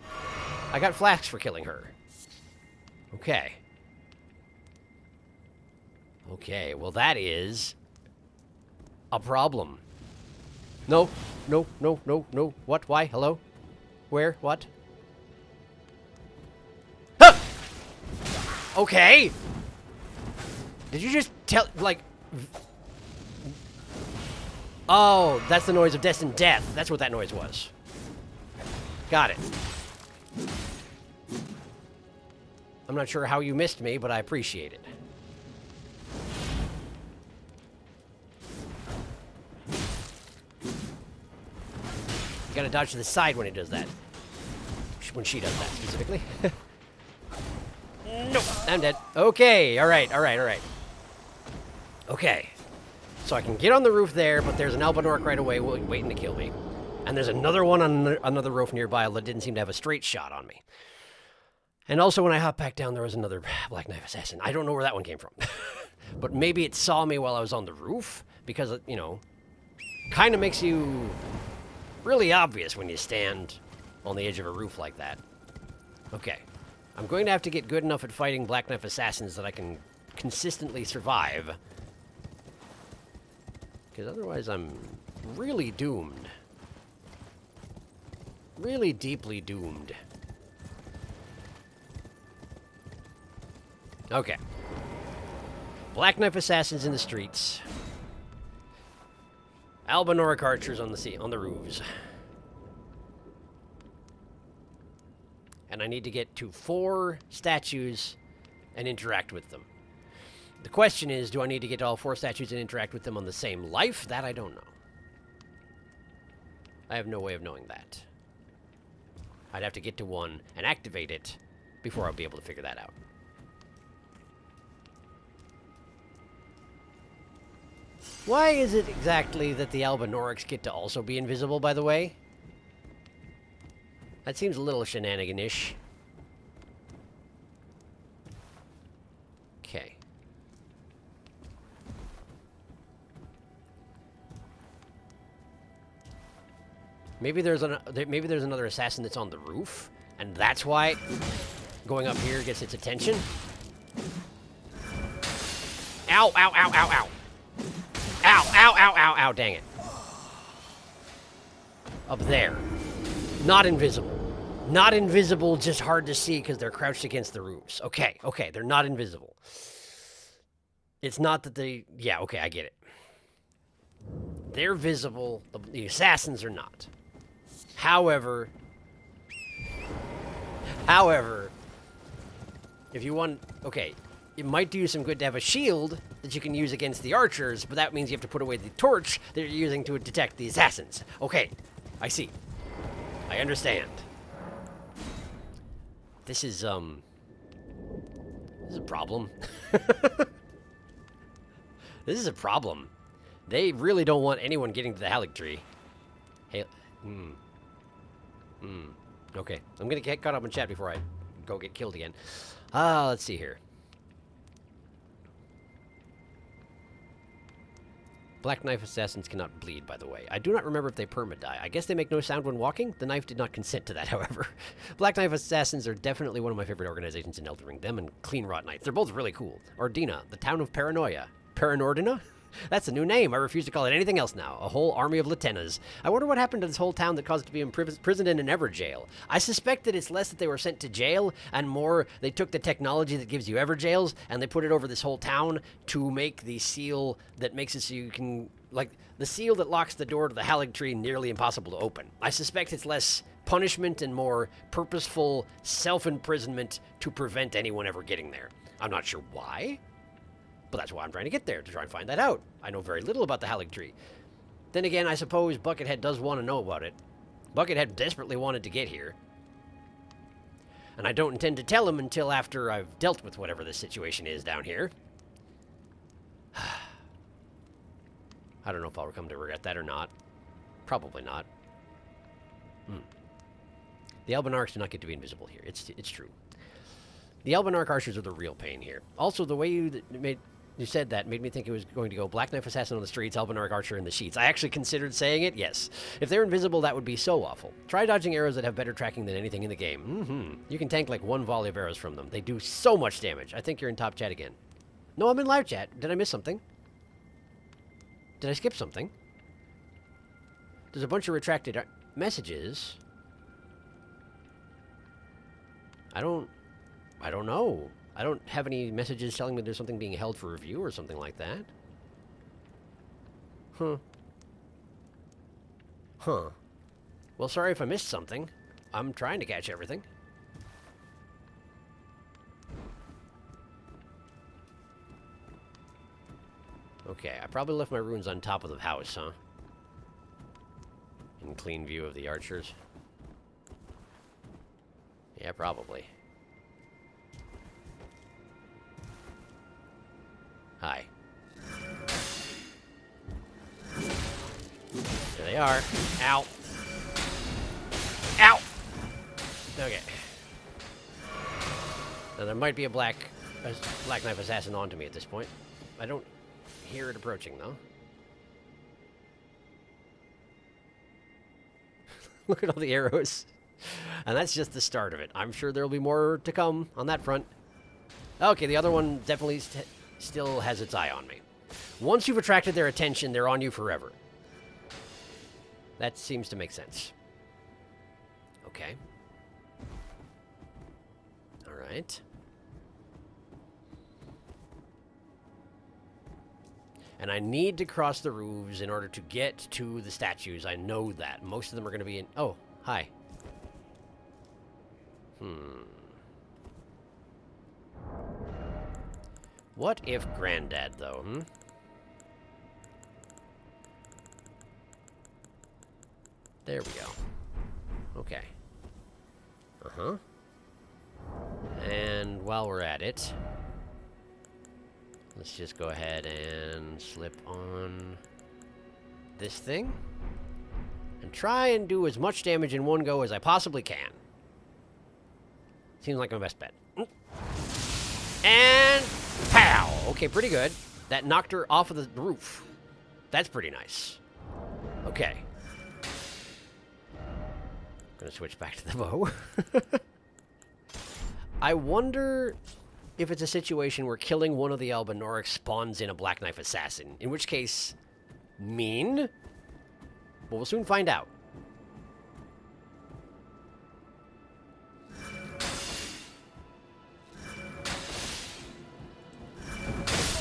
S1: I got flasks for killing her. Okay. Okay, well that is a problem. No, no, no, no, no. What? Why? Hello? Where? What? Huh! Okay. Did you just tell, like... Oh, that's the noise of destined death. That's what that noise was. Got it. I'm not sure how you missed me, but I appreciate it. You gotta dodge to the side when it does that. When she does that, specifically. Nope, I'm dead. Okay, alright, alright, alright. Okay. So I can get on the roof there, but there's an Albinoric right away waiting to kill me. And there's another one on another roof nearby that didn't seem to have a straight shot on me. And also when I hopped back down, there was another Black Knife Assassin. I don't know where that one came from. But maybe it saw me while I was on the roof, because, you know, kind of makes you really obvious when you stand on the edge of a roof like that. Okay. I'm going to have to get good enough at fighting Black Knife assassins that I can consistently survive. Because otherwise I'm really doomed. Really deeply doomed. Okay. Black Knife assassins in the streets. Albinoric archers on the roofs. And I need to get to 4 statues and interact with them. The question is, do I need to get to all 4 statues and interact with them on the same life? That I don't know. I have no way of knowing that. I'd have to get to one and activate it before I'll be able to figure that out. Why is it exactly that the Albinorics get to also be invisible, by the way? That seems a little shenanigan-ish. Okay. Maybe there's another assassin that's on the roof, and that's why going up here gets its attention. Ow, ow, ow, ow, ow. Ow, ow, ow, ow, ow, dang it. Up there. Not invisible. Not invisible, just hard to see because they're crouched against the roofs. Okay, okay, they're not invisible. It's not that they... Yeah, okay, I get it. They're visible. The assassins are not. However, if you want... Okay, it might do you some good to have a shield that you can use against the archers, but that means you have to put away the torch that you're using to detect the assassins. Okay, I see. I understand. This is a problem. This is a problem. They really don't want anyone getting to the aligtree. Hey, okay, I'm gonna get caught up in chat before I go get killed again. Let's see here. Black Knife assassins cannot bleed, by the way. I do not remember if they perma-die. I guess they make no sound when walking? The knife did not consent to that, however. Black Knife assassins are definitely one of my favorite organizations in Elden Ring. Them and Clean Rot Knights. They're both really cool. Ordina, the town of Paranoia. Paranordina? That's a new name. I refuse to call it anything else now. A whole army of lieutenants. I wonder what happened to this whole town that caused it to be imprisoned in an ever jail. I suspect that it's less that they were sent to jail and more they took the technology that gives you ever jails and they put it over this whole town to make the seal that makes it so you can, like, the seal that locks the door to the aligtree nearly impossible to open. I suspect it's less punishment and more purposeful self-imprisonment to prevent anyone ever getting there. I'm not sure why. But that's why I'm trying to get there, to try and find that out. I know very little about the aligtree. Then again, I suppose Buckethead does want to know about it. Buckethead desperately wanted to get here. And I don't intend to tell him until after I've dealt with whatever this situation is down here. I don't know if I'll come to regret that or not. Probably not. The Albinarchs do not get to be invisible here. It's true. The Albinarch archers are the real pain here. Also, the way you said that made me think it was going to go Black Knife assassin on the streets, Albinarch archer in the sheets. I actually considered saying it, yes. If they're invisible, that would be so awful. Try dodging arrows that have better tracking than anything in the game. You can tank like 1 volley of arrows from them. They do so much damage. I think you're in top chat again. No, I'm in live chat. Did I miss something? Did I skip something? There's a bunch of retracted messages. I don't know. I don't have any messages telling me there's something being held for review or something like that. Well, sorry if I missed something. I'm trying to catch everything. Okay, I probably left my runes on top of the house, huh? In clean view of the archers. Yeah, probably. Hi. There they are. Ow. Ow! Okay. Now there might be a black knife assassin onto me at this point. I don't hear it approaching, though. Look at all the arrows. And that's just the start of it. I'm sure there'll be more to come on that front. Okay, the other one definitely still has its eye on me. Once you've attracted their attention, they're on you forever. That seems to make sense. Okay. All right. And I need to cross the roofs in order to get to the statues. I know that. Most of them are going to be in... Oh, hi. What if Granddad, though, There we go. Okay. Uh-huh. And while we're at it, let's just go ahead and slip on this thing. And try and do as much damage in one go as I possibly can. Seems like my best bet. And pow! Okay, pretty good. That knocked her off of the roof. That's pretty nice. Okay. Gonna switch back to the bow. I wonder if it's a situation where killing one of the Albinorics spawns in a Black Knife Assassin. In which case, mean? Well, we'll soon find out.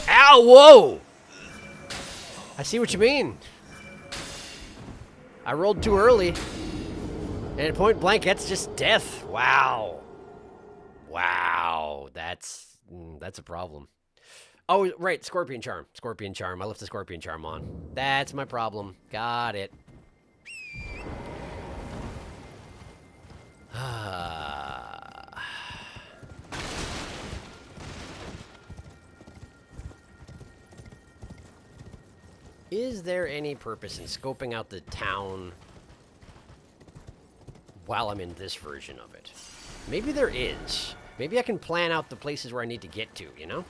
S1: Ow, whoa! I see what you mean. I rolled too early. And at point blank, that's just death. Wow. Wow. That's a problem. Oh, right. Scorpion Charm. Scorpion Charm. I left the Scorpion Charm on. That's my problem. Got it. Is there any purpose in scoping out the town while I'm in this version of it? Maybe there is. Maybe I can plan out the places where I need to get to, you know?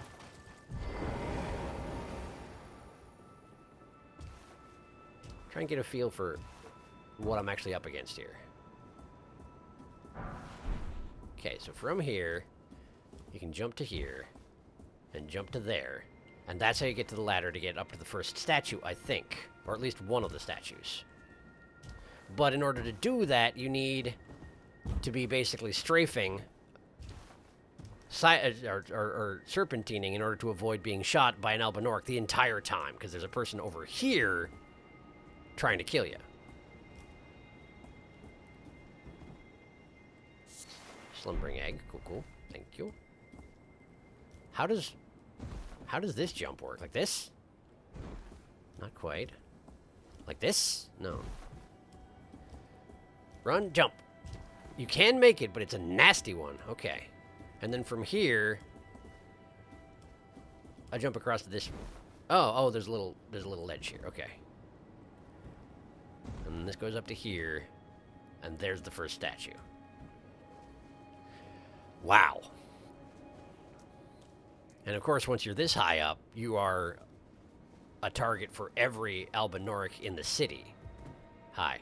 S1: Try and get a feel for what I'm actually up against here. Okay, so from here, you can jump to here, and jump to there. And that's how you get to the ladder to get up to the first statue, I think. Or at least one of the statues. But in order to do that, you need to be basically strafing or serpentining in order to avoid being shot by an Albinoric the entire time, because there's a person over here trying to kill you. Slumbering egg. Cool, cool. Thank you. How does this jump work? Like this? Not quite. Like this? No. Run, jump. You can make it, but it's a nasty one. Okay. And then from here, I jump across to this. Oh, there's a little ledge here. Okay. And this goes up to here, and there's the first statue. Wow. And of course, once you're this high up, you are a target for every Albinoric in the city. Hi.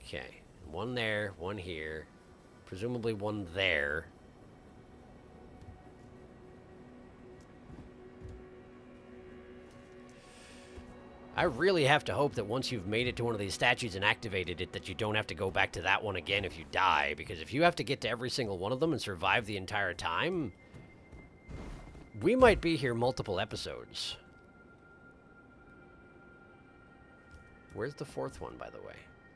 S1: Okay. One there, one here. Presumably one there. I really have to hope that once you've made it to one of these statues and activated it, that you don't have to go back to that one again if you die. Because if you have to get to every single one of them and survive the entire time, we might be here multiple episodes. Where's the fourth one, by the way?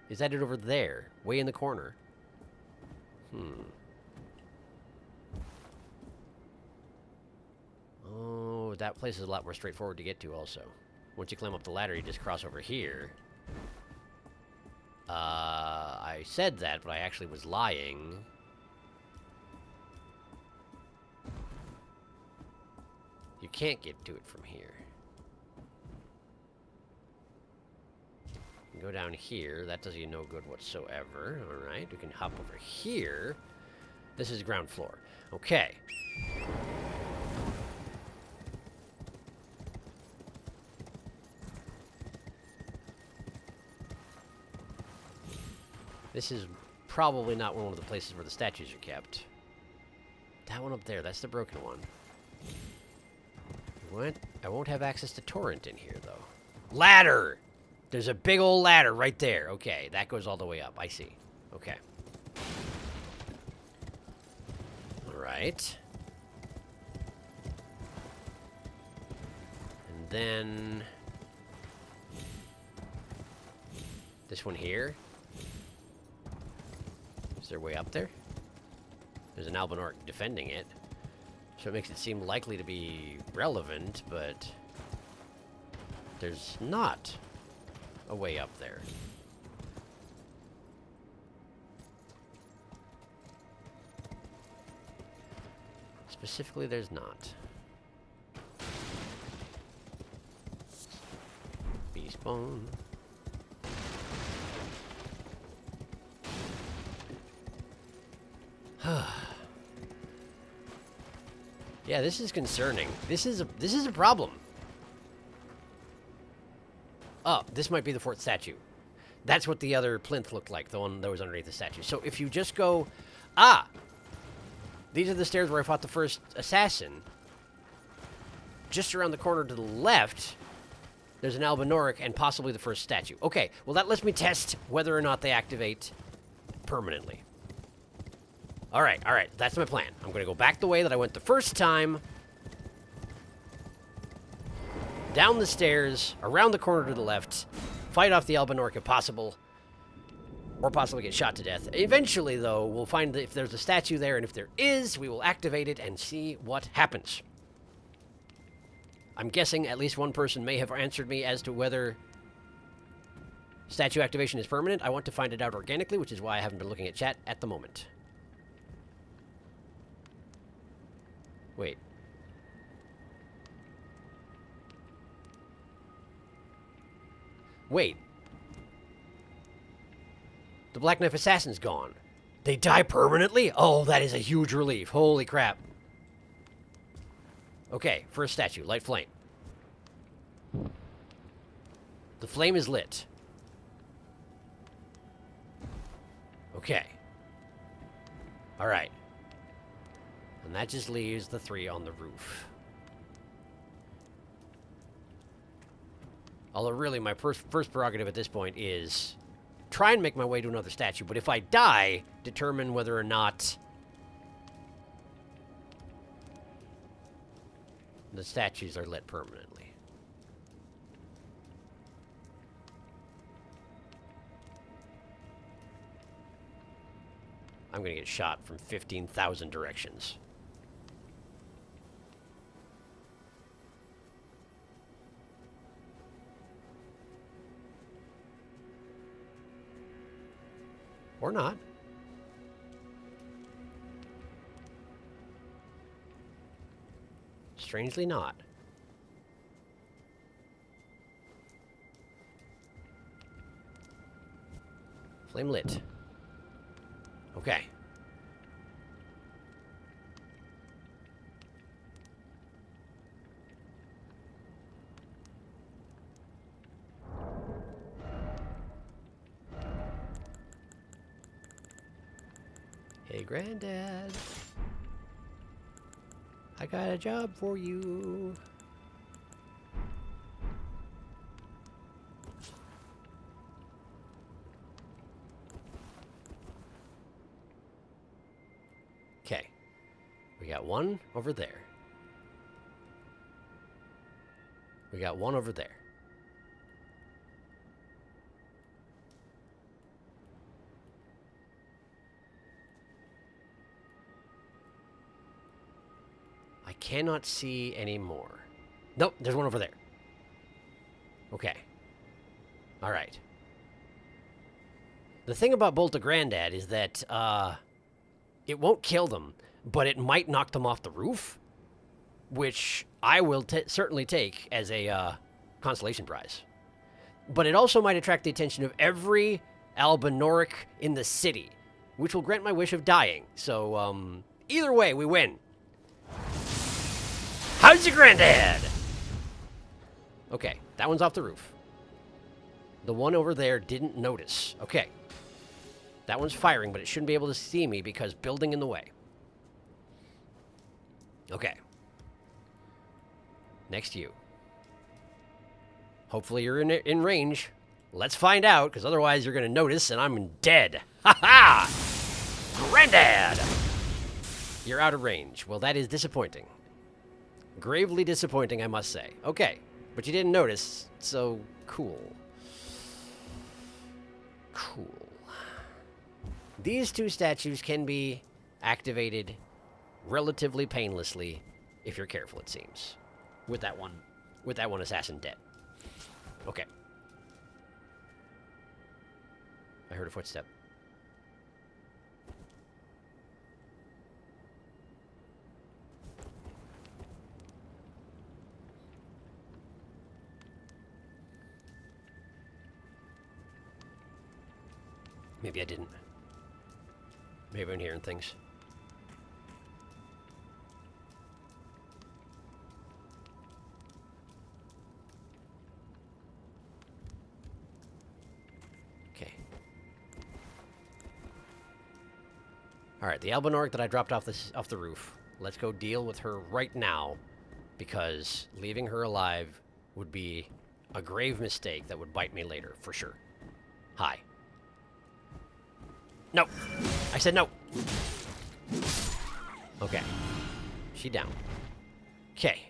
S1: Is that it over there? Way in the corner? Oh, that place is a lot more straightforward to get to also. Once you climb up the ladder, you just cross over here. I said that, but I actually was lying. You can't get to it from here. You can go down here. That does you no good whatsoever. Alright, we can hop over here. This is ground floor. Okay. This is probably not one of the places where the statues are kept. That one up there, that's the broken one. What? I won't have access to torrent in here, though. Ladder! There's a big old ladder right there. Okay, that goes all the way up. I see. Okay. Alright. And then... this one here. Is there a way up there? There's an Albinorc defending it. So it makes it seem likely to be relevant, but... there's not a way up there. Specifically, there's not. Beast bone. Yeah, this is concerning. This is a problem. Oh, this might be the fourth statue. That's what the other plinth looked like, the one that was underneath the statue. So if you just go... ah! These are the stairs where I fought the first assassin. Just around the corner to the left, there's an Albinorc and possibly the first statue. Okay, well that lets me test whether or not they activate permanently. Alright, that's my plan. I'm going to go back the way that I went the first time. Down the stairs, around the corner to the left, fight off the Albinorc if possible, or possibly get shot to death. Eventually, though, we'll find if there's a statue there, and if there is, we will activate it and see what happens. I'm guessing at least one person may have answered me as to whether statue activation is permanent. I want to find it out organically, which is why I haven't been looking at chat at the moment. Wait. Wait. The Black Knife Assassin's gone. They die permanently? Oh, that is a huge relief. Holy crap. Okay, first statue, light flame. The flame is lit. Okay. Alright. And that just leaves the 3 on the roof. Although really my first prerogative at this point is try and make my way to another statue, but if I die, determine whether or not the statues are lit permanently. I'm gonna get shot from 15,000 directions. Or not. Strangely not. Flame lit. Okay. Hey, Granddad. I got a job for you. Okay. We got one over there. We got one over there. I cannot see any more. Nope, there's one over there. Okay. All right. The thing about Bolt of Grandad is that it won't kill them, but it might knock them off the roof, which I will certainly take as a consolation prize. But it also might attract the attention of every Albinorc in the city, which will grant my wish of dying. So, either way, we win. How's your granddad? Okay, that one's off the roof. The one over there didn't notice. Okay. That one's firing, but it shouldn't be able to see me because building in the way. Okay. Next you. Hopefully you're in range. Let's find out, because otherwise you're going to notice and I'm dead. Ha-ha! Granddad! You're out of range. Well, that is disappointing. Gravely disappointing, I must say. Okay, but you didn't notice, so cool. Cool. These two statues can be activated relatively painlessly if you're careful, it seems. With that one assassin dead. Okay. I heard a footstep. Maybe I didn't. Maybe I'm hearing things. Okay. All right, the Albinorg that I dropped off the roof. Let's go deal with her right now, because leaving her alive would be a grave mistake that would bite me later, for sure. Hi. No. I said no. Okay. She down. Okay.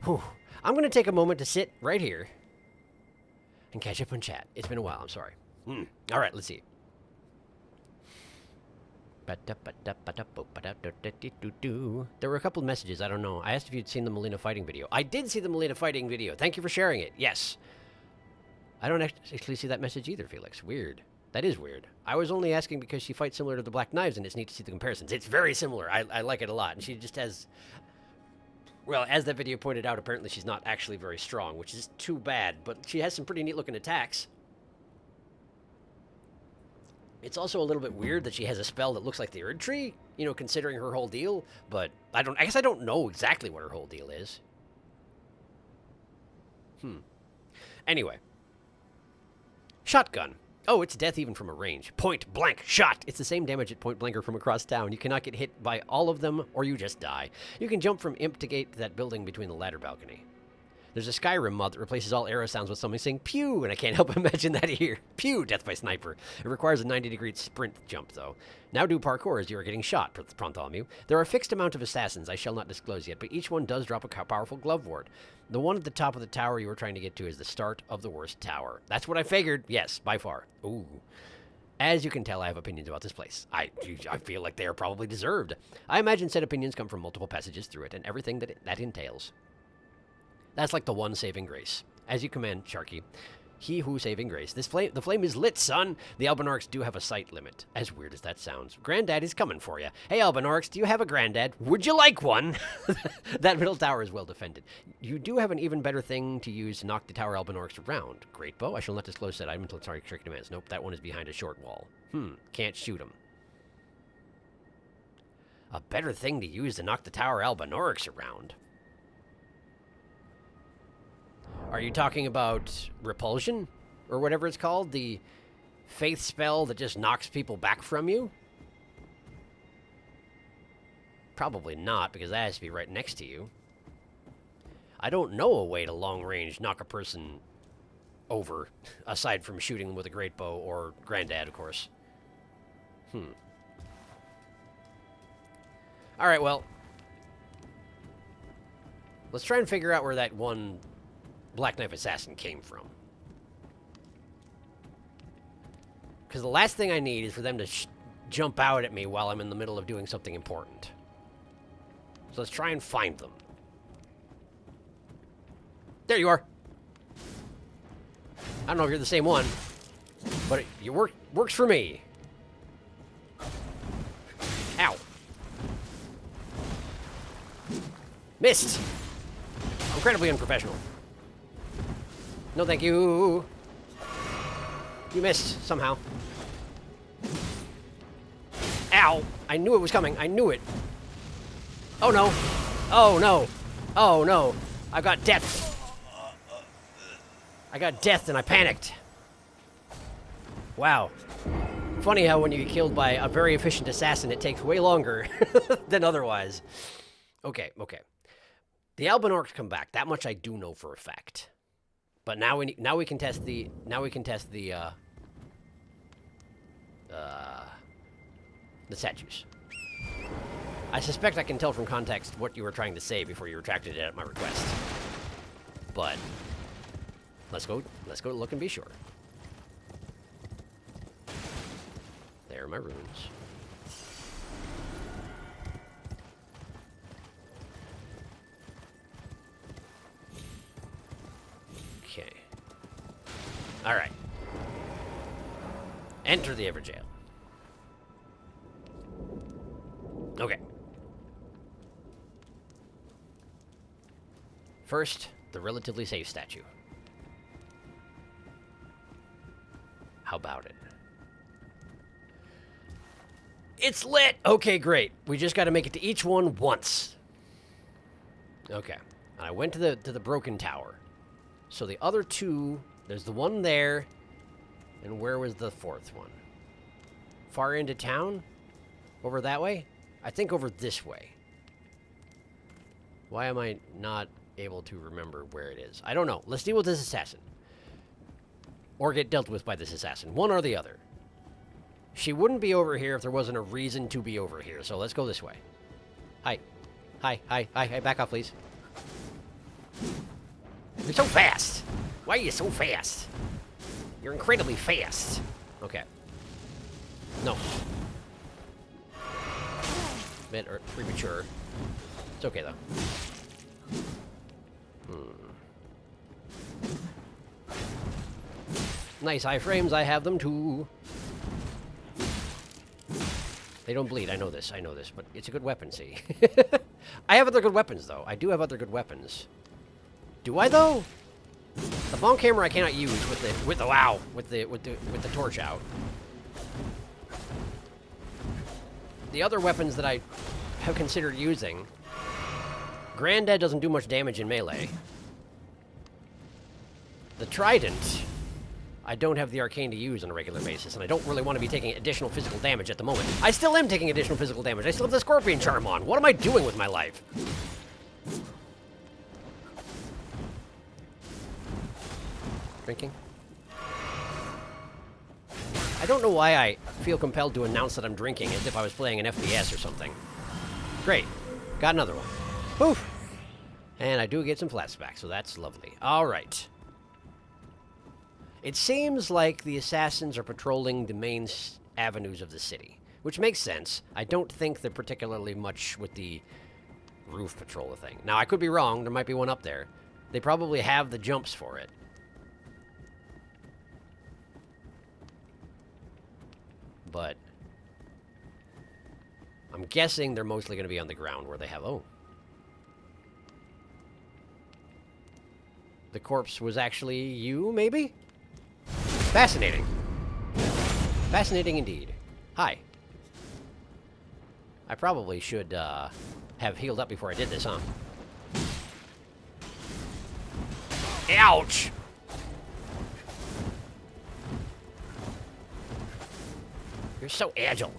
S1: Whew. I'm going to take a moment to sit right here and catch up on chat. It's been a while. I'm sorry. All right, let's see. There were a couple of messages. I don't know. I asked if you'd seen the Melina fighting video. I did see the Melina fighting video. Thank you for sharing it. Yes. I don't actually see that message either, Felix. Weird. That is weird. I was only asking because she fights similar to the Black Knives, and it's neat to see the comparisons. It's very similar. I like it a lot. And she just has... Well, as that video pointed out, apparently she's not actually very strong, which is too bad. But she has some pretty neat-looking attacks. It's also a little bit weird that she has a spell that looks like the Erdtree, you know, considering her whole deal. But I guess I don't know exactly what her whole deal is. Anyway. Shotgun. Oh, it's death even from a range. Point blank shot. It's the same damage at point blank or from across town. You cannot get hit by all of them or you just die. You can jump from imp to gate to that building between the ladder balcony. There's a Skyrim mod that replaces all arrow sounds with something saying pew, and I can't help imagine that here. Pew, death by sniper. It requires a 90-degree sprint jump, though. Now do parkour as you are getting shot, Prontholmew. There are a fixed amount of assassins I shall not disclose yet, but each one does drop a powerful glove ward. The one at the top of the tower you were trying to get to is the start of the worst tower. That's what I figured. Yes, by far. Ooh. As you can tell, I have opinions about this place. I feel like they are probably deserved. I imagine said opinions come from multiple passages through it and everything that entails. That's like the one saving grace. As you command, Sharky. He who saving grace. The flame is lit, son. The Albinorks do have a sight limit. As weird as that sounds. Granddad is coming for you. Hey, Albinorks, do you have a granddad? Would you like one? That middle tower is well defended. You do have an even better thing to use to knock the tower Albinorks around. Great bow. I shall not disclose that item until Sharky demands. Nope, that one is behind a short wall. Can't shoot him. A better thing to use to knock the tower Albinorks around. Are you talking about repulsion? Or whatever it's called? The faith spell that just knocks people back from you? Probably not, because that has to be right next to you. I don't know a way to long range knock a person over, aside from shooting them with a great bow or granddad, of course. Alright, well. Let's try and figure out where that one Black Knife Assassin came from. Because the last thing I need is for them to jump out at me while I'm in the middle of doing something important. So let's try and find them. There you are. I don't know if you're the same one, but it works for me. Ow. Missed. Incredibly unprofessional. No, thank you. You missed, somehow. Ow! I knew it was coming. I knew it. Oh, no. Oh, no. Oh, no. I got death. I got death and I panicked. Wow. Funny how when you get killed by a very efficient assassin, it takes way longer than otherwise. Okay, okay. The Alban orcs come back. That much I do know for a fact. But now we can test the statues. I suspect I can tell from context what you were trying to say before you retracted it at my request. But let's go look and be sure. There are my runes. Okay. All right. Enter the Everjail. Okay. First, the relatively safe statue. How about it? It's lit! Okay, great. We just got to make it to each one once. Okay. I went to the broken tower. So the other two, there's the one there, and where was the fourth one? Far into town? Over that way? I think over this way. Why am I not able to remember where it is? I don't know. Let's deal with this assassin. Or get dealt with by this assassin. One or the other. She wouldn't be over here if there wasn't a reason to be over here. So let's go this way. Hi. Hi, hi, hi, hi. Back off, please. You're so fast. Why are you so fast? You're incredibly fast. Okay. No. Bit premature. It's okay, though. Nice iframes. I have them, too. They don't bleed. I know this. I know this. But it's a good weapon, see? I have other good weapons, though. I do have other good weapons. Do I, though? The bomb camera I cannot use with the torch out. The other weapons that I have considered using, Granddad doesn't do much damage in melee. The Trident, I don't have the arcane to use on a regular basis, and I don't really want to be taking additional physical damage at the moment. I still am taking additional physical damage. I still have the Scorpion Charm on. What am I doing with my life? Drinking? I don't know why I feel compelled to announce that I'm drinking as if I was playing an FPS or something. Great. Got another one. Poof! And I do get some flashbacks, so that's lovely. All right. It seems like the assassins are patrolling the main avenues of the city, which makes sense. I don't think they're particularly much with the roof patrol thing. Now, I could be wrong. There might be one up there. They probably have the jumps for it. But I'm guessing they're mostly going to be on the ground where they have... Oh. The corpse was actually you, maybe? Fascinating. Fascinating indeed. Hi. I probably should have healed up before I did this, huh? Ouch! You're so agile.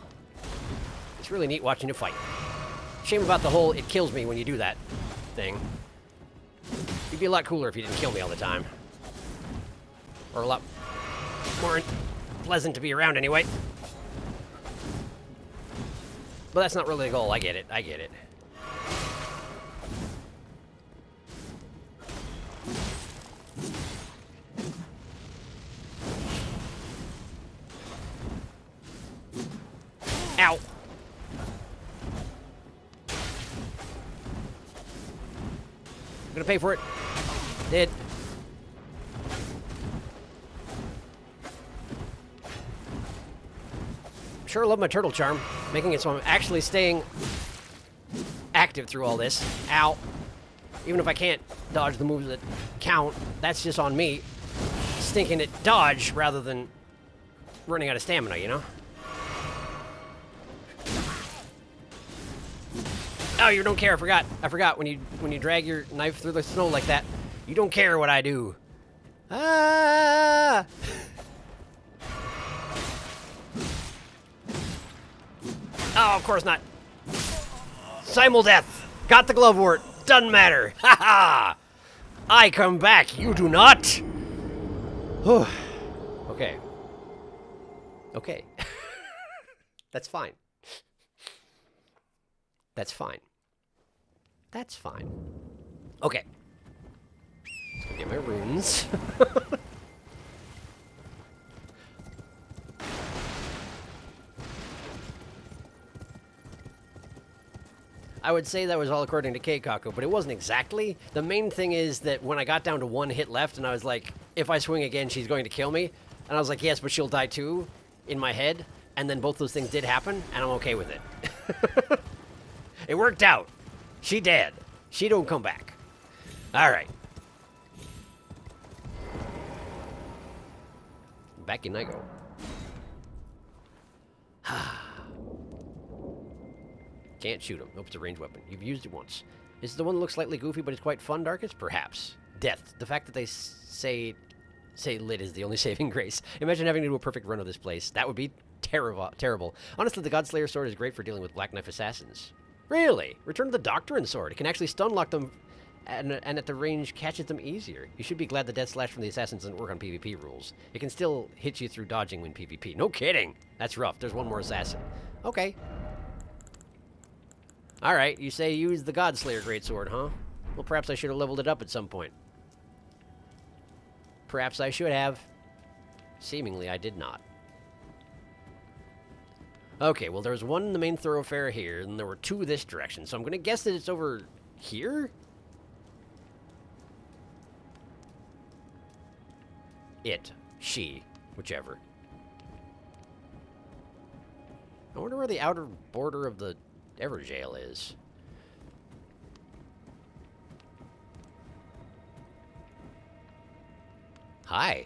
S1: It's really neat watching you fight. Shame about the whole it kills me when you do that thing. You'd be a lot cooler if you didn't kill me all the time. Or a lot more pleasant to be around anyway. But that's not really the goal. I get it. I get it. Ow. I'm gonna pay for it. Did. Sure love my turtle charm, making it so I'm actually staying active through all this. Ow. Even if I can't dodge the moves that count, that's just on me. Stinking at dodge rather than running out of stamina, you know? Oh, you don't care. I forgot when you drag your knife through the snow like that, you don't care what I do. Ah! Oh, of course not. Simul death. Got the glove wart. Doesn't matter. Ha ha. I come back. You do not. Whew. Okay. Okay. That's fine. That's fine. That's fine. Okay. Let's go get my runes. I would say that was all according to Keikaku, but it wasn't exactly. The main thing is that when I got down to 1 hit left and I was like, if I swing again, she's going to kill me. And I was like, yes, but she'll die too, in my head. And then both those things did happen, and I'm okay with it. It worked out. She dead. She don't come back. All right. Back in I go. Can't shoot him. Nope, it's a ranged weapon. You've used it once. Is the one that looks slightly goofy, but it's quite fun, Darkus? Perhaps. Death. The fact that they say lit is the only saving grace. Imagine having to do a perfect run of this place. That would be terrible. Honestly, the Godslayer sword is great for dealing with Black Knife assassins. Really? Return to the Doctrine sword. It can actually stun lock them, and at the range catches them easier. You should be glad the Death Slash from the assassins doesn't work on PvP rules. It can still hit you through dodging when PvP. No kidding. That's rough. There's one more assassin. Okay. Alright, you say use the Godslayer greatsword, huh? Well, perhaps I should have leveled it up at some point. Perhaps I should have. Seemingly, I did not. Okay, well, there's one in the main thoroughfare here, and there were 2 this direction, so I'm going to guess that it's over here? It. She. Whichever. I wonder where the outer border of the Everjail is. Hi.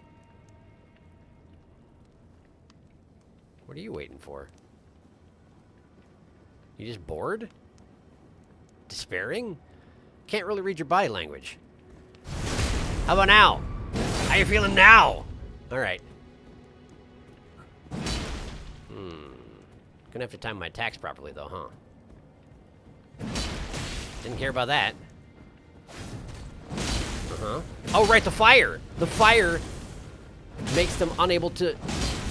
S1: What are you waiting for? You just bored? Despairing? Can't really read your body language. How about now? How you feeling now? Alright. Gonna have to time my attacks properly though, huh? Didn't care about that. Oh, right, the fire! The fire makes them unable to...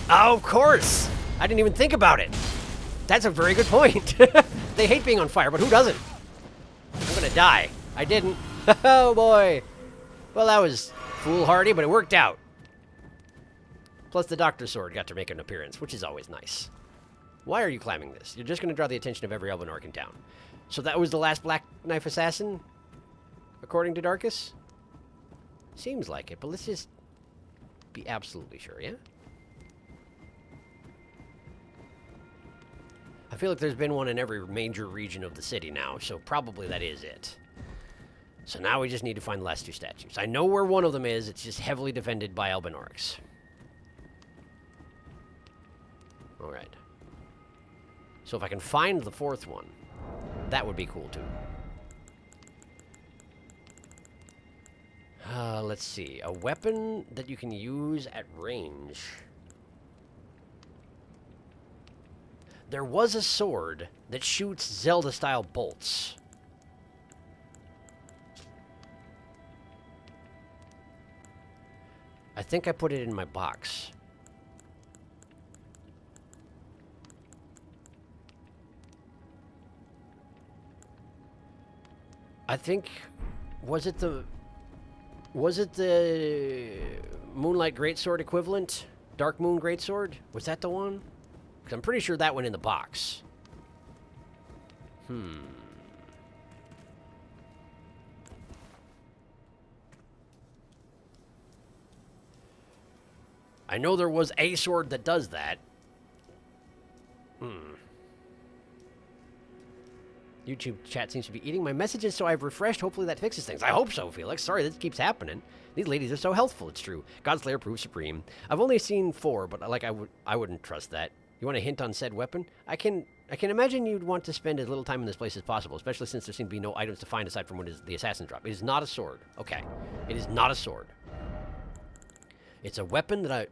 S1: Oh, of course! I didn't even think about it. That's a very good point. They hate being on fire, but who doesn't? I'm gonna die. I didn't. Oh, boy. Well, that was foolhardy, but it worked out. Plus, the Doctor Sword got to make an appearance, which is always nice. Why are you climbing this? You're just gonna draw the attention of every elven orc in town. So that was the last Black Knife assassin? According to Darkus? Seems like it, but let's just be absolutely sure, yeah? I feel like there's been one in every major region of the city now, so probably that is it. So now we just need to find the last 2 statues. I know where one of them is, it's just heavily defended by elven orcs. Alright. So if I can find the 4th one, that would be cool too. Let's see. A weapon that you can use at range. There was a sword that shoots Zelda-style bolts. I think I put it in my box. I think... Was it the Moonlight Greatsword equivalent? Dark Moon Greatsword? Was that the one? Because I'm pretty sure that went in the box. I know there was a sword that does that. YouTube chat seems to be eating my messages, so I've refreshed. Hopefully that fixes things. I hope so, Felix. Sorry, this keeps happening. These ladies are so healthful, it's true. Godslayer proves supreme. I've only seen 4, but I wouldn't trust that. You want a hint on said weapon? I can imagine you'd want to spend as little time in this place as possible, especially since there seem to be no items to find aside from what is the assassin drop. It is not a sword. Okay. It is not a sword. It's a weapon that I...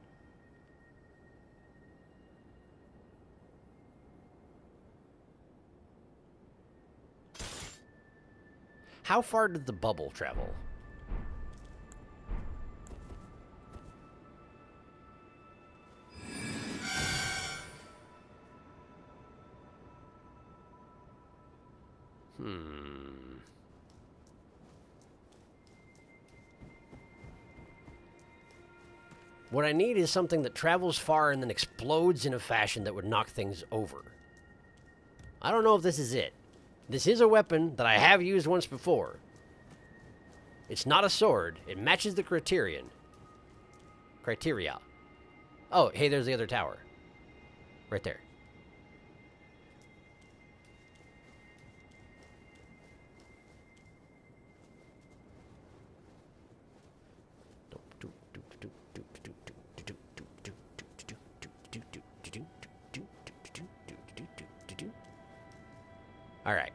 S1: How far did the bubble travel? What I need is something that travels far and then explodes in a fashion that would knock things over. I don't know if this is it. This is a weapon that I have used once before. It's not a sword. It matches the criterion. Criteria. Oh, hey, there's the other tower. Right there. All right.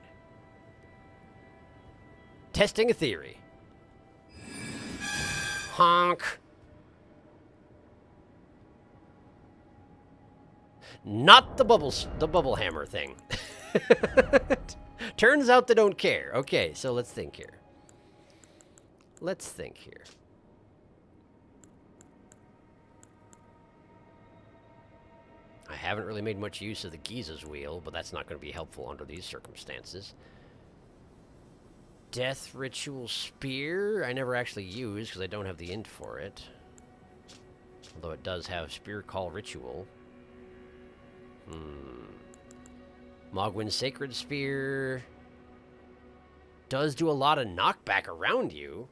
S1: Testing a theory. Honk. Not the bubble hammer thing. Turns out they don't care. Okay, so let's think here. Let's think here. I haven't really made much use of the Giza's wheel, but that's not going to be helpful under these circumstances. Death Ritual Spear, I never actually used because I don't have the int for it. Although it does have Spear Call Ritual. Mogwin's Sacred Spear does do a lot of knockback around you.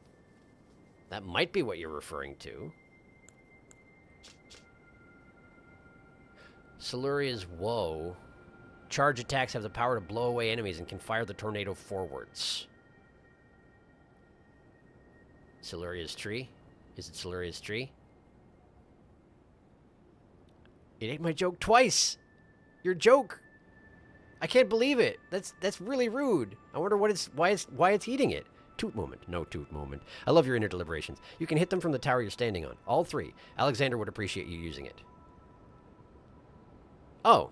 S1: That might be what you're referring to. Siluria's Woe. Charge attacks have the power to blow away enemies and can fire the tornado forwards. Siluria's Tree? Is it Siluria's Tree? It ate my joke twice! Your joke! I can't believe it! That's really rude. I wonder why it's eating it. Toot moment. No toot moment. I love your inner deliberations. You can hit them from the tower you're standing on. All three. Alexander would appreciate you using it. Oh.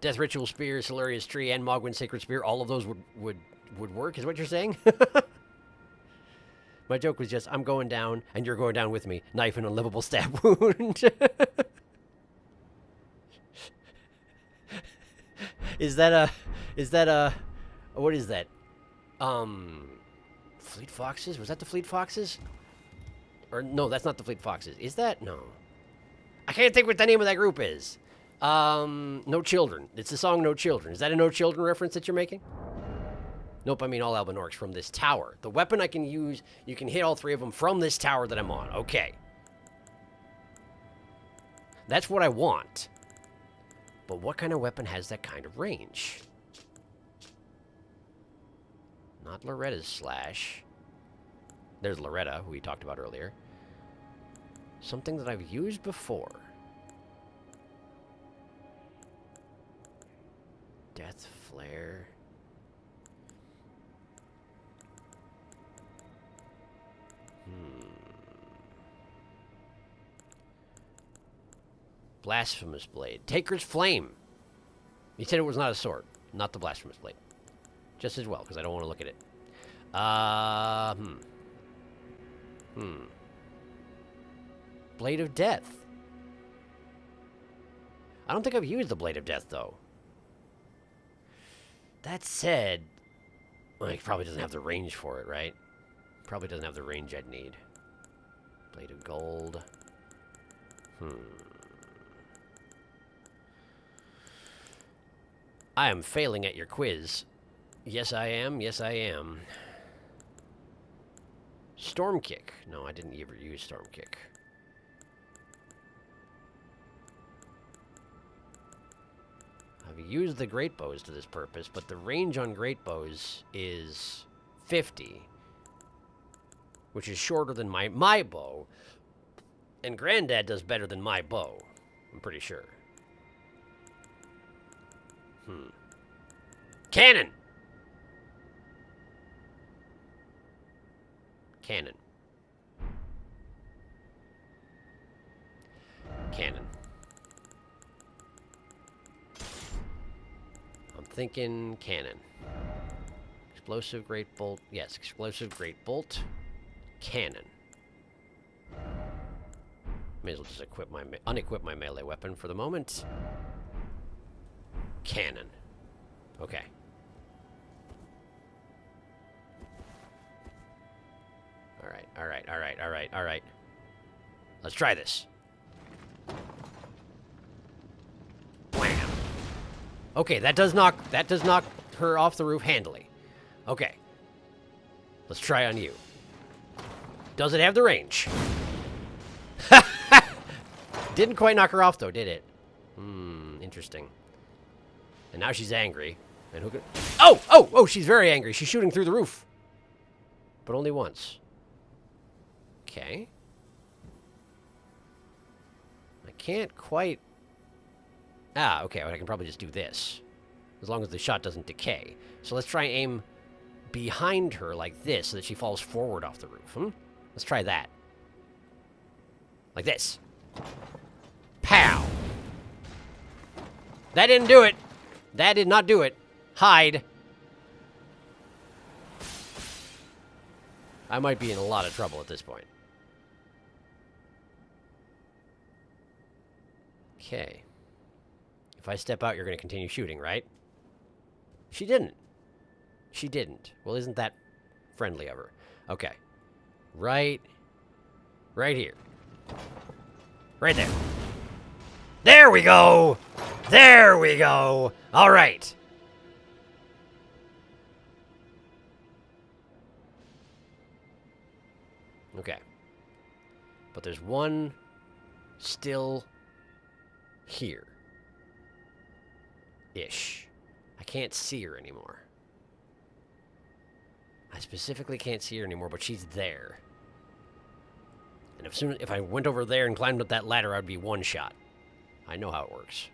S1: Death Ritual Spear, Siluria's Tree, and Mogwin's Sacred Spear, all of those would work, is what you're saying? My joke was just, I'm going down, and you're going down with me. Knife and unlivable stab wound. Is that a, what is that? Fleet Foxes? Was that the Fleet Foxes? Or, no, that's not the Fleet Foxes. Is that? No. I can't think what the name of that group is. No Children. It's the song No Children. Is that a No Children reference that you're making? Nope, I mean all Albinorks from this tower. The weapon I can use, you can hit all three of them from this tower that I'm on. Okay. That's what I want. But what kind of weapon has that kind of range? Not Loretta's Slash. There's Loretta, who we talked about earlier. Something that I've used before. Death Flare. Blasphemous Blade. Taker's Flame. You said it was not a sword. Not the Blasphemous Blade. Just as well, because I don't want to look at it. Blade of Death. I don't think I've used the Blade of Death, though. That said, well, it probably doesn't have the range for it, right? Probably doesn't have the range I'd need. Blade of Gold. I am failing at your quiz. Yes, I am. Yes, I am. Storm Kick. No, I didn't ever use Storm Kick. I've used the great bows to this purpose, but the range on great bows is 50, which is shorter than my bow, and Granddad does better than my bow, I'm pretty sure. Cannon! Cannon. Cannon. I'm thinking cannon. Explosive great bolt. Yes, explosive great bolt. Cannon. May as well just unequip my melee weapon for the moment. Cannon. Okay. All right. Let's try this. Wham. Okay, that does knock her off the roof handily. Okay. Let's try on you. Does it have the range? Didn't quite knock her off though, did it? Interesting. And now she's angry. And who could... Oh, she's very angry. She's shooting through the roof. But only once. Okay. I can't quite... okay, well, I can probably just do this. As long as the shot doesn't decay. So let's try and aim behind her like this so that she falls forward off the roof. Let's try that. Like this. Pow! That didn't do it. That did not do it. Hide. I might be in a lot of trouble at this point. Okay. If I step out, you're going to continue shooting, right? She didn't. She didn't. Well, isn't that friendly of her? Okay. Right here. Right there. There we go! There we go! All right. Okay. But there's one still here. Ish. I can't see her anymore. I specifically can't see her anymore, but she's there. And if I went over there and climbed up that ladder, I'd be one shot. I know how it works.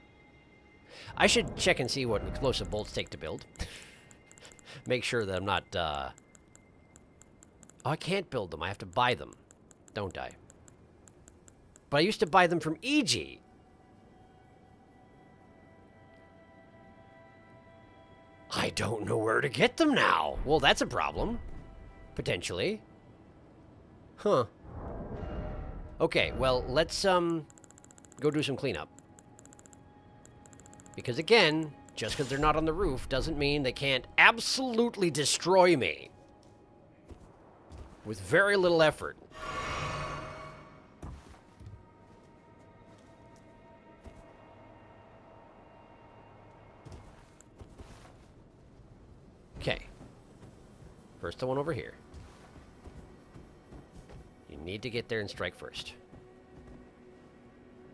S1: I should check and see what explosive bolts take to build. Make sure that I'm not, Oh, I can't build them. I have to buy them. Don't I? But I used to buy them from EG. I don't know where to get them now. Well, that's a problem. Potentially. Huh. Okay, well, let's, go do some cleanup. Because again, just because they're not on the roof doesn't mean they can't absolutely destroy me. With very little effort. Okay. First the one over here. You need to get there and strike first.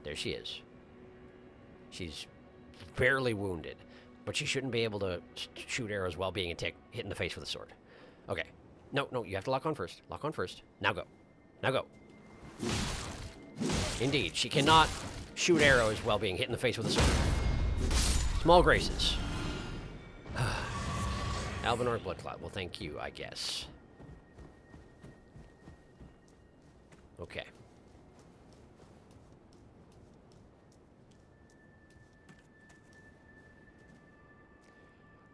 S1: There she is. She's barely wounded, but she shouldn't be able to shoot arrows while being hit in the face with a sword. Okay. No, you have to lock on first. Lock on first. Now go. Now go. Indeed, she cannot shoot arrows while being hit in the face with a sword. Small graces. Albinor Blood Cloud. Well, thank you, I guess. Okay.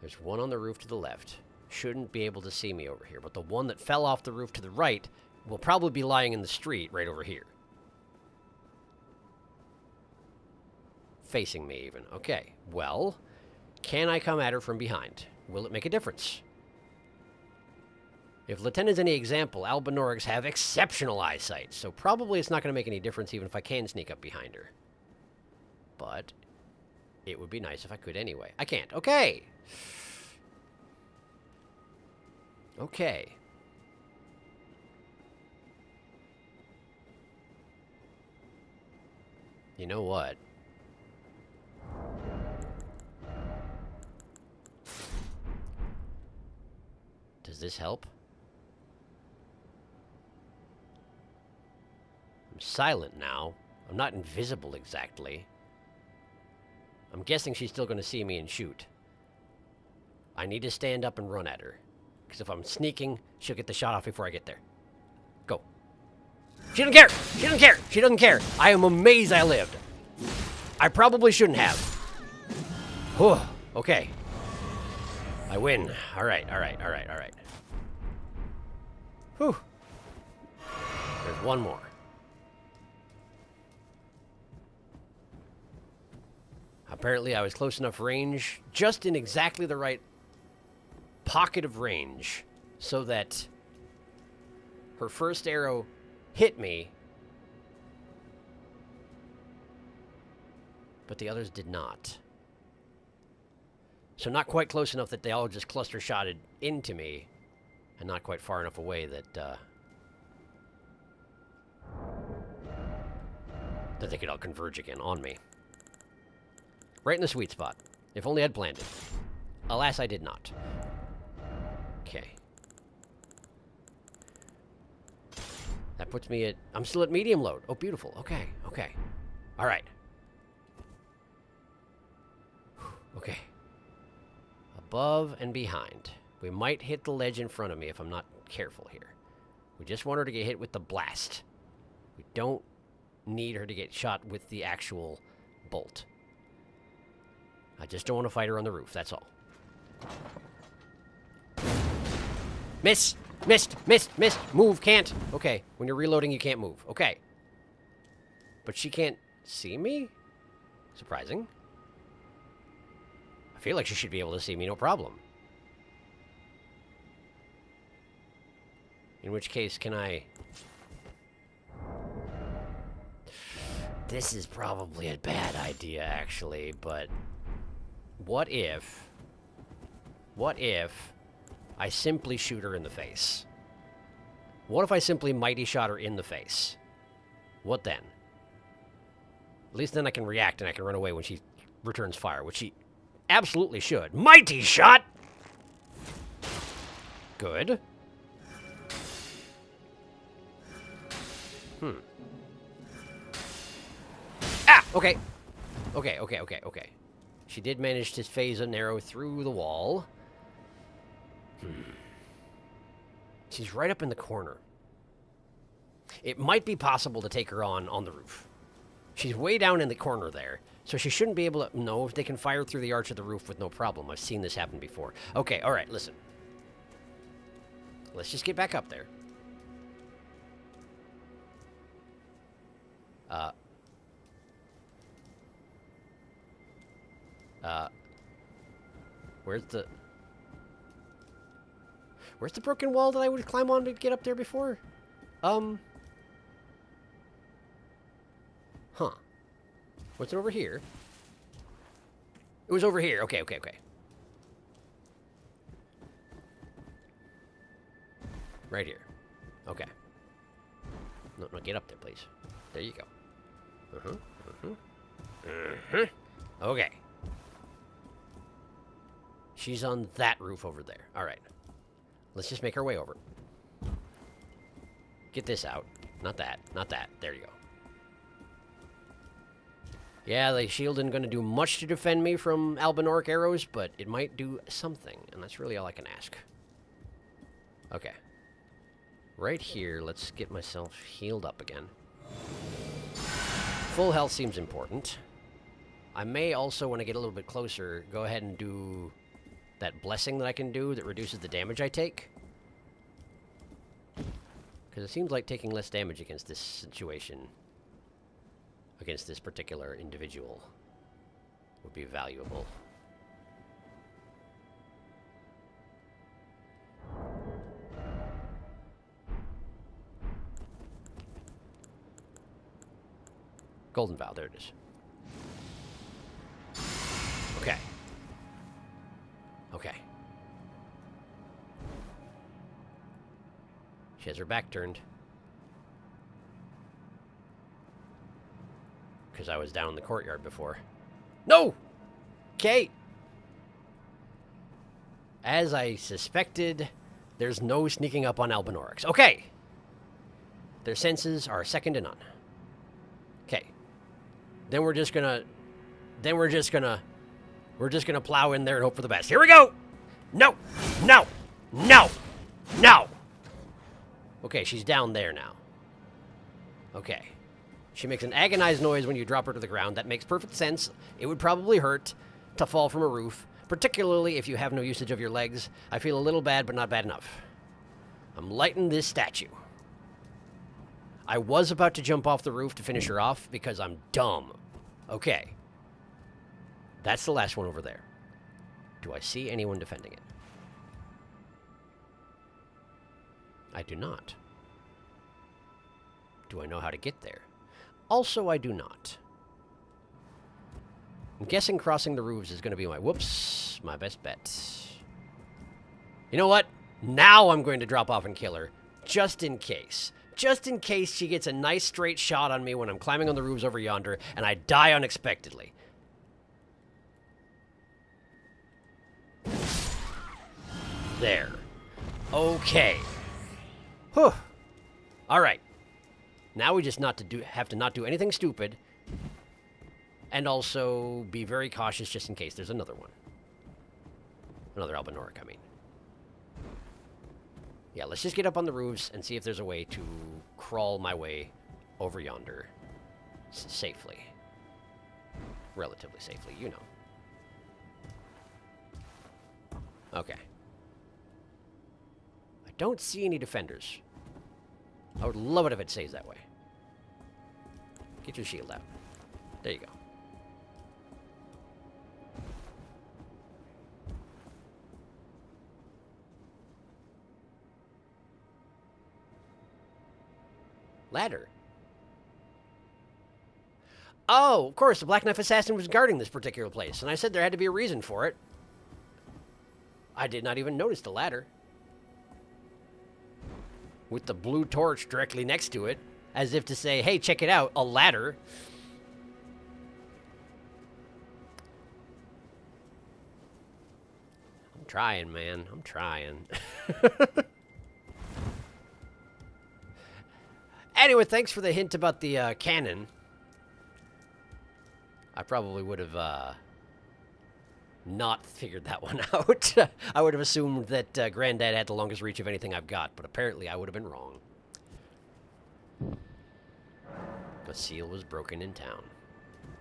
S1: There's one on the roof to the left. Shouldn't be able to see me over here, but the one that fell off the roof to the right will probably be lying in the street right over here. Facing me, even. Okay, well, can I come at her from behind? Will it make a difference? If Lieutenant's any example, Albinorics have exceptional eyesight, so probably it's not going to make any difference even if I can sneak up behind her. But it would be nice if I could anyway. I can't. Okay. Okay. You know what? Does this help? I'm silent now. I'm not invisible exactly. I'm guessing she's still going to see me and shoot. I need to stand up and run at her. Because if I'm sneaking, she'll get the shot off before I get there. Go. She doesn't care! She doesn't care! She doesn't care! I am amazed I lived. I probably shouldn't have. Whew. Okay. I win. All right, all right, all right, all right. Whew. There's one more. Apparently, I was close enough range, just in exactly the right pocket of range, so that her first arrow hit me, but the others did not. So not quite close enough that they all just cluster-shotted into me, and not quite far enough away that that they could all converge again on me. Right in the sweet spot. If only I'd planned it. Alas, I did not. Okay. That puts me at... I'm still at medium load. Oh, beautiful. Okay, okay. All right. Okay. Above and behind. We might hit the ledge in front of me if I'm not careful here. We just want her to get hit with the blast. We don't need her to get shot with the actual bolt. I just don't want to fight her on the roof, that's all. Miss! Missed! Missed! Missed! Move! Can't! Okay, when you're reloading, you can't move. Okay. But she can't see me? Surprising. I feel like she should be able to see me, no problem. In which case, can I... This is probably a bad idea, actually, but... What if I simply shoot her in the face? What if I simply mighty shot her in the face? What then? At least then I can react and I can run away when she returns fire, which she absolutely should. Mighty shot! Good. Ah! Okay. Okay. She did manage to phase an arrow through the wall. She's right up in the corner. It might be possible to take her on the roof. She's way down in the corner there, so she shouldn't be able to... No, they can fire through the arch of the roof with no problem. I've seen this happen before. Okay, all right, listen. Let's just get back up there. Where's the broken wall that I would climb on to get up there before? Huh. What's it over here? It was over here. Okay. Right here. Okay. No, get up there, please. There you go. Okay. She's on that roof over there. All right. Let's just make our way over. Get this out. Not that. Not that. There you go. Yeah, the shield isn't going to do much to defend me from albinoric arrows, but it might do something, and that's really all I can ask. Okay. Right here, let's get myself healed up again. Full health seems important. I may also, when I get a little bit closer, go ahead and do that blessing that I can do that reduces the damage I take. Because it seems like taking less damage against this situation, against this particular individual, would be valuable. Golden Vow, there it is. Okay. Okay. She has her back turned. Because I was down in the courtyard before. No! Okay. As I suspected, there's no sneaking up on albinorics. Okay. Their senses are second to none. Okay. Then we're just gonna plow in there and hope for the best. Here we go! No! No! No! No! Okay, she's down there now. Okay. She makes an agonized noise when you drop her to the ground. That makes perfect sense. It would probably hurt to fall from a roof, Particularly if you have no usage of your legs. I feel a little bad, but not bad enough. I'm lighting this statue. I was about to jump off the roof to finish her off because I'm dumb. Okay. That's the last one over there. Do I see anyone defending it? I do not. Do I know how to get there? Also, I do not. I'm guessing crossing the roofs is going to be my best bet. You know what? Now I'm going to drop off and kill her, just in case. Just in case she gets a nice straight shot on me when I'm climbing on the roofs over yonder, and I die unexpectedly. There. Okay. Whew. All right. Now we just have to not do anything stupid, and also be very cautious just in case there's another one. Another Albinoric, I mean. Yeah, let's just get up on the roofs and see if there's a way to crawl my way over yonder safely. Relatively safely, you know. Okay. I don't see any defenders. I would love it if it stays that way. Get your shield out. There you go. Ladder. Oh, of course, the Black Knife Assassin was guarding this particular place, and I said there had to be a reason for it. I did not even notice the ladder. With the blue torch directly next to it, as if to say, hey, check it out, a ladder. I'm trying, man. I'm trying. Anyway, thanks for the hint about the cannon. I probably would have not figured that one out. I would have assumed that Granddad had the longest reach of anything I've got, but apparently I would have been wrong. A seal was broken in town.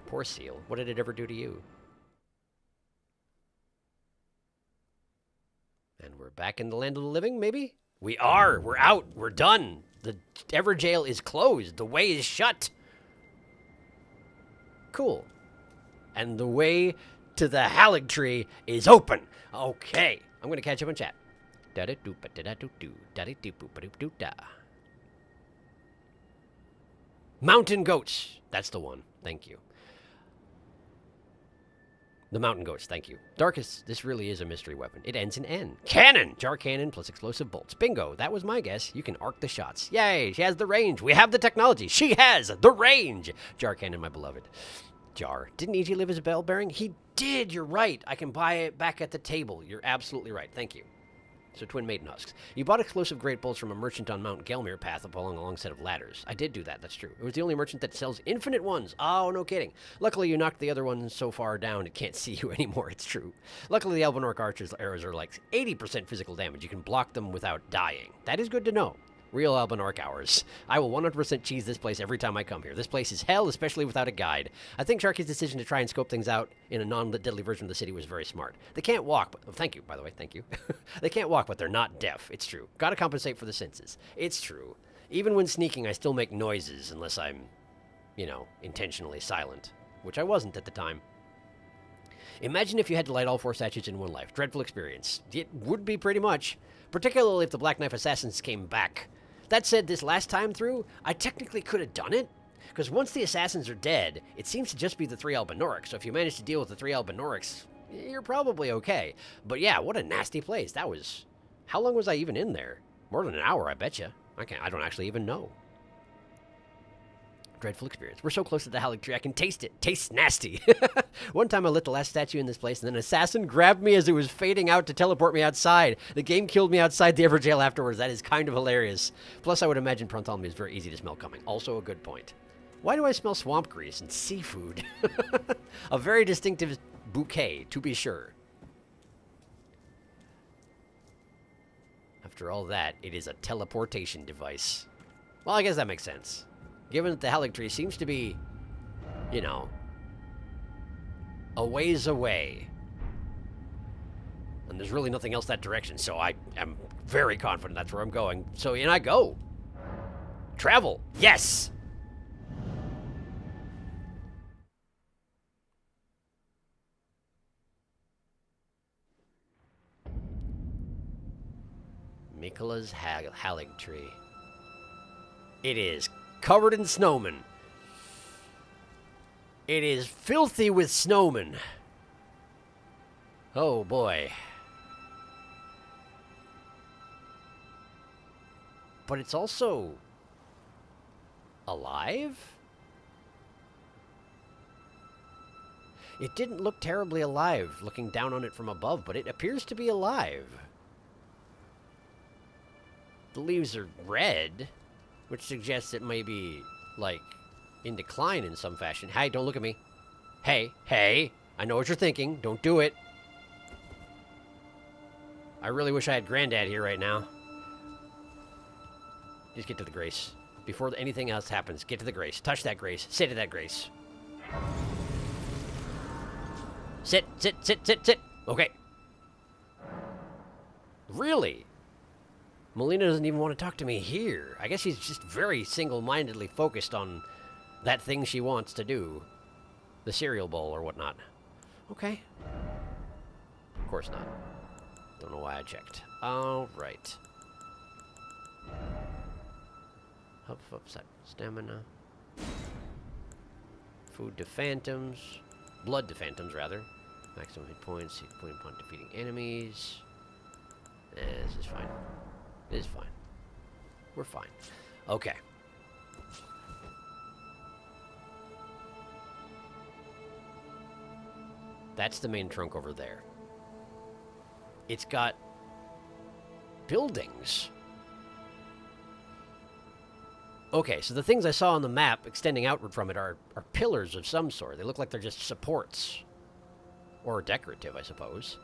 S1: Poor seal. What did it ever do to you? And we're back in the land of the living, maybe? We are! We're out! We're done! The Ever Jail is closed! The way is shut! Cool. And the way to the aligtree is open! Okay. I'm gonna catch up in chat. Mountain goats! That's the one. Thank you. The mountain goats, thank you. Darkest, this really is a mystery weapon. It ends in N. Cannon! Jar cannon plus explosive bolts. Bingo, that was my guess. You can arc the shots. Yay, she has the range. We have the technology. She has the range! Jar cannon, my beloved. Jar. Didn't E.G. live as a bell bearing? He did, you're right. I can buy it back at the table. You're absolutely right. Thank you. So twin maiden husks. You bought explosive great bolts from a merchant on Mount Gelmir path up along a long set of ladders. I did do that, that's true. It was the only merchant that sells infinite ones. Oh, no kidding. Luckily, you knocked the other one so far down it can't see you anymore, it's true. Luckily, the Albinoric archer's arrows are like 80% physical damage. You can block them without dying. That is good to know. Real Albinoric hours. I will 100% cheese this place every time I come here. This place is hell, especially without a guide. I think Sharky's decision to try and scope things out in a non-deadly version of the city was very smart. They can't walk, but... Oh, thank you, by the way, thank you. They can't walk, but they're not deaf. It's true. Gotta compensate for the senses. It's true. Even when sneaking, I still make noises, unless I'm, you know, intentionally silent. Which I wasn't at the time. Imagine if you had to light all 4 statues in one life. Dreadful experience. It would be pretty much. Particularly if the Black Knife Assassins came back. That said, this last time through, I technically could have done it, because once the assassins are dead, it seems to just be the 3 Albinorics, so if you manage to deal with the 3 Albinorics, you're probably okay. But yeah, what a nasty place. That was... How long was I even in there? More than an hour, I betcha. I don't actually even know. Dreadful experience. We're so close to the aligtree, I can taste it. Tastes nasty. One time I lit the last statue in this place, and then an assassin grabbed me as it was fading out to teleport me outside. The game killed me outside the Everjail afterwards. That is kind of hilarious. Plus, I would imagine Pronthalmy is very easy to smell coming. Also a good point. Why do I smell swamp grease and seafood? A very distinctive bouquet, to be sure. After all that, it is a teleportation device. Well, I guess that makes sense. Given that the aligtree seems to be, you know, a ways away. And there's really nothing else that direction, so I am very confident that's where I'm going. So in I go. Travel. Yes! Mikola's aligtree. It is covered in snowmen. It is filthy with snowmen. Oh boy. But it's also alive? It didn't look terribly alive looking down on it from above, but it appears to be alive. The leaves are red, which suggests it may be, like, in decline in some fashion. Hey, don't look at me. Hey, hey, I know what you're thinking. Don't do it. I really wish I had Granddad here right now. Just get to the Grace. Before anything else happens, get to the Grace. Touch that Grace. Sit at that Grace. Sit, sit, sit, sit, sit. Okay. Really? Melina doesn't even want to talk to me here. I guess she's just very single-mindedly focused on that thing she wants to do. The cereal bowl or whatnot. Okay. Of course not. Don't know why I checked. All right. Upside stamina. Food to phantoms. Blood to phantoms, rather. Maximum hit points. Hit point upon defeating enemies. This is fine. This is fine. We're fine. Okay. That's the main trunk over there. It's got buildings. Okay, so the things I saw on the map extending outward from it are pillars of some sort. They look like they're just supports. Or decorative, I suppose.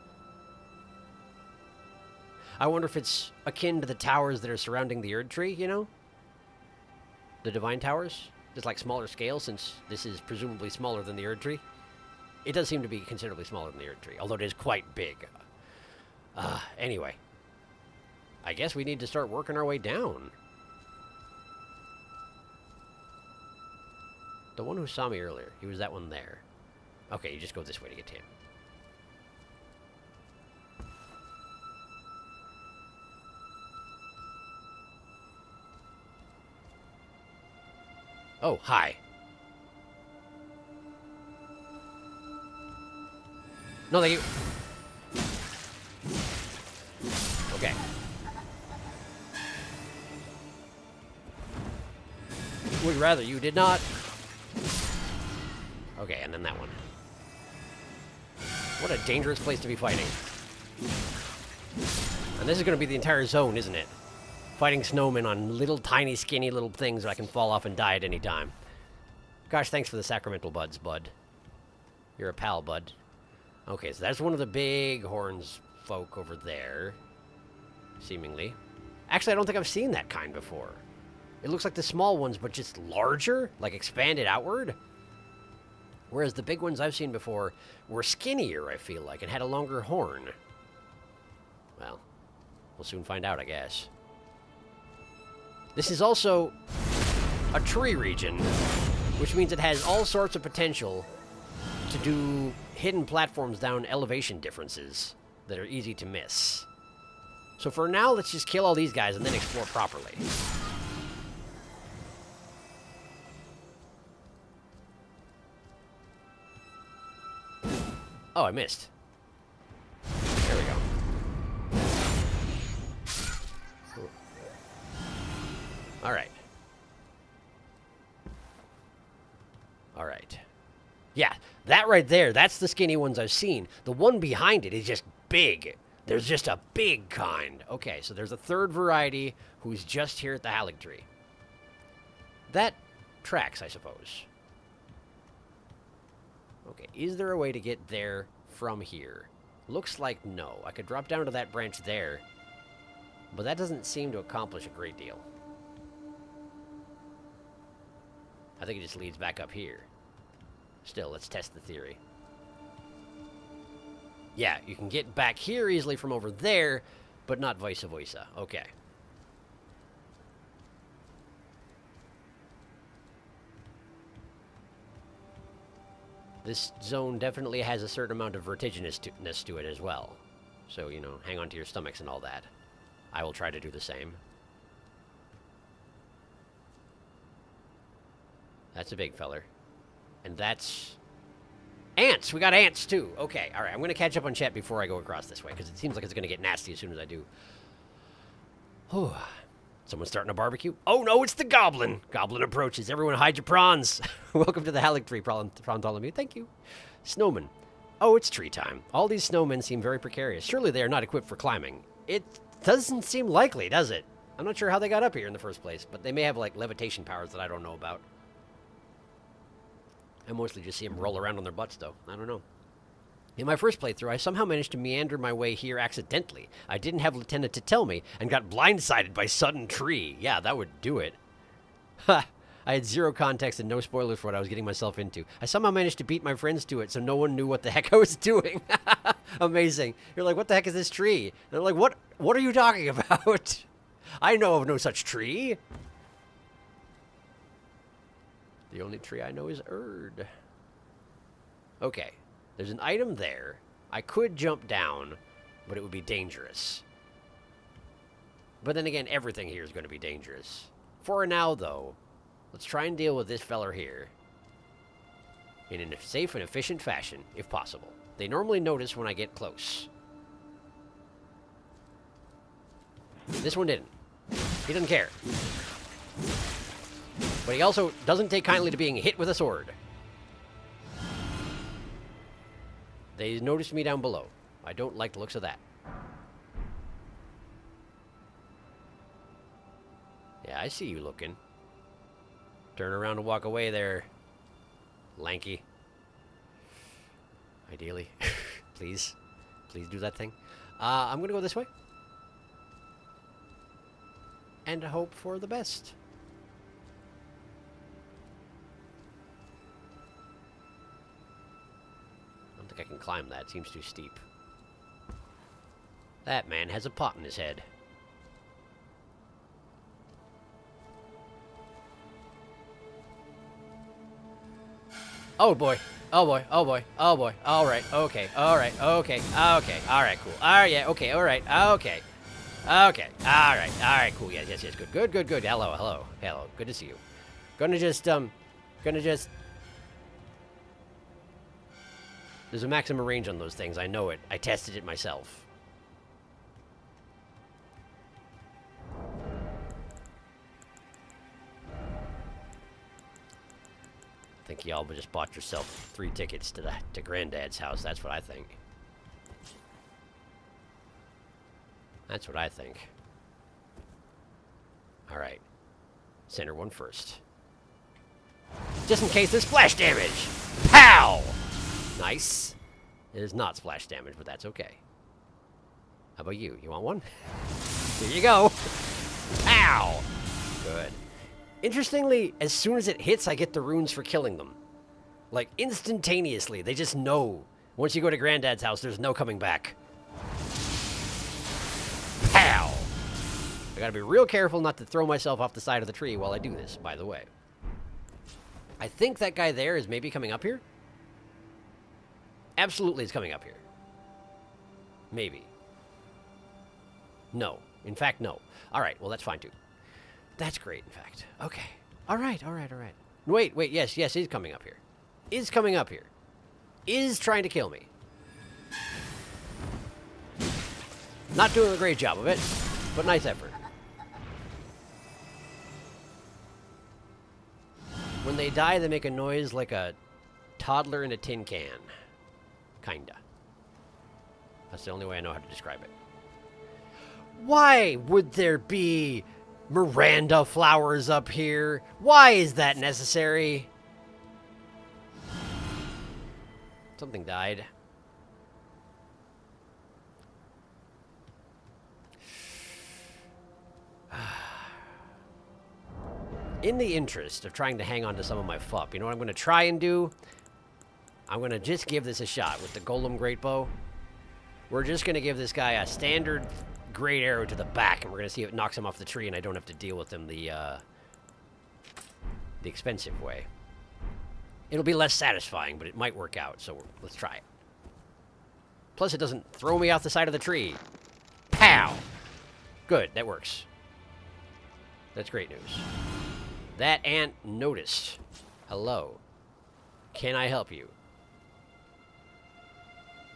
S1: I wonder if it's akin to the towers that are surrounding the Erd Tree, you know? The Divine Towers? Just like smaller scale, since this is presumably smaller than the Erd Tree. It does seem to be considerably smaller than the Erd Tree, although it is quite big. Anyway. I guess we need to start working our way down. The one who saw me earlier, he was that one there. Okay, you just go this way to get to him. Oh, hi. No, thank you. Okay. Would rather you did not. Okay, and then that one. What a dangerous place to be fighting. And this is going to be the entire zone, isn't it? Fighting snowmen on little tiny skinny little things that I can fall off and die at any time. Gosh, thanks for the sacramental buds, bud. You're a pal, bud. Okay, so that's one of the big horns folk over there. Seemingly. Actually, I don't think I've seen that kind before. It looks like the small ones, but just larger? Like expanded outward? Whereas the big ones I've seen before were skinnier, I feel like, and had a longer horn. Well, we'll soon find out, I guess. This is also a tree region, which means it has all sorts of potential to do hidden platforms down elevation differences that are easy to miss. So for now, let's just kill all these guys and then explore properly. Oh, I missed. There we go. Cool. All right. All right. Yeah, that right there, that's the skinny ones I've seen. The one behind it is just big. There's just a big kind. Okay, so there's a third variety who's just here at the aligtree. That tracks, I suppose. Okay, is there a way to get there from here? Looks like no. I could drop down to that branch there, but that doesn't seem to accomplish a great deal. I think it just leads back up here. Still, let's test the theory. Yeah, you can get back here easily from over there, but not vice versa. Okay. This zone definitely has a certain amount of vertiginousness to it as well. So, you know, hang on to your stomachs and all that. I will try to do the same. That's a big feller. And that's... ants! We got ants, too. Okay, alright. I'm going to catch up on chat before I go across this way, because it seems like it's going to get nasty as soon as I do. Whew. Someone's starting a barbecue. Oh, no, it's the goblin! Goblin approaches. Everyone hide your prawns. Welcome to the aligtree, Ptolemy. Thank you. Snowman. Oh, it's tree time. All these snowmen seem very precarious. Surely they are not equipped for climbing. It doesn't seem likely, does it? I'm not sure how they got up here in the first place, but they may have, like, levitation powers that I don't know about. I mostly just see them roll around on their butts, though. I don't know. In my first playthrough, I somehow managed to meander my way here accidentally. I didn't have Lieutenant to tell me, and got blindsided by sudden tree. Yeah, that would do it. Ha! I had zero context and no spoilers for what I was getting myself into. I somehow managed to beat my friends to it, so no one knew what the heck I was doing. Amazing. You're like, what the heck is this tree? And they're like, what are you talking about? I know of no such tree. The only tree I know is Erd. Okay. There's an item there. I could jump down, but it would be dangerous. But then again, everything here is going to be dangerous. For now, though, let's try and deal with this feller here in a safe and efficient fashion, if possible. They normally notice when I get close. This one didn't. He doesn't care. But he also doesn't take kindly to being hit with a sword. They noticed me down below. I don't like the looks of that. Yeah, I see you looking. Turn around and walk away there, lanky. Ideally. Please. Please do that thing. I'm going to go this way. And hope for the best. I don't think I can climb that. It seems too steep. That man has a pot in his head. Oh boy. Oh boy. Oh boy. Oh boy. Alright. Okay. Alright. Okay. Okay. Alright. Cool. Alright. Yeah. Okay. Alright. Okay. Okay. Alright. Alright. Cool. Yes. Yes. Yes. Good. Good. Good. Good. Hello. Hello. Hello. Good to see you. Gonna just There's a maximum range on those things. I know it. I tested it myself. I think y'all just bought yourself 3 tickets to Granddad's house. That's what I think. That's what I think. All right. Center one first. Just in case there's splash damage. Pow! Nice. It is not splash damage, but that's okay. How about you? You want one? Here you go. Pow! Good. Interestingly, as soon as it hits, I get the runes for killing them. Like, instantaneously. They just know. Once you go to Granddad's house, there's no coming back. Pow! I gotta be real careful not to throw myself off the side of the tree while I do this, by the way. I think that guy there is maybe coming up here. Absolutely is coming up here. Maybe. No. In fact, no. Alright, well, that's fine, too. That's great, in fact. Okay. Alright, alright, alright. Wait, wait, yes, yes, he's coming up here. Is coming up here. Is trying to kill me. Not doing a great job of it, but nice effort. When they die, they make a noise like a toddler in a tin can. Kinda. That's the only way I know how to describe it. Why would there be Miranda flowers up here? Why is that necessary? Something died. In the interest of trying to hang on to some of my FUP, you know what I'm going to try and do? I'm going to just give this a shot with the Golem Great Bow. We're just going to give this guy a standard great arrow to the back, and we're going to see if it knocks him off the tree, and I don't have to deal with him the expensive way. It'll be less satisfying, but it might work out, so let's try it. Plus, it doesn't throw me off the side of the tree. Pow! Good, that works. That's great news. That ant noticed. Hello. Can I help you?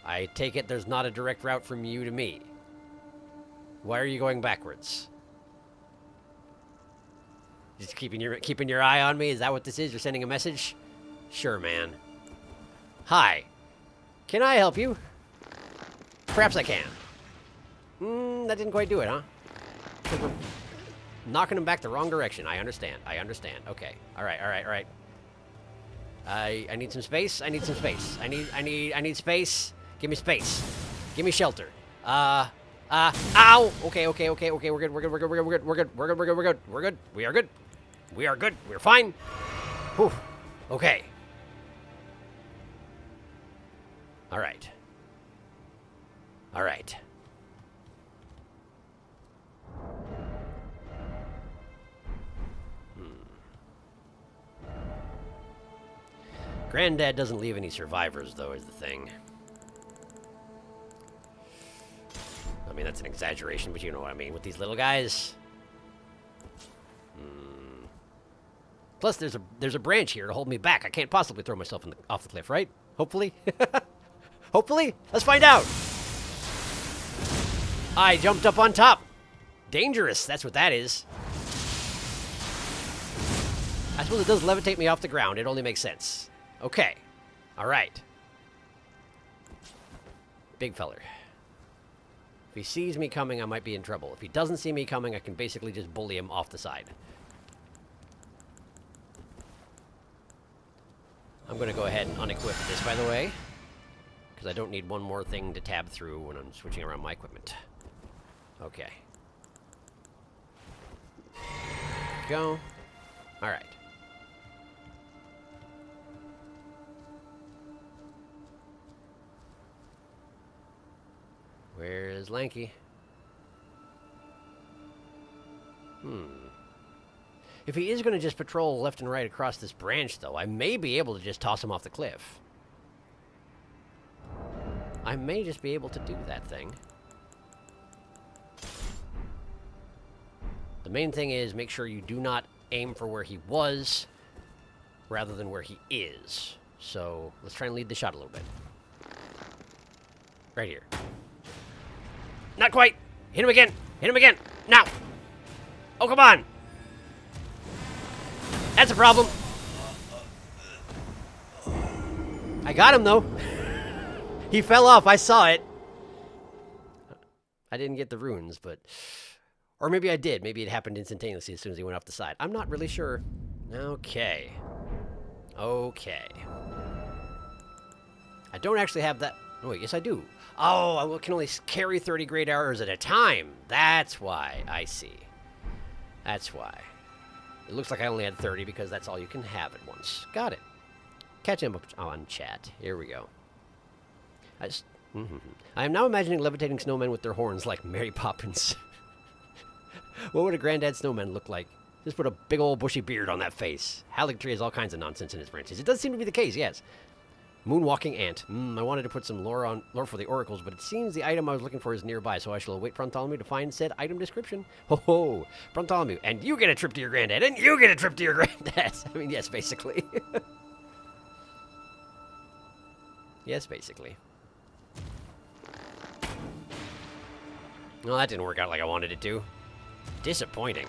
S1: I take it there's not a direct route from you to me. Why are you going backwards? Just keeping your eye on me? Is that what this is? You're sending a message? Sure, man. Hi. Can I help you? Perhaps I can. That didn't quite do it, huh? We're knocking him back the wrong direction. I understand. I understand. Okay. All right. All right. All right. I need some space. I need some space. I need space. Give me space. Give me shelter. Ow. Okay. Okay. Okay. Okay. We're good. We're good. We're good. We're good. We're good. We're good. We're good. We're good. We're good. We are good. We are good. We're fine. Whew. Okay. All right. All right. Granddad doesn't leave any survivors, though, is the thing. I mean, that's an exaggeration, but you know what I mean with these little guys. Plus, there's a branch here to hold me back. I can't possibly throw myself off the cliff, right? Hopefully. Hopefully. Let's find out. I jumped up on top. Dangerous. That's what that is. I suppose it does levitate me off the ground. It only makes sense. Okay. All right. Big feller. If he sees me coming, I might be in trouble. If he doesn't see me coming, I can basically just bully him off the side. I'm going to go ahead and unequip this, by the way, because I don't need one more thing to tab through when I'm switching around my equipment. Okay. Go. All right. Where is Lanky? If he is going to just patrol left and right across this branch, though, I may be able to just toss him off the cliff. I may just be able to do that thing. The main thing is make sure you do not aim for where he was rather than where he is. So let's try and lead the shot a little bit. Right here. Not quite. Hit him again. Hit him again. Now. Oh, come on. That's a problem. I got him, though. He fell off. I saw it. I didn't get the runes, but... Or maybe I did. Maybe it happened instantaneously as soon as he went off the side. I'm not really sure. Okay. Okay. I don't actually have that... Oh, wait, yes, I do. Oh, I can only carry 30 great arrows at a time. That's why. I see. That's why. It looks like I only had 30 because that's all you can have at once. Got it. Catch him up on chat. Here we go. I am now imagining levitating snowmen with their horns like Mary Poppins. What would a granddad snowman look like? Just put a big old bushy beard on that face. Aligtree has all kinds of nonsense in his branches. It does seem to be the case, yes. Moonwalking ant. I wanted to put some lore for the oracles, but it seems the item I was looking for is nearby, so I shall await Bartholomew to find said item description. Ho ho! Bartholomew, and you get a trip to your granddad, and you get a trip to your granddad! I mean, yes, basically. Yes, basically. Well, that didn't work out like I wanted it to. Disappointing.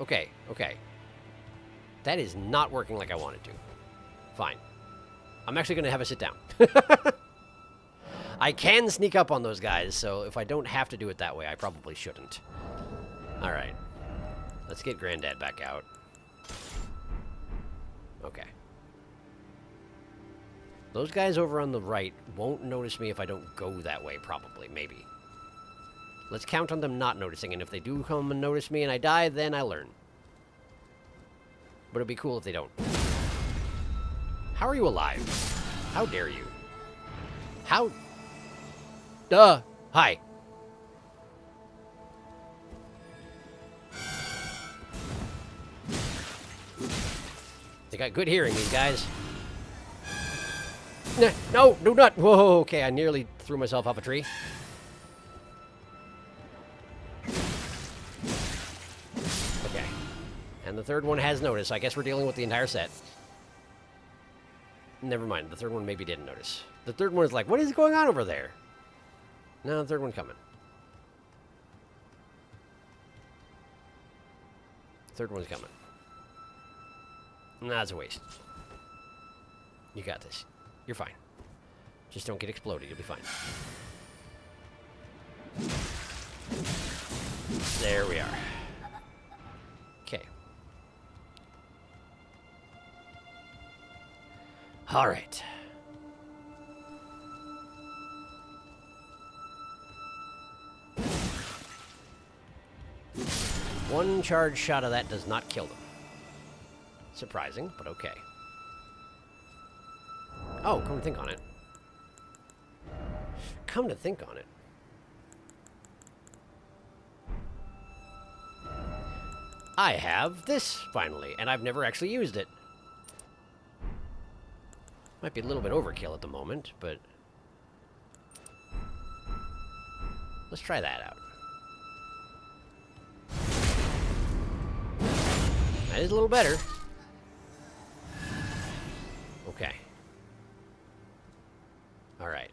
S1: Okay, okay. That is not working like I wanted to. Fine. I'm actually going to have a sit down. I can sneak up on those guys, so if I don't have to do it that way, I probably shouldn't. All right. Let's get Granddad back out. Okay. Those guys over on the right won't notice me if I don't go that way, probably. Maybe. Let's count on them not noticing, and if they do come and notice me and I die, then I learn. But it'd be cool if they don't. How are you alive? How dare you? How? Hi. They got good hearing, these guys. No, do not. Whoa, okay, I nearly threw myself off a tree. Okay. And the third one has noticed. I guess we're dealing with the entire set. Never mind. The third one maybe didn't notice. The third one is like, what is going on over there? No, the third one coming. Third one's coming. Nah, it's a waste. You got this. You're fine. Just don't get exploded. You'll be fine. There we are. Okay. All right. One charge shot of that does not kill them. Surprising, but okay. Oh, come to think on it. Come to think on it. I have this, finally, and I've never actually used it. Might be a little bit overkill at the moment, but... let's try that out. That is a little better. Okay. Alright.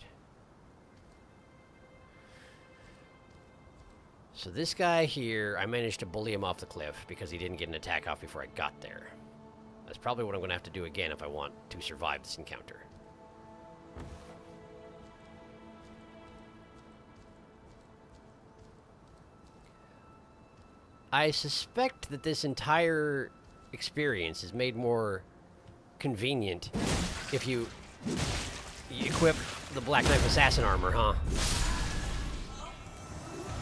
S1: So this guy here, I managed to bully him off the cliff because he didn't get an attack off before I got there. That's probably what I'm going to have to do again if I want to survive this encounter. I suspect that this entire experience is made more convenient if you equip the Black Knife Assassin armor, huh?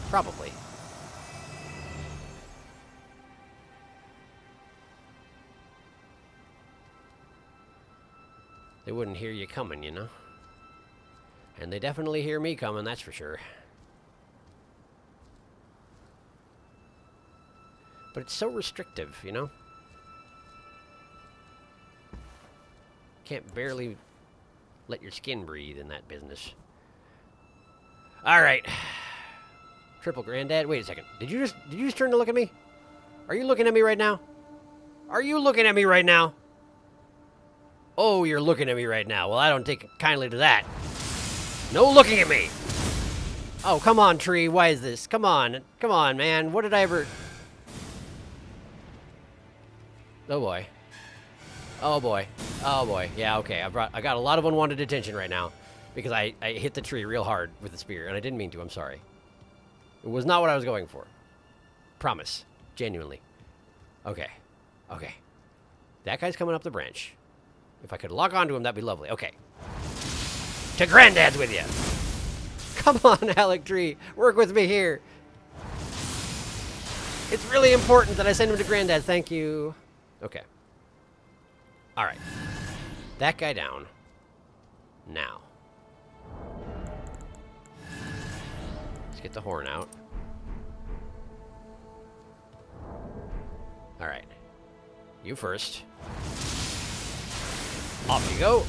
S1: Probably. They wouldn't hear you coming, you know? And they definitely hear me coming, that's for sure. But it's so restrictive, you know? Can't barely let your skin breathe in that business. Alright. Triple Granddad. Wait a second. Did you just turn to look at me? Are you looking at me right now? Are you looking at me right now? Oh, you're looking at me right now. Well, I don't take kindly to that. No looking at me! Oh, come on, tree. Why is this? Come on. Come on, man. What did I ever... Oh, boy. Oh, boy. Oh, boy. Yeah, okay. I got a lot of unwanted attention right now because I hit the tree real hard with the spear, and I didn't mean to. I'm sorry. It was not what I was going for. Promise. Genuinely. Okay. Okay. That guy's coming up the branch. If I could lock onto him, that'd be lovely. Okay. To Granddad's with you. Come on, aligtree. Work with me here. It's really important that I send him to Granddad. Thank you. Okay. All right. That guy down. Now. Let's get the horn out. All right. You first. Off you go.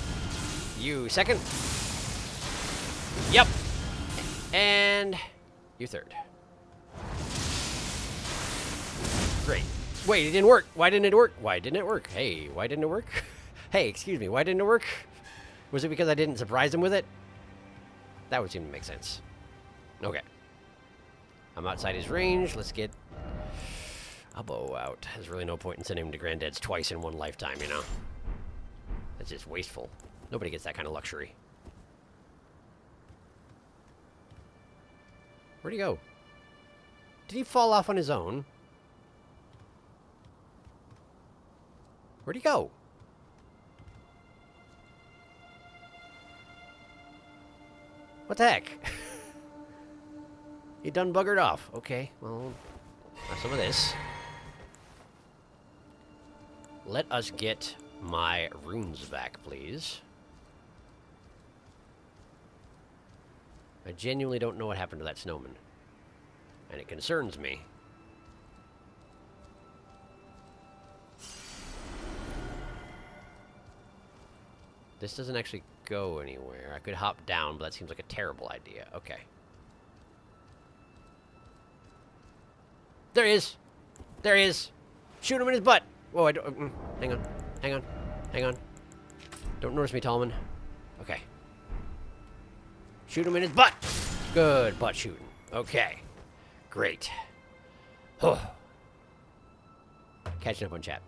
S1: You second. Yep. And you third. Great. Wait, it didn't work. Why didn't it work? Why didn't it work? Hey, why didn't it work? Hey, excuse me, why didn't it work? Was it because I didn't surprise him with it? That would seem to make sense. Okay. I'm outside his range. Let's get a bow out. There's really no point in sending him to Granddad's twice in one lifetime, you know? That's just wasteful. Nobody gets that kind of luxury. Where'd he go? Did he fall off on his own? Where'd he go? What the heck? He done buggered off. Okay, well, have some of this. Let us get my runes back, please. I genuinely don't know what happened to that snowman. And it concerns me. This doesn't actually go anywhere. I could hop down, but that seems like a terrible idea. Okay. There he is! There he is! Shoot him in his butt! Whoa, I don't... hang on. Hang on. Hang on. Don't notice me, Tallman. Okay. Shoot him in his butt! Good butt shooting. Okay. Great. Oh. Catching up on chat.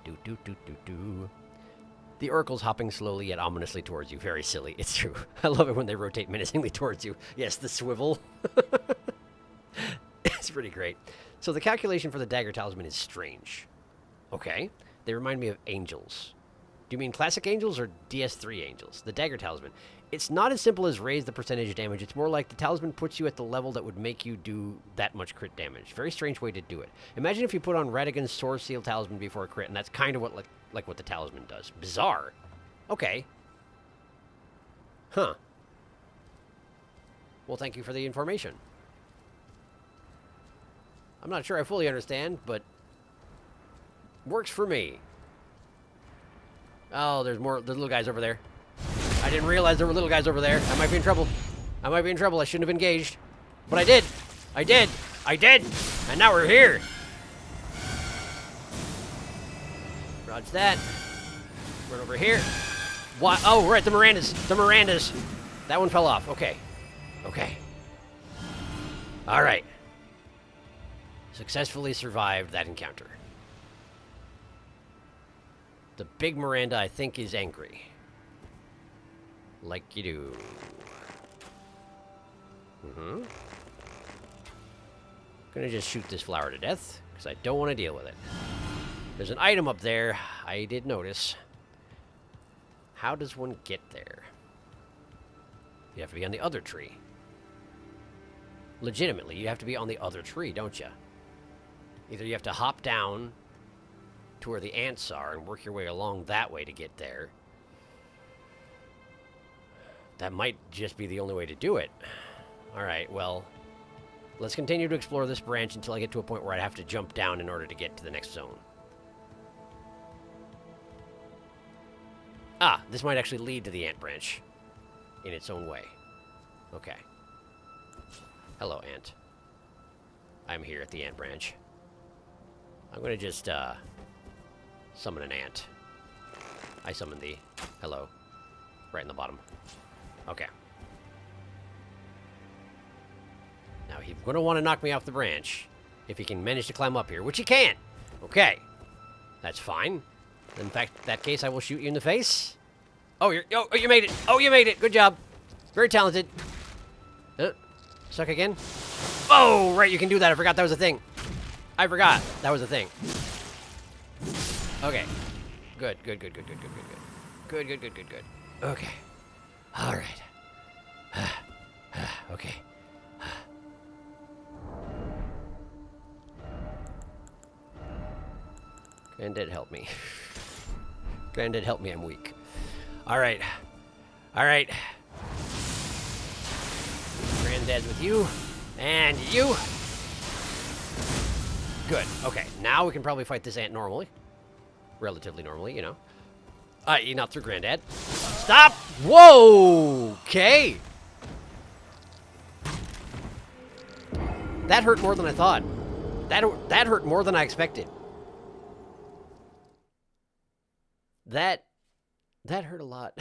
S1: Do. The oracle's hopping slowly yet ominously towards you. Very silly. It's true. I love it when they rotate menacingly towards you. Yes, the swivel. It's pretty great. So the calculation for the dagger talisman is strange. Okay. They remind me of angels. Do you mean classic angels or DS3 angels? The dagger talisman. It's not as simple as raise the percentage damage. It's more like the talisman puts you at the level that would make you do that much crit damage. Very strange way to do it. Imagine if you put on Radigan's Sword Seal talisman before a crit, and that's kind of what like what the talisman does. Bizarre. Okay. Huh. Well, thank you for the information. I'm not sure I fully understand, but works for me. Oh, there's little guys over there. I didn't realize there were little guys over there. I might be in trouble. I might be in trouble. I shouldn't have engaged. But I did. I did. I did. And now we're here. Roger that. Run over here. What? Oh, right. The Mirandas. The Mirandas. That one fell off. Okay. Okay. All right. Successfully survived that encounter. The big Miranda, I think, is angry. Like you do. Gonna just shoot this flower to death, because I don't want to deal with it. There's an item up there, I did notice. How does one get there? You have to be on the other tree. Legitimately, you have to be on the other tree, don't you? Either you have to hop down to where the ants are and work your way along that way to get there. That might just be the only way to do it. Alright, well, let's continue to explore this branch until I get to a point where I'd have to jump down in order to get to the next zone. Ah, this might actually lead to the ant branch in its own way. Okay. Hello, ant. I'm here at the ant branch. I'm gonna just, summon an ant. I summon thee. Hello. Right in the bottom. Okay. Now, he's going to want to knock me off the branch if he can manage to climb up here, which he can. Okay. That's fine. In fact, that case, I will shoot you in the face. Oh, you made it. Oh, you made it. Good job. Very talented. Suck again. Oh, right. You can do that. I forgot that was a thing. I forgot that was a thing. Okay. Good. Good. Okay. All right. Okay. Granddad, help me. Granddad, help me. I'm weak. All right. All right. Granddad's with you. And you. Good. Okay. Now we can probably fight this ant normally. Relatively normally, you know. Not through Granddad. Stop! Whoa! Okay. That hurt more than I thought. That hurt more than I expected. That hurt a lot.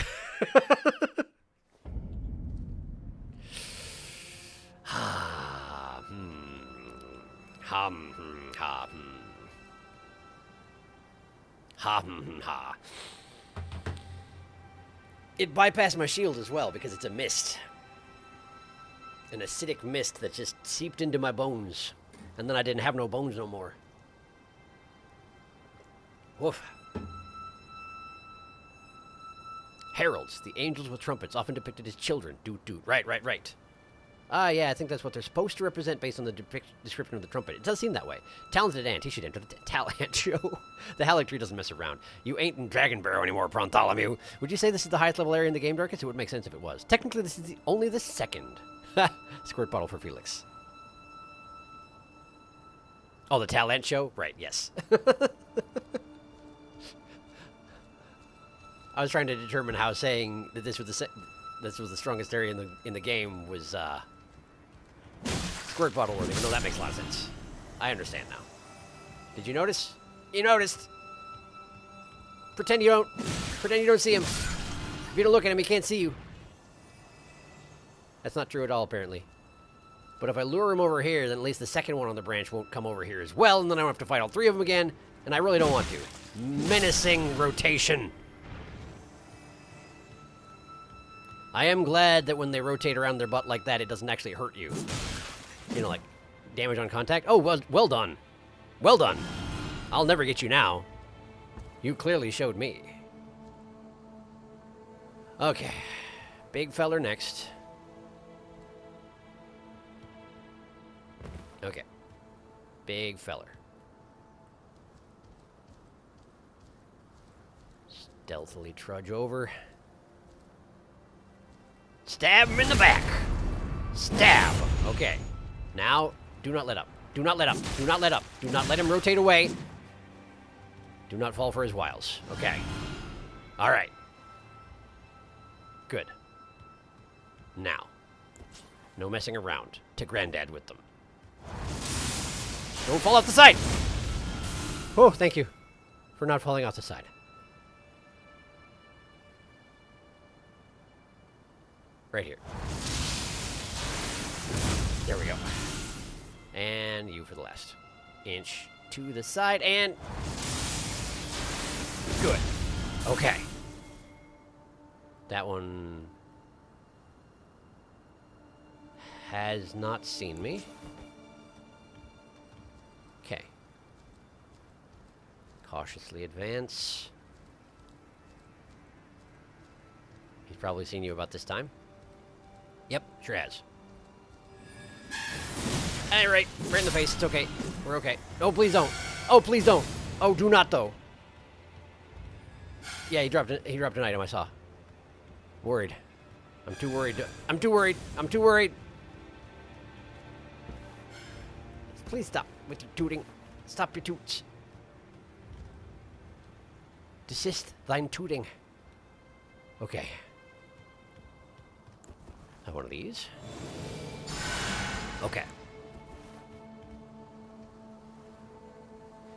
S1: It bypassed my shield as well because it's a mist. An acidic mist that just seeped into my bones. And then I didn't have no bones no more. Woof. Heralds, the angels with trumpets, often depicted as children. Doot, doot. Right. Yeah, I think that's what they're supposed to represent based on the description of the trumpet. It does seem that way. Talented ant. He should enter the Talent show. The aligtree doesn't mess around. You ain't in Dragon Barrow anymore, Bartholomew. Would you say this is the highest level area in the game, Darkus? It would make sense if it was. Technically, this is only the second. Squirt bottle for Felix. Oh, the Talent show? Right, yes. I was trying to determine how saying that this was the strongest area in the game was squirt bottle worthy. No, that makes a lot of sense. I understand now. Did you notice? You noticed. Pretend you don't see him. If you don't look at him, he can't see you. That's not true at all, apparently. But if I lure him over here, then at least the second one on the branch won't come over here as well, and then I don't have to fight all three of them again, and I really don't want to. Menacing rotation. I am glad that when they rotate around their butt like that, it doesn't actually hurt you. You know, like damage on contact. Oh, well done. Well done. I'll never get you now. You clearly showed me. Okay. Big feller next. Okay. Big feller. Stealthily trudge over. Stab him in the back. Stab. Okay. Now, do not let up. Do not let up. Do not let up. Do not let him rotate away. Do not fall for his wiles. Okay. All right. Good. Now. No messing around. To Granddad with them. Don't fall off the side. Oh, thank you for not falling off the side. Right here. There we go. And you for the last. Inch to the side, and... Good. Okay. That one... has not seen me. Okay. Cautiously advance. He's probably seen you about this time. Yep, sure has. Alright, right in the face. It's okay. We're okay. Oh, please don't. Oh, please don't. Oh, do not, though. Yeah, he dropped an item, I saw. Worried. I'm too worried. I'm too worried. I'm too worried. Please stop with your tooting. Stop your toots. Desist thine tooting. Okay. Have one of these. Okay.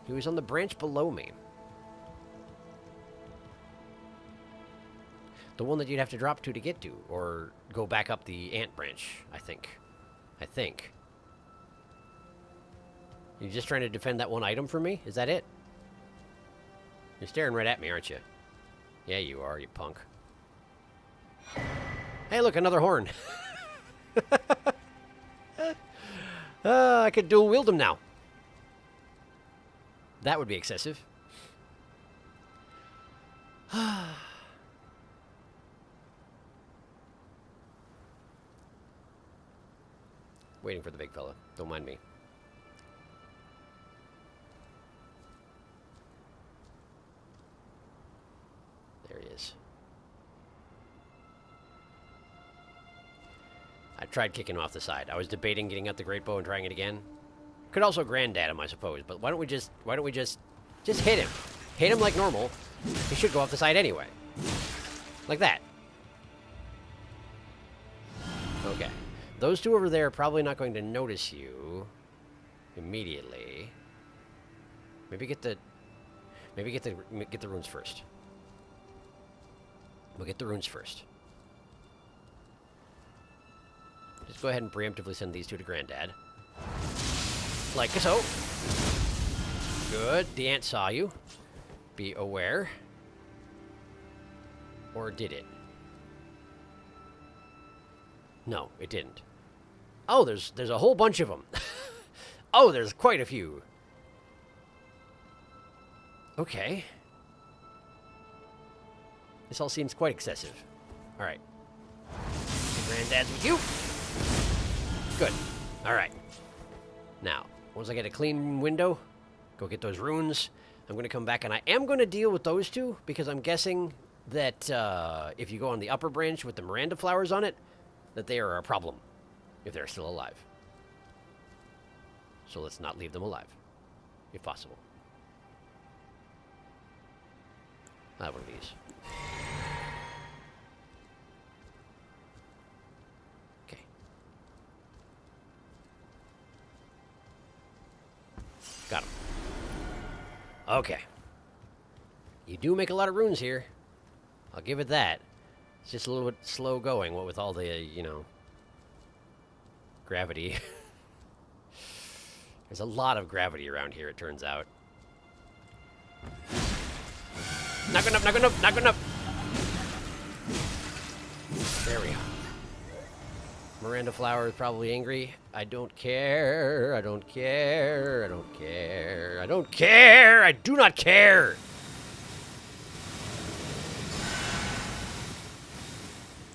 S1: He was on the branch below me. The one that you'd have to drop to get to, or go back up the ant branch, I think. You're just trying to defend that one item from me? Is that it? You're staring right at me, aren't you? Yeah, you are, you punk. Hey, look, another horn. I could dual wield them now. That would be excessive. Waiting for the big fella. Don't mind me. There he is. I tried kicking him off the side. I was debating getting out the great bow and trying it again. Could also granddad him, I suppose. But why don't we just hit him? Hit him like normal. He should go off the side anyway. Like that. Okay. Those two over there are probably not going to notice you immediately. Maybe get the runes first. We'll get the runes first. Just go ahead and preemptively send these two to Granddad. Like so. Good. The ant saw you. Be aware. Or did it? No, it didn't. Oh, there's a whole bunch of them. Oh, there's quite a few. Okay. This all seems quite excessive. All right. Granddad's with you. Good. All right. Now, once I get a clean window, go get those runes. I'm going to come back, and I am going to deal with those two, because I'm guessing that if you go on the upper branch with the Miranda flowers on it, that they are a problem if they're still alive. So let's not leave them alive, if possible. I have one of these. Okay. Got him. Okay. You do make a lot of runes here. I'll give it that. It's just a little bit slow going, what with all the, you know, gravity. There's a lot of gravity around here, it turns out. Not good enough, not good enough, not good enough! There we go. Miranda Flower is probably angry. I don't care, I don't care, I don't care, I don't care, I do not care!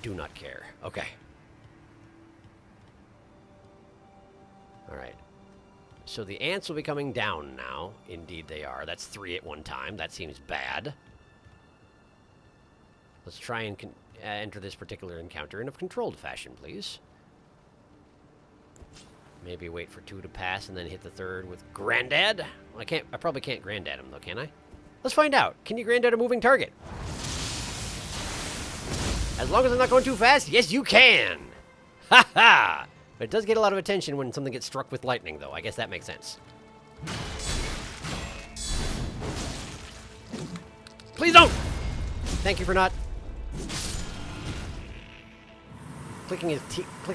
S1: Do not care. Okay. Alright. So the ants will be coming down now. Indeed they are. That's 3 at one time. That seems bad. Let's try and enter this particular encounter in a controlled fashion, please. Maybe wait for 2 to pass and then hit the 3rd with Granddad? Well, I probably can't Granddad him though, can I? Let's find out. Can you Granddad a moving target? As long as I'm not going too fast, yes you can! Ha ha! But it does get a lot of attention when something gets struck with lightning, though. I guess that makes sense. Please don't! Thank you for not clicking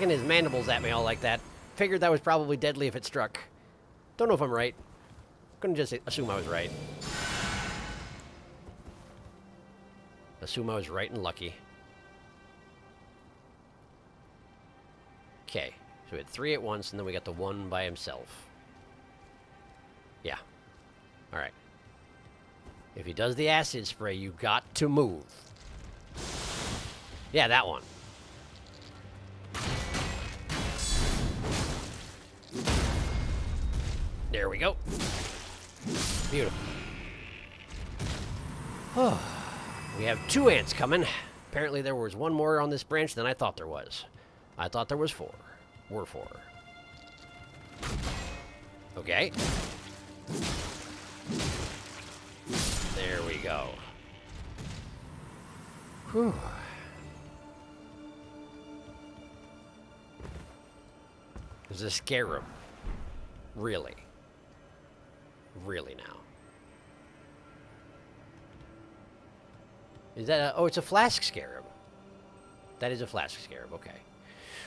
S1: his mandibles at me all like that. Figured that was probably deadly if it struck. Don't know if I'm right. Gonna just assume I was right. Assume I was right and lucky. Okay, so we had 3 at once, and then we got the 1 by himself. Yeah. Alright. If he does the acid spray, you got to move. Yeah, that one. There we go. Beautiful. Oh, we have 2 ants coming. Apparently there was 1 more on this branch than I thought there was. I thought there was 4. Were 4. Okay. There we go. Whew. There's a scarab. Really? Really now? Is that a... Oh, it's a flask scarab. That is a flask scarab, okay.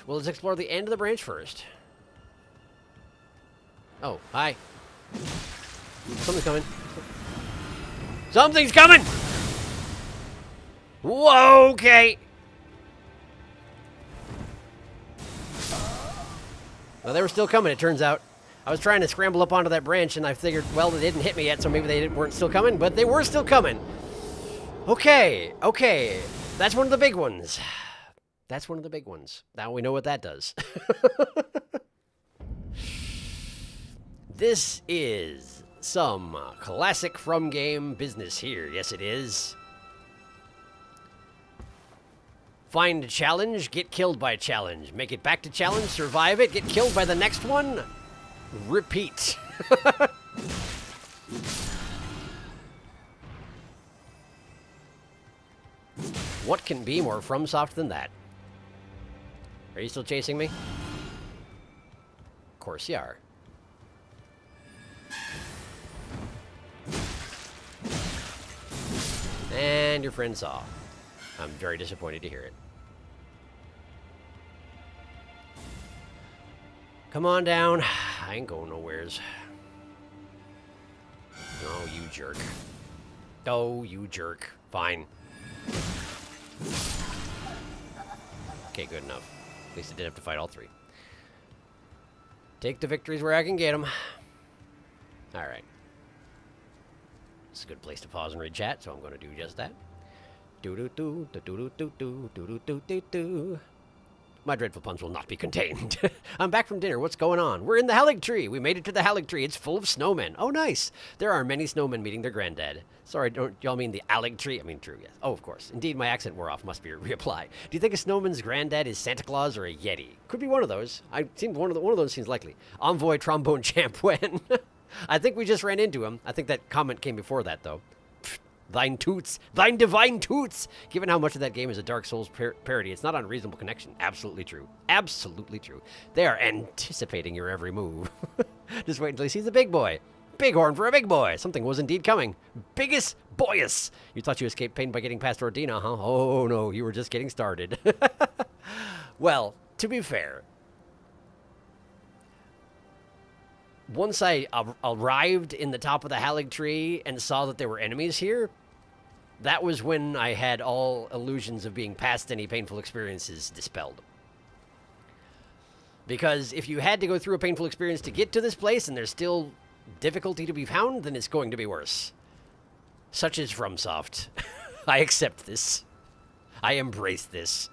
S1: Well, let's explore the end of the branch first. Oh, hi. Something's coming. Something's coming! Whoa, okay. Well, they were still coming, it turns out. I was trying to scramble up onto that branch, and I figured, well, they didn't hit me yet, so maybe they weren't still coming, but they were still coming. Okay, okay. That's one of the big ones. That's one of the big ones. Now we know what that does. This is some classic from game business here. Yes, it is. Find a challenge, get killed by a challenge. Make it back to challenge, survive it, get killed by the next one. Repeat. What can be more FromSoft than that? Are you still chasing me? Of course you are. And your friend saw. I'm very disappointed to hear it. Come on down. I ain't going nowheres. Oh, you jerk. Oh, you jerk. Fine. Okay, good enough. At least I didn't have to fight all 3. Take the victories where I can get them. Alright. It's a good place to pause and read chat, so I'm going to do just that. Do-do-do, do-do-do-do, do-do-do-do-do. My dreadful puns will not be contained. I'm back from dinner. What's going on? We're in the aligtree. We made it to the aligtree. It's full of snowmen. Oh, nice. There are many snowmen meeting their granddad. Sorry, don't y'all mean the aligtree? I mean, true, yes. Oh, of course. Indeed, my accent wore off. Must be reapply. Do you think a snowman's granddad is Santa Claus or a Yeti? Could be one of those. One of those seems likely. Envoy trombone champ when? I think we just ran into him. I think that comment came before that, though. Thine toots, thine divine toots. Given how much of that game is a Dark Souls parody, it's not an unreasonable connection. Absolutely true. Absolutely true. They are anticipating your every move. Just wait until he sees the big boy. Bighorn for a big boy. Something was indeed coming. Biggest boyus. You thought you escaped pain by getting past Ordina, huh? Oh, no, you were just getting started. Well, to be fair, once I arrived in the top of the aligtree and saw that there were enemies here, that was when I had all illusions of being past any painful experiences dispelled. Because if you had to go through a painful experience to get to this place and there's still difficulty to be found, then it's going to be worse. Such is FromSoft. I accept this. I embrace this.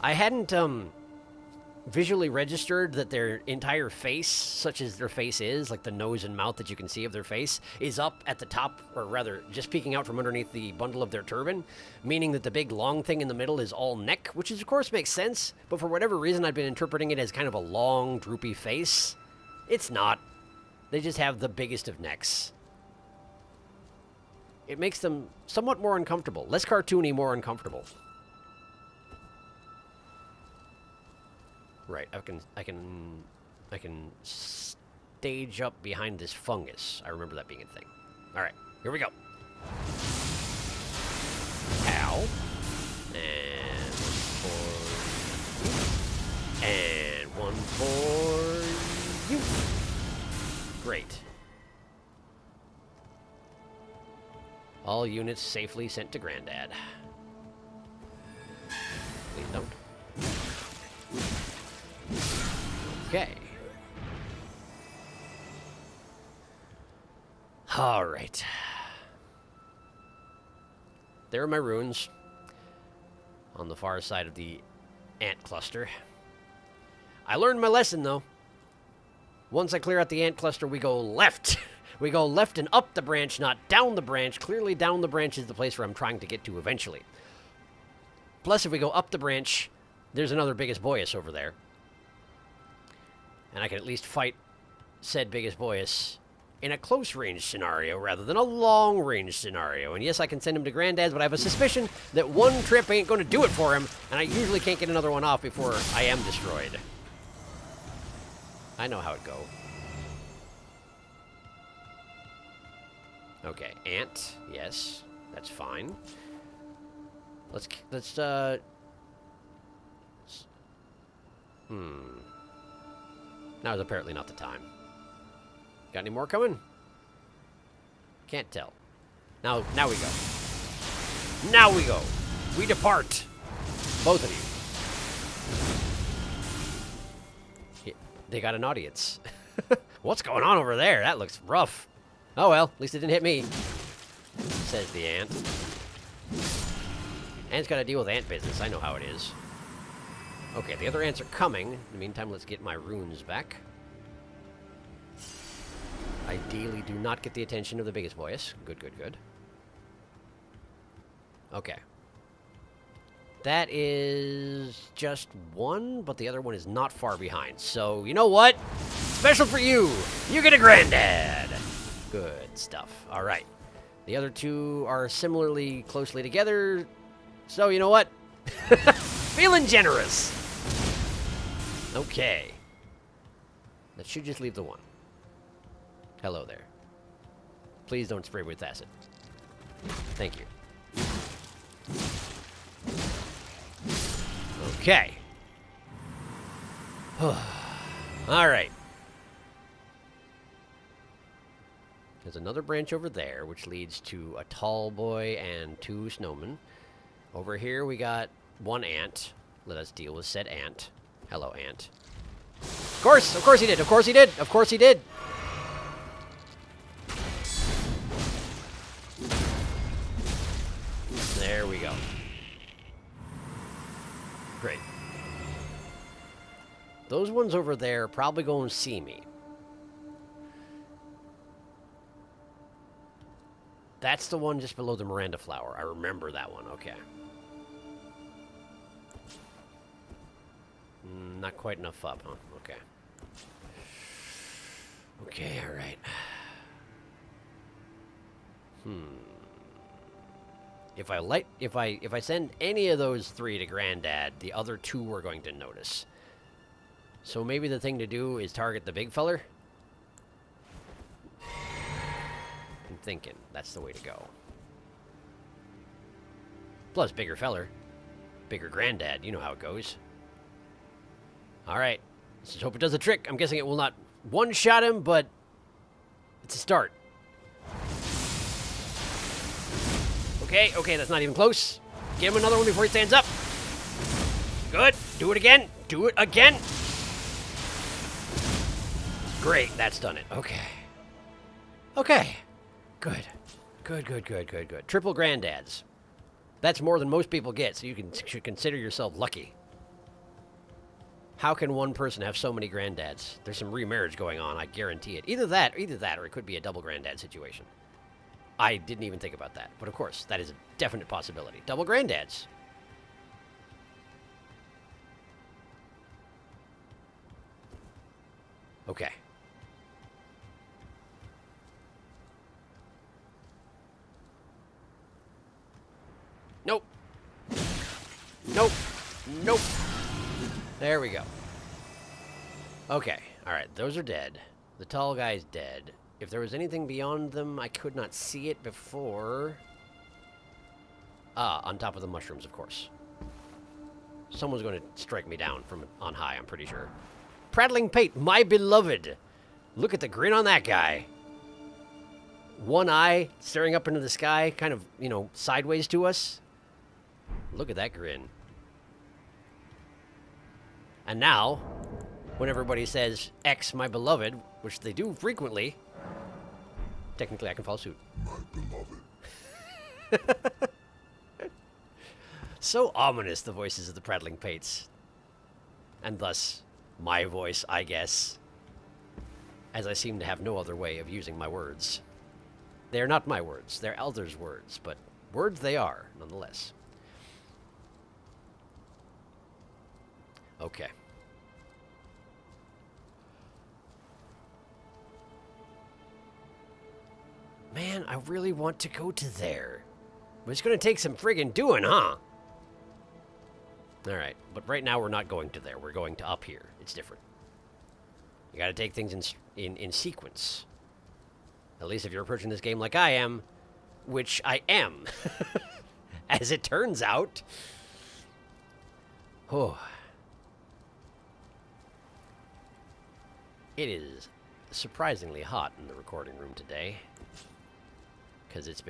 S1: I hadn't visually registered that their entire face, such as their face is, like the nose and mouth that you can see of their face, is up at the top, or rather, just peeking out from underneath the bundle of their turban, meaning that the big long thing in the middle is all neck, which is, of course makes sense, but for whatever reason I've been interpreting it as kind of a long, droopy face. It's not. They just have the biggest of necks. It makes them somewhat more uncomfortable. Less cartoony, more uncomfortable. Right, I can stage up behind this fungus. I remember that being a thing. All right, here we go. Ow. And one for you. Great. All units safely sent to Granddad. Please don't. Okay. All right. There are my runes on the far side of the ant cluster. I learned my lesson, though. Once I clear out the ant cluster, we go left. We go left and up the branch, not down the branch. Clearly, down the branch is the place where I'm trying to get to eventually. Plus, if we go up the branch, there's another biggest boyus over there. And I can at least fight said biggest boyus in a close-range scenario rather than a long-range scenario. And yes, I can send him to Granddad's, but I have a suspicion that one trip ain't going to do it for him, and I usually can't get another one off before I am destroyed. I know how it go. Okay, ant. Yes, that's fine. Now is apparently not the time. Got any more coming? Can't tell. Now we go. Now we go. We depart. Both of you. They got an audience. What's going on over there? That looks rough. Oh well, at least it didn't hit me. Says the ant. Ant's got to deal with ant business. I know how it is. Okay, the other ants are coming. In the meantime, let's get my runes back. Ideally, do not get the attention of the biggest boyus. Good, good, good. Okay. That is just one, but the other one is not far behind. So, you know what? Special for you! You get a Granddad! Good stuff. All right. The other two are similarly closely together. So, you know what? Feeling generous. Okay. That should just leave the one. Hello there. Please don't spray with acid. Thank you. Okay. All right. There's another branch over there, which leads to a tall boy and two snowmen. Over here, we got one ant. Let us deal with said ant. Hello, ant. Of course he did, of course he did, of course he did. There we go. Great. Those ones over there probably going to see me. That's the one just below the Miranda flower. I remember that one. Okay. Not quite enough up, huh? Okay. Okay, all right. If I send any of those 3 to Granddad, the other 2 are going to notice. So maybe the thing to do is target the big feller? I'm thinking that's the way to go. Plus, bigger feller. Bigger Granddad. You know how it goes. Alright. Let's just hope it does the trick. I'm guessing it will not one-shot him, but it's a start. Okay, okay, that's not even close. Give him another one before he stands up. Good. Do it again. Do it again. Great, that's done it. Okay. Okay. Good. Good, good, good, good, good. Triple Granddads. That's more than most people get, so you should consider yourself lucky. How can one person have so many Granddads? There's some remarriage going on, I guarantee it. Either that, or it could be a double Granddad situation. I didn't even think about that, but of course, that is a definite possibility. Double Granddads. Okay. Nope. Nope. Nope. There we go. Okay. All right. Those are dead. The tall guy's dead. If there was anything beyond them, I could not see it before. Ah, on top of the mushrooms, of course. Someone's going to strike me down from on high, I'm pretty sure. Prattling Pate, my beloved. Look at the grin on that guy. One eye staring up into the sky, kind of, you know, sideways to us. Look at that grin. And now, when everybody says, X, my beloved, which they do frequently, technically I can follow suit.
S5: My beloved.
S1: So ominous, the voices of the Prattling Pates. And thus, my voice, I guess. As I seem to have no other way of using my words. They are not my words, they're elders' words, but words they are, nonetheless. Okay. Man, I really want to go to there. But it's going to take some friggin' doing, huh? Alright, but right now we're not going to there. We're going to up here. It's different. You gotta take things in sequence. At least if you're approaching this game like I am, which I am. As it turns out. Oh. It is surprisingly hot in the recording room today. Because it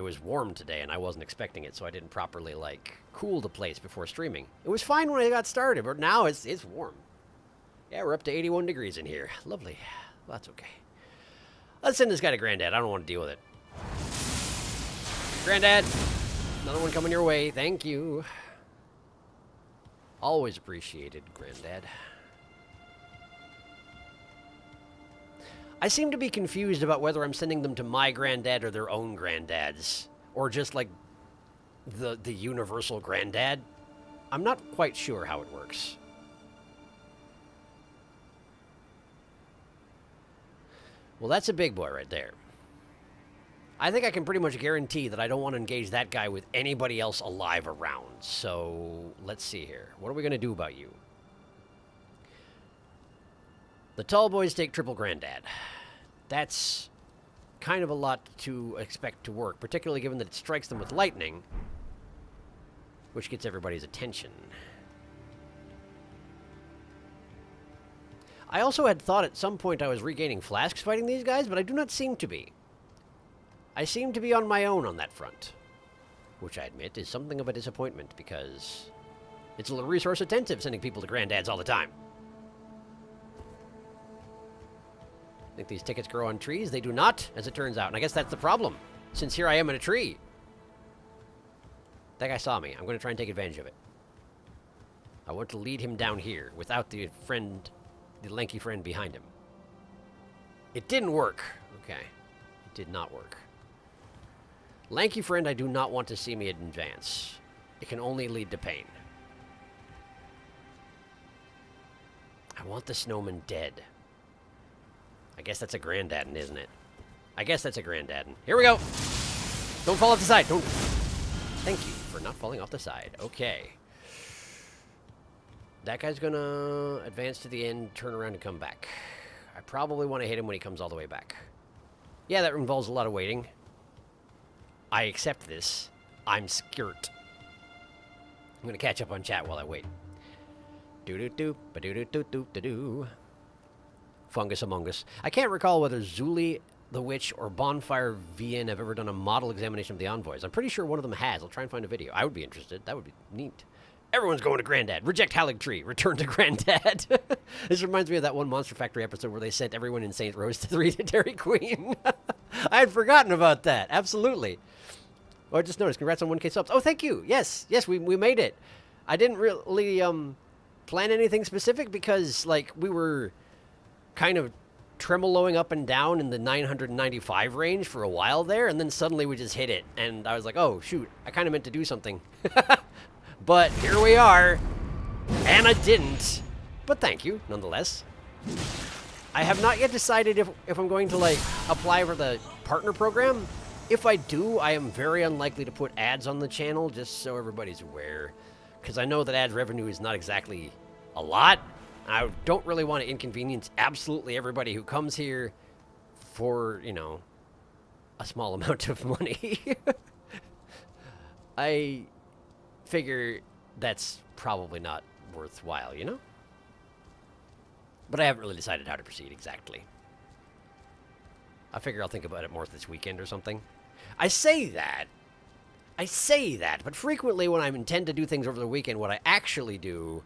S1: was warm today and I wasn't expecting it, so I didn't properly, like, cool the place before streaming. It was fine when I got started, but now it's warm. Yeah, we're up to 81 degrees in here. Lovely. Well, that's okay. Let's send this guy to Granddad. I don't want to deal with it. Granddad, another one coming your way. Thank you. Always appreciated, Granddad. I seem to be confused about whether I'm sending them to my Granddad or their own Granddads. Or just, like, the universal Granddad. I'm not quite sure how it works. Well, that's a big boy right there. I think I can pretty much guarantee that I don't want to engage that guy with anybody else alive around. So, let's see here. What are we going to do about you? The tall boys take triple Granddad. That's kind of a lot to expect to work, particularly given that it strikes them with lightning, which gets everybody's attention. I also had thought at some point I was regaining flasks fighting these guys, but I do not seem to be. I seem to be on my own on that front, which I admit is something of a disappointment because it's a little resource intensive sending people to Granddads all the time. Think these tickets grow on trees? They do not, as it turns out. And I guess that's the problem, since here I am in a tree. That guy saw me. I'm going to try and take advantage of it. I want to lead him down here without the lanky friend behind him. It didn't work. Okay. It did not work. Lanky friend, I do not want to see me advance. It can only lead to pain. I want the snowman dead. I guess that's a granddadden, isn't it? I guess that's a granddadden. Here we go! Don't fall off the side! Don't... Thank you for not falling off the side. Okay. That guy's gonna advance to the end, turn around, and come back. I probably want to hit him when he comes all the way back. Yeah, that involves a lot of waiting. I accept this. I'm scared. I'm gonna catch up on chat while I wait. Do-do-do, ba-do-do-do-do-do-do. Fungus Among Us. I can't recall whether Zuli, the Witch, or Bonfire VN have ever done a model examination of the envoys. I'm pretty sure one of them has. I'll try and find a video. I would be interested. That would be neat. Everyone's going to Granddad. Reject aligtree. Return to Granddad. This reminds me of that one Monster Factory episode where they sent everyone in St. Rose to read Dairy Queen. I had forgotten about that. Absolutely. Oh, I just noticed. Congrats on 1K subs. Oh, thank you. Yes. Yes, we made it. I didn't really plan anything specific because, like, we were kind of tremoloing up and down in the 995 range for a while there, and then suddenly we just hit it. And I was like, oh, shoot. I kind of meant to do something. But here we are. And I didn't. But thank you, nonetheless. I have not yet decided if I'm going to, like, apply for the partner program. If I do, I am very unlikely to put ads on the channel, just so everybody's aware. Because I know that ads revenue is not exactly a lot. I don't really want to inconvenience absolutely everybody who comes here for, you know, a small amount of money. I figure that's probably not worthwhile, you know? But I haven't really decided how to proceed exactly. I figure I'll think about it more this weekend or something. I say that, but frequently when I intend to do things over the weekend, what I actually do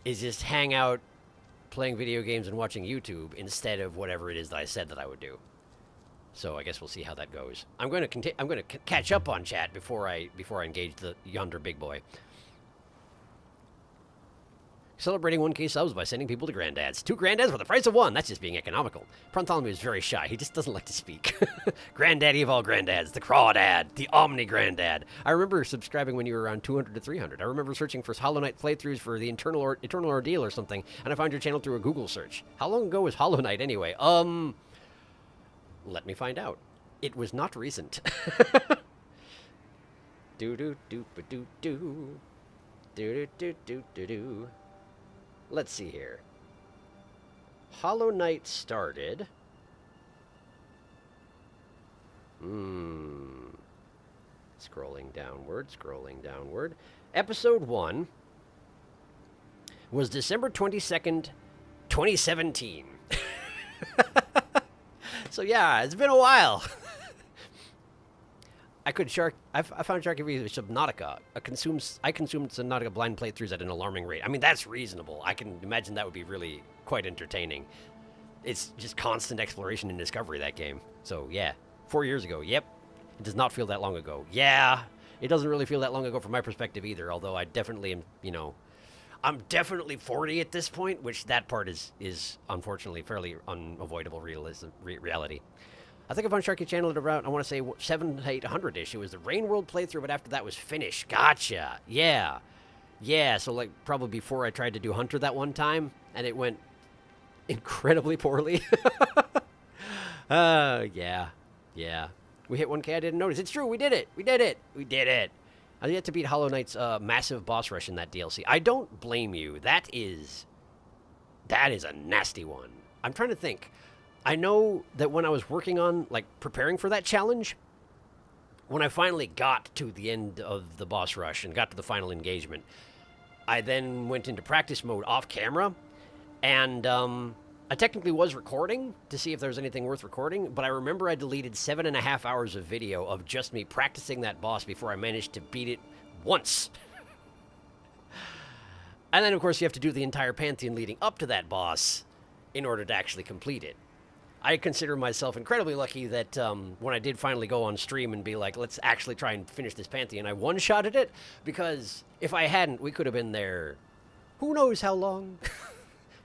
S1: is just hang out playing video games and watching YouTube instead of whatever it is that I said that I would do. So I guess we'll see how that goes. I'm going to catch up on chat before I engage the yonder big boy. Celebrating 1K subs by sending people to Granddads. 2 Granddads for the price of 1. That's just being economical. Bartholomew is very shy. He just doesn't like to speak. Granddaddy of all Granddads. The Crawdad. The Omni Granddad. I remember subscribing when you were around 200 to 300. I remember searching for Hollow Knight playthroughs for the Eternal Ordeal or something, and I found your channel through a Google search. How long ago was Hollow Knight anyway? Let me find out. It was not recent. Do-do-do-ba-do-do. Do-do-do-do-do-do. Let's see here. Hollow Knight started. Scrolling downward. Episode 1 was December 22nd, 2017. So yeah, it's been a while. I found SharkyBreath with Subnautica. I consumed Subnautica blind playthroughs at an alarming rate. I mean, that's reasonable. I can imagine that would be really quite entertaining. It's just constant exploration and discovery, that game. So, yeah. 4 years ago. Yep. It does not feel that long ago. Yeah. It doesn't really feel that long ago from my perspective either, although I definitely am, you know... I'm definitely 40 at this point, which that part is unfortunately fairly unavoidable reality. I think I found Sharky channel at around, I want to say 700 to 800-ish. It was the Rain World playthrough, but after that was finished. Gotcha. Yeah. Yeah, so like probably before I tried to do Hunter that one time, and it went incredibly poorly. Yeah. Yeah. We hit 1K, I didn't notice. It's true, we did it. We did it. I yet to beat Hollow Knight's massive boss rush in that DLC. I don't blame you. That is a nasty one. I'm trying to think. I know that when I was working on, like, preparing for that challenge, when I finally got to the end of the boss rush and got to the final engagement, I then went into practice mode off camera, and I technically was recording to see if there was anything worth recording, but I remember I deleted 7.5 hours of video of just me practicing that boss before I managed to beat it once. And then, of course, you have to do the entire pantheon leading up to that boss in order to actually complete it. I consider myself incredibly lucky that when I did finally go on stream and be like, let's actually try and finish this Pantheon, I one-shotted it, because if I hadn't, we could have been there who knows how long.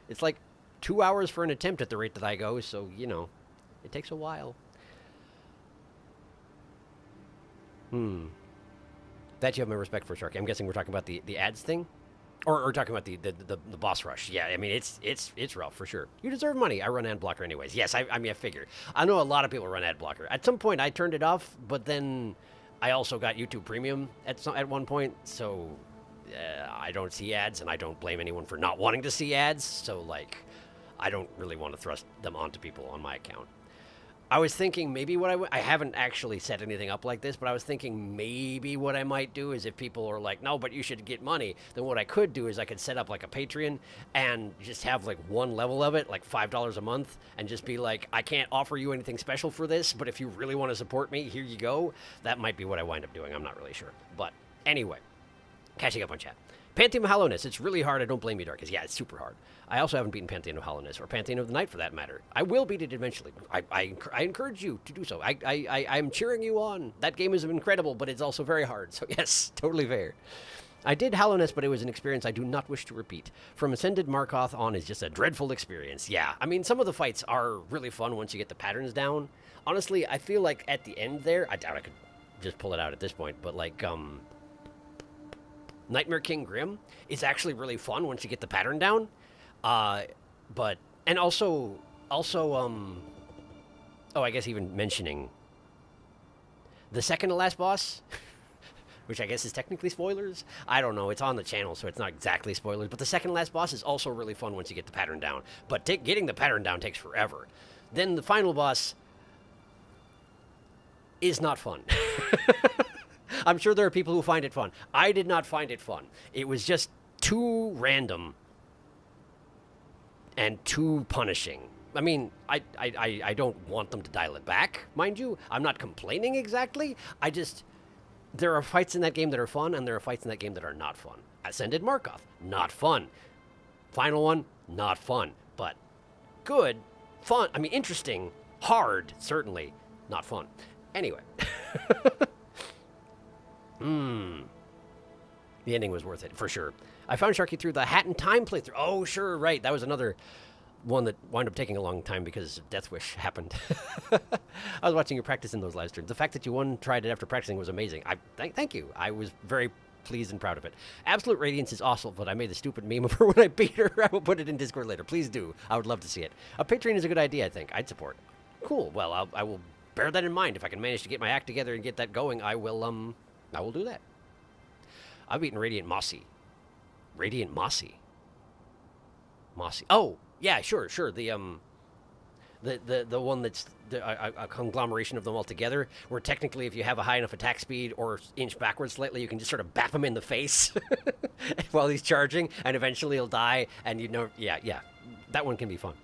S1: It's like 2 hours for an attempt at the rate that I go, so, you know, it takes a while. That you have my respect for, Sharky. I'm guessing we're talking about the ads thing? Or talking about the boss rush. Yeah, I mean, it's rough, for sure. You deserve money. I run ad blocker anyways. Yes, I mean, I figure. I know a lot of people run ad blocker. At some point, I turned it off, but then I also got YouTube Premium at one point, so I don't see ads, and I don't blame anyone for not wanting to see ads, so, like, I don't really want to thrust them onto people on my account. I was thinking maybe what I haven't actually set anything up like this, but I was thinking maybe what I might do is if people are like, no, but you should get money, then what I could do is I could set up like a Patreon and just have like one level of it, like $5 a month, and just be like, I can't offer you anything special for this, but if you really want to support me, here you go. That might be what I wind up doing. I'm not really sure. But anyway, catching up on chat. Pantheon of Hollowness. It's really hard. I don't blame you, Darkest. Yeah, it's super hard. I also haven't beaten Pantheon of Hollowness, or Pantheon of the Night for that matter. I will beat it eventually. I encourage you to do so. I'm cheering you on. That game is incredible, but it's also very hard. So yes, totally fair. I did Hollowness, but it was an experience I do not wish to repeat. From Ascended Markoth on is just a dreadful experience. Yeah, I mean, some of the fights are really fun once you get the patterns down. Honestly, I feel like at the end there, I doubt I could just pull it out at this point, but like, Nightmare King Grim is actually really fun once you get the pattern down. And also, oh, I guess even mentioning the second to last boss, which I guess is technically spoilers. I don't know. It's on the channel, so it's not exactly spoilers. But the second to last boss is also really fun once you get the pattern down. But getting the pattern down takes forever. Then the final boss is not fun. I'm sure there are people who find it fun. I did not find it fun. It was just too random and too punishing. I mean, I don't want them to dial it back, mind you. I'm not complaining exactly. There are fights in that game that are fun, and there are fights in that game that are not fun. Ascended Markoth, not fun. Final one, not fun. But good, fun, I mean, interesting, hard, certainly, not fun. Anyway. The ending was worth it, for sure. I found Sharky through the Hat in Time playthrough. Oh, sure, right. That was another one that wound up taking a long time because Death Wish happened. I was watching you practice in those live streams. The fact that you tried it after practicing was amazing. Thank you. I was very pleased and proud of it. Absolute Radiance is awesome, but I made the stupid meme of her when I beat her. I will put it in Discord later. Please do. I would love to see it. A Patreon is a good idea, I think. I'd support. Cool. Well, I will bear that in mind. If I can manage to get my act together and get that going, I will do that. I've beaten Radiant Mossy. Radiant Mossy. Mossy. Oh, yeah, sure. The one that's a conglomeration of them all together, where technically if you have a high enough attack speed or inch backwards slightly, you can just sort of bap him in the face while he's charging, and eventually he'll die, and yeah. That one can be fun.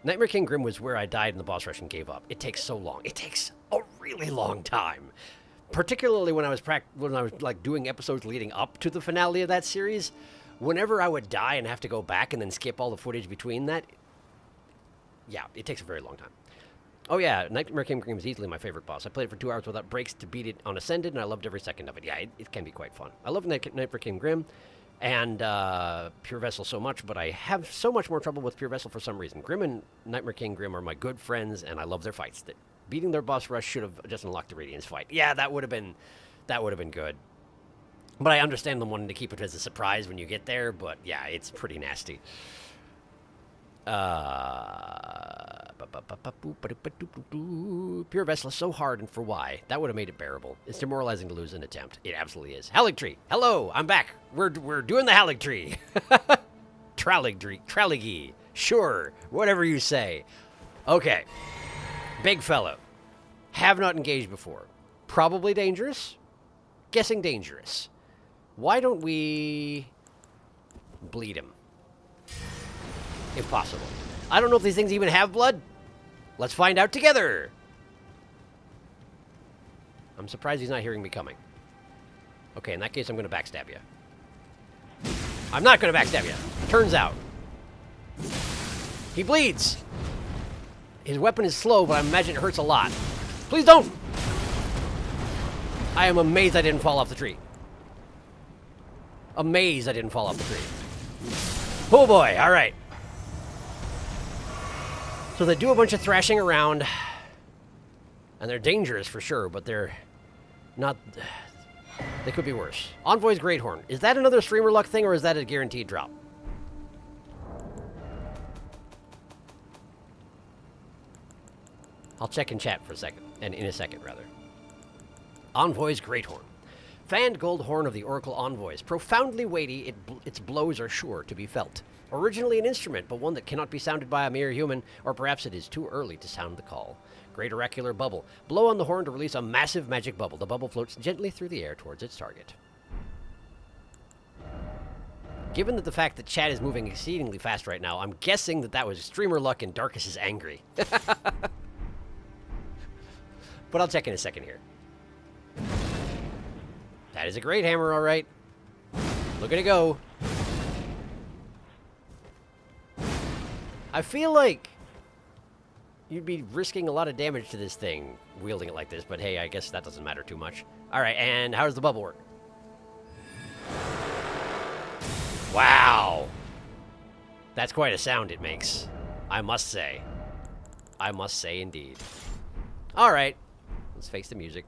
S1: Nightmare King Grim was where I died in the boss rush and gave up. It takes so long. It takes a really long time. Particularly when I was like doing episodes leading up to the finale of that series, whenever I would die and have to go back and then skip all the footage between that, yeah, it takes a very long time. Oh yeah, Nightmare King Grim is easily my favorite boss. I played it for 2 hours without breaks to beat it on Ascended, and I loved every second of it. Yeah, it can be quite fun. I love Nightmare King Grim and Pure Vessel so much, but I have so much more trouble with Pure Vessel for some reason. Grim and Nightmare King Grim are my good friends, and I love their fights. Beating their boss rush should have just unlocked the Radiance fight. Yeah, that would have been good. But I understand them wanting to keep it as a surprise when you get there, but yeah, it's pretty nasty. Pure Vessel is so hard, and for why? That would have made it bearable. It's demoralizing to lose an attempt. It absolutely is. Aligtree. Hello, I'm back. We're doing the Aligtree. Traligee. Sure, whatever you say. Okay. Big fellow. Have not engaged before. Probably dangerous. Guessing dangerous. Why don't we bleed him? If possible. I don't know if these things even have blood. Let's find out together. I'm surprised he's not hearing me coming. Okay, in that case, I'm going to backstab you. I'm not going to backstab you. Turns out. He bleeds. His weapon is slow, but I imagine it hurts a lot. Please don't! I am amazed I didn't fall off the tree. Amazed I didn't fall off the tree. Oh boy, alright. So they do a bunch of thrashing around. And they're dangerous for sure, but they're not... They could be worse. Envoy's Great Horn. Is that another streamer luck thing, or is that a guaranteed drop? I'll check in chat for a second. And in a second, rather. Envoy's Great Horn. Fanned gold horn of the Oracle Envoys. Profoundly weighty, its blows are sure to be felt. Originally an instrument, but one that cannot be sounded by a mere human, or perhaps it is too early to sound the call. Great oracular bubble. Blow on the horn to release a massive magic bubble. The bubble floats gently through the air towards its target. Given that the fact that chat is moving exceedingly fast right now, I'm guessing that that was streamer luck and Darkus is angry. But I'll check in a second here. That is a great hammer, all right. Look at it go. I feel like you'd be risking a lot of damage to this thing wielding it like this, but hey, I guess that doesn't matter too much. All right, and how does the bubble work? Wow. That's quite a sound it makes, I must say. I must say indeed. All right, let's face the music.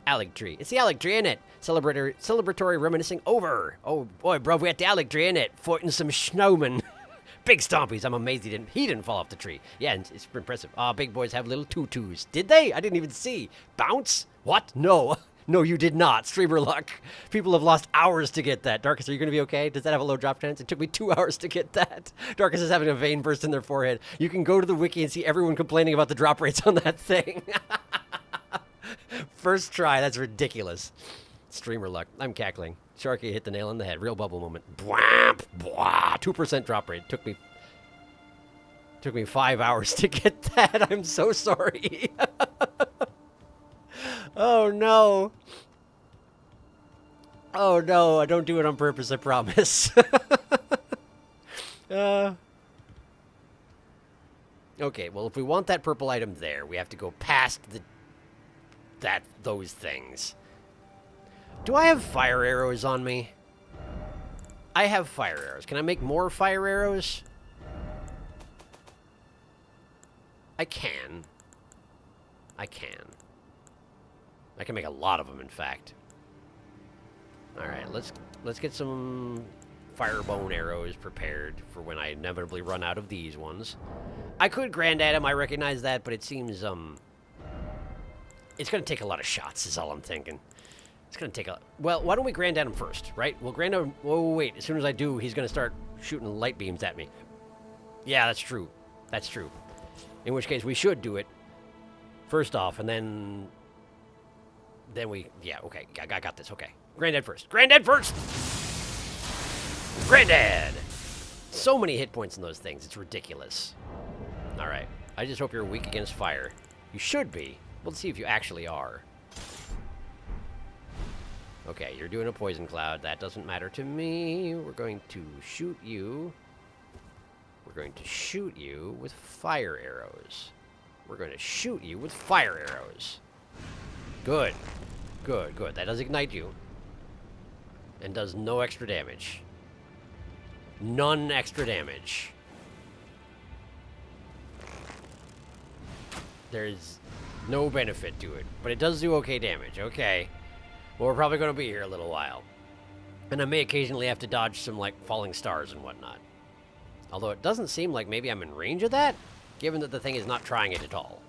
S1: Aligtree. It's the Aligtree, isn't it? Celebratory reminiscing over. Oh boy, bro, we had the Aligtree, in it? Fighting some snowmen. Big stompies. I'm amazed he didn't fall off the tree. Yeah, it's impressive. Big boys have little tutus. Did they? I didn't even see. Bounce? What? No. No, you did not. Streamer luck. People have lost hours to get that. Darkus, are you going to be okay? Does that have a low drop chance? It took me 2 hours to get that. Darkus is having a vein burst in their forehead. You can go to the wiki and see everyone complaining about the drop rates on that thing. First try. That's ridiculous. Streamer luck. I'm cackling. Sharky hit the nail on the head. Real bubble moment. Bwamp, bwah. 2% drop rate. Took me 5 hours to get that. I'm so sorry. Oh no. Oh no, I don't do it on purpose, I promise. Okay, well if we want that purple item there, we have to go past those things. Do I have fire arrows on me? I have fire arrows. Can I make more fire arrows? I can. I can make a lot of them, in fact. Alright, let's get some firebone arrows prepared for when I inevitably run out of these ones. I could Grandad him, I recognize that, but it seems, it's gonna take a lot of shots, is all I'm thinking. It's gonna take a... Well, why don't we Grandad him first, right? We'll Grandad him... Whoa, wait, as soon as I do, he's gonna start shooting light beams at me. Yeah, that's true. That's true. In which case, we should do it first off, and then we... Yeah, okay, I got this, okay. Grandad first. Grandad first! Grandad! So many hit points in those things, it's ridiculous. Alright, I just hope you're weak against fire. You should be. We'll see if you actually are. Okay, you're doing a poison cloud. That doesn't matter to me. We're going to shoot you. We're going to shoot you with fire arrows. We're going to shoot you with fire arrows. Good. Good, good. That does ignite you. And does no extra damage. None extra damage. There's no benefit to it. But it does do okay damage. Okay. Well, we're probably going to be here a little while. And I may occasionally have to dodge some, like, falling stars and whatnot. Although it doesn't seem like maybe I'm in range of that, given that the thing is not trying it at all.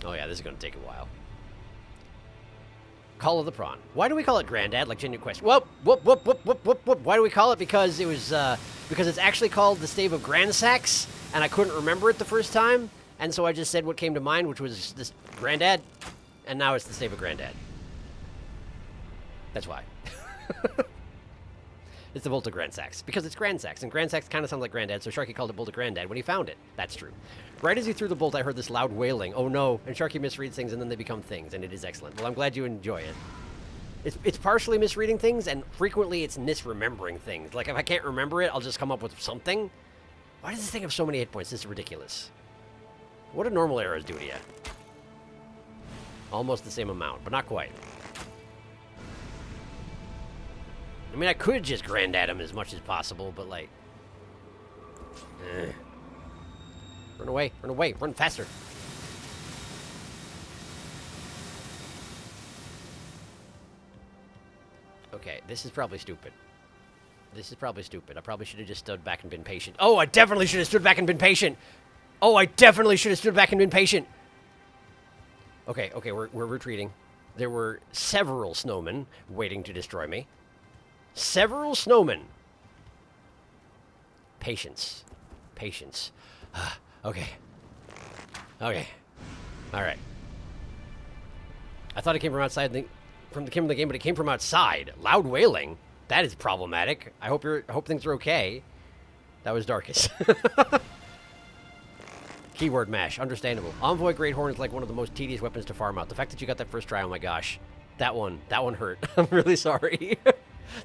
S1: Oh yeah, this is going to take a while. Call of the Prawn. Why do we call it Grandad, like Genuine Quest? Whoop, whoop, whoop, whoop, whoop, whoop, whoop. Why do we call it? Because it was, because it's actually called the Stave of Grandsax, and I couldn't remember it the first time, and so I just said what came to mind, which was this Grandad, and now it's the Stave of Grandad. That's why. It's the Bolt of Grandsax, because it's Grandsax, and Grandsax kind of sounds like Grandad, so Sharky called it Bolt of Grandad when he found it. That's true. Right as he threw the bolt, I heard this loud wailing. Oh no, and Sharky misreads things and then they become things, and it is excellent. Well, I'm glad you enjoy it. It's partially misreading things, and frequently it's misremembering things. Like, if I can't remember it, I'll just come up with something. Why does this thing have so many hit points? This is ridiculous. What do normal arrows do to you? Almost the same amount, but not quite. I mean, I could just granddad him as much as possible, but, like... Run away, run faster. Okay, this is probably stupid. This is probably stupid. I probably should have just stood back and been patient. Oh, I definitely should have stood back and been patient. Oh, I definitely should have stood back and been patient. Okay, we're retreating. There were several snowmen waiting to destroy me. Several snowmen. Patience. Patience. Okay. Okay. All right. I thought it came from outside the game, but it came from outside. Loud wailing. That is problematic. I hope things are okay. That was Darkus. Keyword mash. Understandable. Envoy Great Horn is like one of the most tedious weapons to farm out. The fact that you got that first try, oh my gosh. That one hurt. I'm really sorry.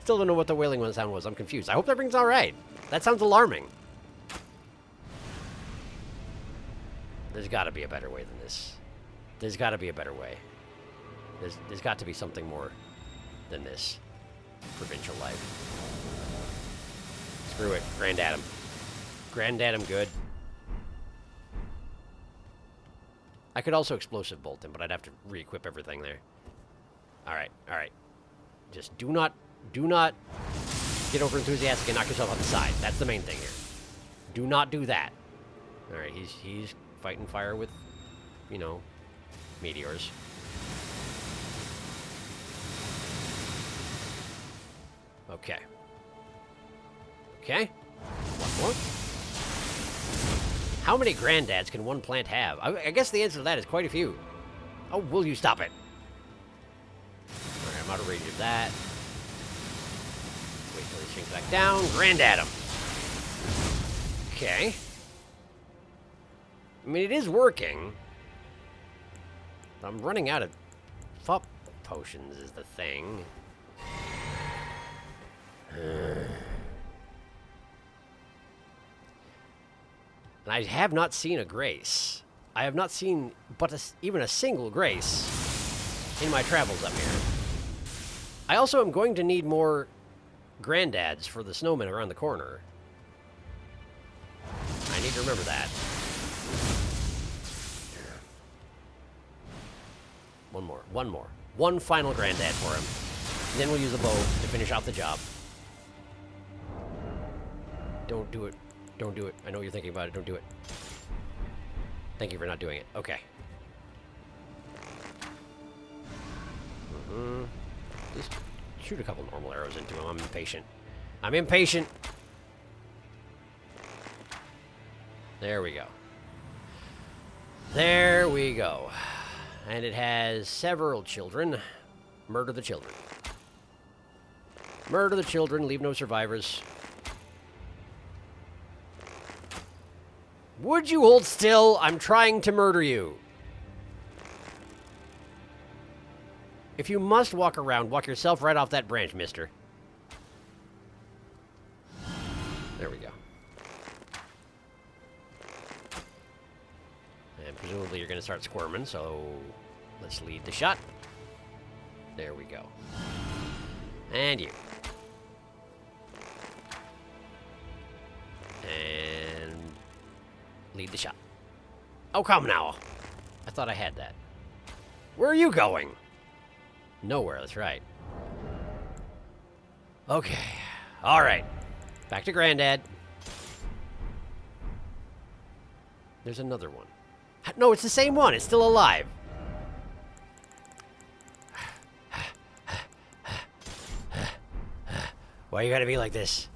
S1: Still don't know what the wailing one sound was. I'm confused. I hope everything's all right. That sounds alarming. There's got to be a better way than this. There's got to be a better way. There's got to be something more than this. Provincial life. Screw it. Granddad him. Granddad him good. I could also explosive bolt him, but I'd have to re-equip everything there. Alright. Just do not get over enthusiastic and knock yourself on the side. That's the main thing here. Do not do that. Alright, he's fighting fire with, you know, meteors. Okay. One more. How many granddads can one plant have? I guess the answer to that is quite a few. Oh, will you stop it? Alright, I'm out of range of that. Wait till he sinks back down. Granddad him. Okay. I mean, it is working. I'm running out of FUP potions is the thing. And I have not seen a grace. I have not seen even a single grace in my travels up here. I also am going to need more granddads for the snowmen around the corner. I need to remember that. One more. One final granddad for him. And then we'll use a bow to finish off the job. Don't do it. Don't do it. I know you're thinking about it. Don't do it. Thank you for not doing it. Okay. Just shoot a couple normal arrows into him. I'm impatient. I'm impatient. There we go. There we go. And it has several children. Murder the children. Murder the children. Leave no survivors. Would you hold still? I'm trying to murder you. If you must walk around, walk yourself right off that branch, mister. There we go. And presumably you're going to start squirming, so let's lead the shot. There we go. And you. And lead the shot. Oh, come now. I thought I had that. Where are you going? Nowhere, that's right. Okay. All right. Back to Granddad. There's another one. No, it's the same one. It's still alive. Why you gotta be like this?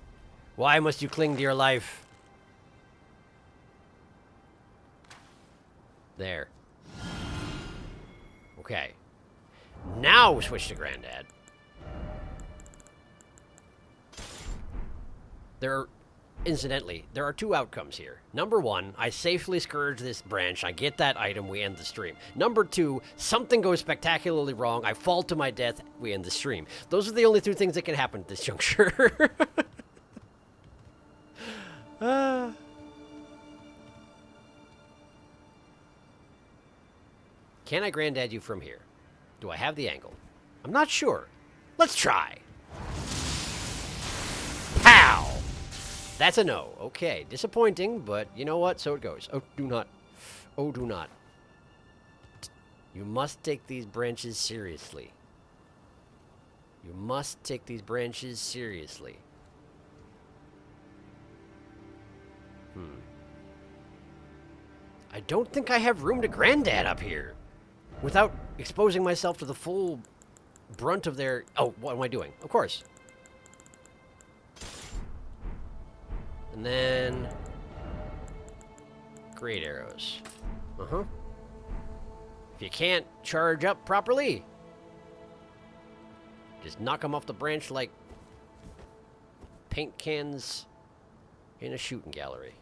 S1: Why must you cling to your life? There. Okay. Now switch to Granddad. Incidentally, there are two outcomes here. Number one, I safely scourge this branch, I get that item, we end the stream. Number two, something goes spectacularly wrong, I fall to my death, we end the stream. Those are the only two things that can happen at this juncture. Can I granddad you from here? Do I have the angle? I'm not sure. Let's try. Pow! That's a no. Okay, disappointing, but you know what? So it goes. Oh, do not. Oh, do not. You must take these branches seriously. You must take these branches seriously. I don't think I have room to granddad up here without exposing myself to the full brunt of their... Oh, what am I doing? Of course. And then... great arrows. Uh-huh. If you can't charge up properly, just knock them off the branch like paint cans in a shooting gallery.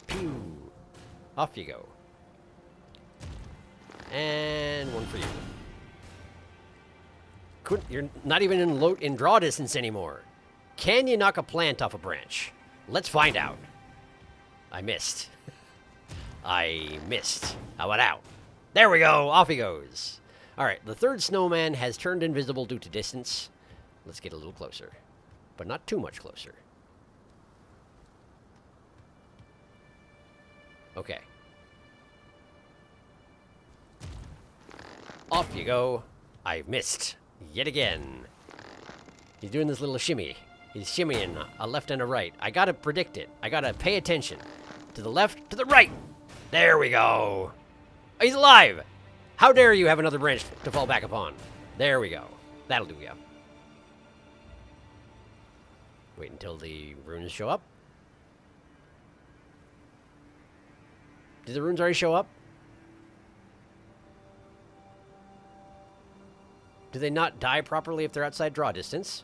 S1: Pew! Off you go. And one for you. You're not even in draw distance anymore. Can you knock a plant off a branch? Let's find out. I missed. I missed. How about out? There we go. Off he goes. All right. The third snowman has turned invisible due to distance. Let's get a little closer. But not too much closer. Okay. Off you go. I've missed. Yet again. He's doing this little shimmy. He's shimmying a left and a right. I gotta predict it. I gotta pay attention. To the left, to the right. There we go. He's alive. How dare you have another branch to fall back upon. There we go. That'll do ya. Wait until the runes show up. Did the runes already show up? Do they not die properly if they're outside draw distance?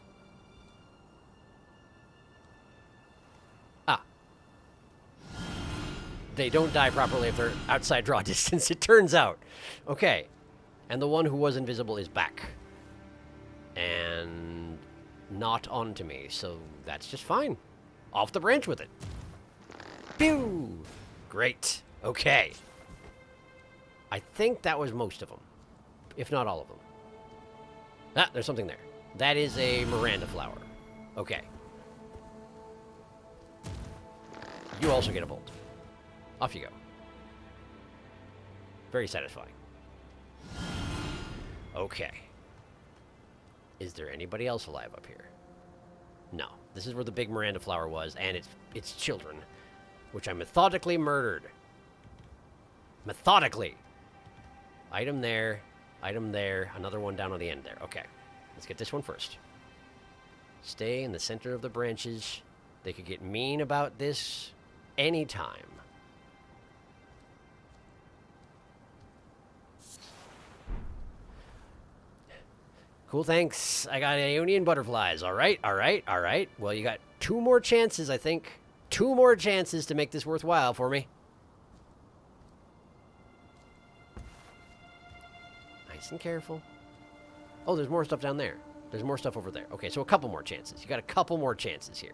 S1: Ah. They don't die properly if they're outside draw distance, it turns out. Okay. And the one who was invisible is back. And not onto me, so that's just fine. Off the branch with it. Pew! Great. Okay. I think that was most of them. If not all of them. Ah, there's something there. That is a Miranda flower. Okay. You also get a bolt. Off you go. Very satisfying. Okay. Is there anybody else alive up here? No. This is where the big Miranda flower was, and its children, which I methodically murdered. Methodically. Item there. Item there. Another one down on the end there. Okay. Let's get this one first. Stay in the center of the branches. They could get mean about this anytime. Cool, thanks. I got Aeonian butterflies. All right, all right, all right. Well, you got 2 more chances, I think. 2 more chances to make this worthwhile for me. Nice and careful. Oh, there's more stuff down there. There's more stuff over there. Okay, so a couple more chances. You got a couple more chances here.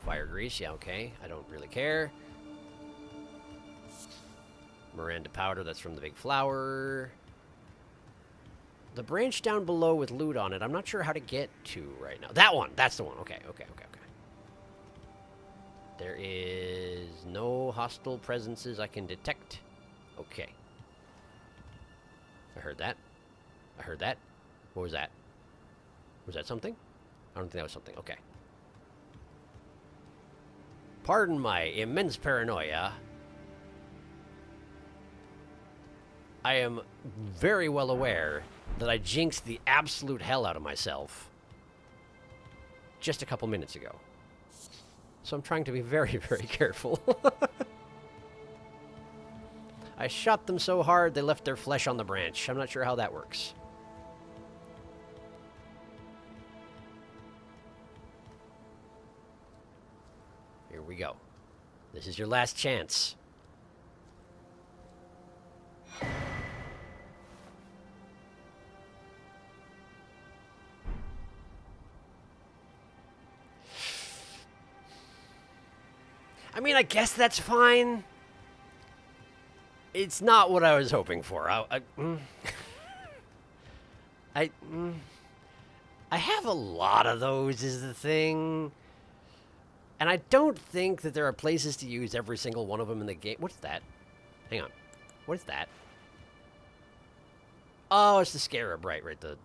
S1: Fire grease, yeah, okay. I don't really care. Miranda powder, that's from the big flower. The branch down below with loot on it, I'm not sure how to get to right now. That one! That's the one. Okay, okay, okay, okay. There is no hostile presences I can detect. Okay. I heard that. I heard that. What was that? Was that something? I don't think that was something. Okay. Pardon my immense paranoia. I am very well aware that I jinxed the absolute hell out of myself just a couple minutes ago. So I'm trying to be very, very careful. I shot them so hard they left their flesh on the branch. I'm not sure how that works. This is your last chance. I mean, I guess that's fine. It's not what I was hoping for. I have a lot of those is the thing. And I don't think that there are places to use every single one of them in the game. What's that? Hang on. What is that? Oh, it's the scarab, right, the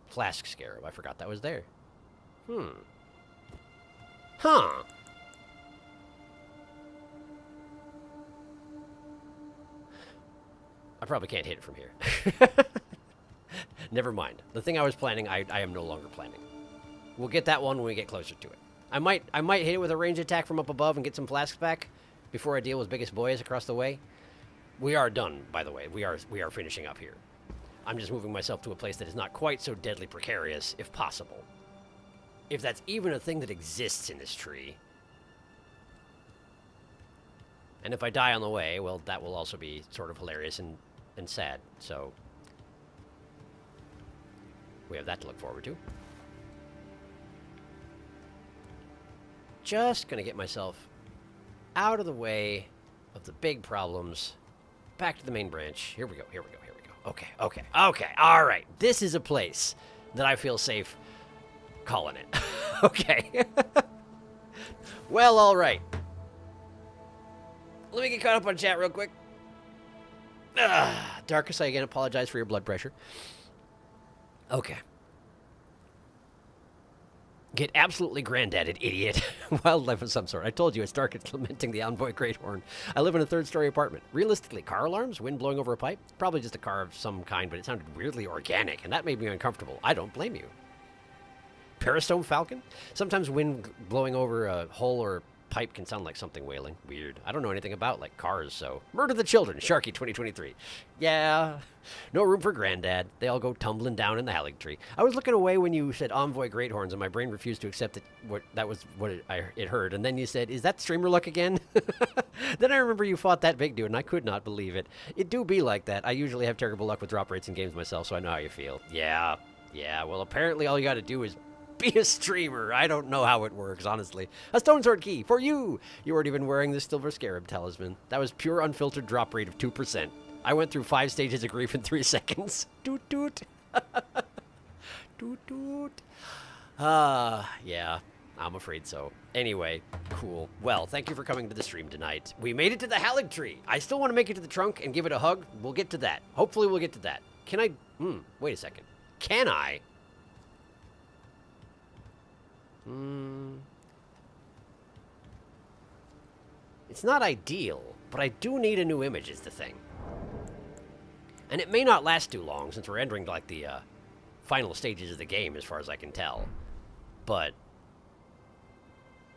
S1: flask scarab. I forgot that was there. Huh. I probably can't hit it from here. Never mind. The thing I was planning, I am no longer planning. We'll get that one when we get closer to it. I might hit it with a range attack from up above and get some flasks back before I deal with biggest boys across the way. We are done, by the way. We are finishing up here. I'm just moving myself to a place that is not quite so deadly precarious, if possible. If that's even a thing that exists in this tree. And if I die on the way, well, that will also be sort of hilarious and sad. So we have that to look forward to. Just gonna get myself out of the way of the big problems. Back to the main branch. Here we go. Okay. All right. This is a place that I feel safe calling it. Okay. Well, all right. Let me get caught up on chat real quick. Darkest, I again apologize for your blood pressure. Okay. Get absolutely granddaded, idiot. Wildlife of some sort. I told you it's dark. It's lamenting the envoy Greathorn. I live in a third-story apartment. Realistically, car alarms? Wind blowing over a pipe? Probably just a car of some kind, but it sounded weirdly organic, and that made me uncomfortable. I don't blame you. Peristome falcon? Sometimes wind blowing over a hole or pipe can sound like something wailing. Weird. I don't know anything about, like, cars, so... Murder the children, Sharky 2023. Yeah. No room for granddad. They all go tumbling down in the aligtree. I was looking away when you said envoy Greathorns, and my brain refused to accept that was what it heard. And then you said, is that streamer luck again? Then I remember you fought that big dude, and I could not believe it. It do be like that. I usually have terrible luck with drop rates in games myself, so I know how you feel. Yeah. Well, apparently all you gotta do is be a streamer. I don't know how it works, honestly. A stone sword key for you. You weren't even wearing the silver scarab talisman. That was pure unfiltered drop rate of 2%. I went through 5 stages of grief in 3 seconds. Doot doot. Doot doot. Yeah, I'm afraid so. Anyway, cool. Well, thank you for coming to the stream tonight. We made it to the aligtree. I still want to make it to the trunk and give it a hug. We'll get to that. Hopefully we'll get to that. Can I? Wait a second. Can I? It's not ideal, but I do need a new image is the thing. And it may not last too long since we're entering like the final stages of the game as far as I can tell. But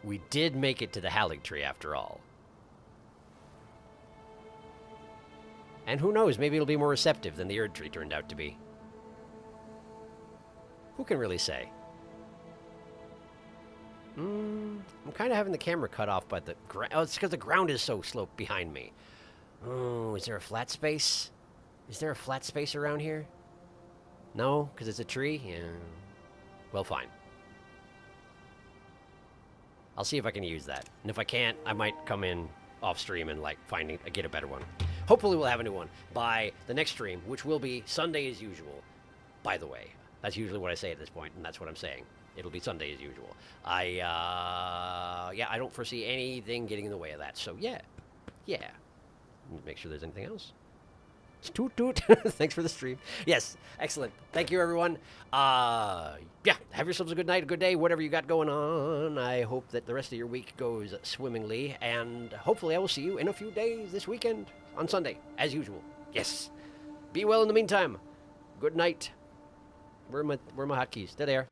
S1: we did make it to the aligtree after all. And who knows, maybe it'll be more receptive than the Erdtree turned out to be. Who can really say? I'm kind of having the camera cut off by the ground. Oh, it's because the ground is so sloped behind me. Oh, is there a flat space? Is there a flat space around here? No, because it's a tree? Yeah. Well, fine. I'll see if I can use that. And if I can't, I might come in off stream and like get a better one. Hopefully we'll have a new one by the next stream, which will be Sunday as usual, by the way. That's usually what I say at this point, and that's what I'm saying. It'll be Sunday as usual. I don't foresee anything getting in the way of that. So, yeah. Make sure there's anything else. Toot toot. Thanks for the stream. Yes, excellent. Thank you, everyone. Have yourselves a good night, a good day, whatever you got going on. I hope that the rest of your week goes swimmingly, and hopefully I will see you in a few days this weekend on Sunday, as usual. Yes. Be well in the meantime. Good night. Where are my hotkeys? There they are.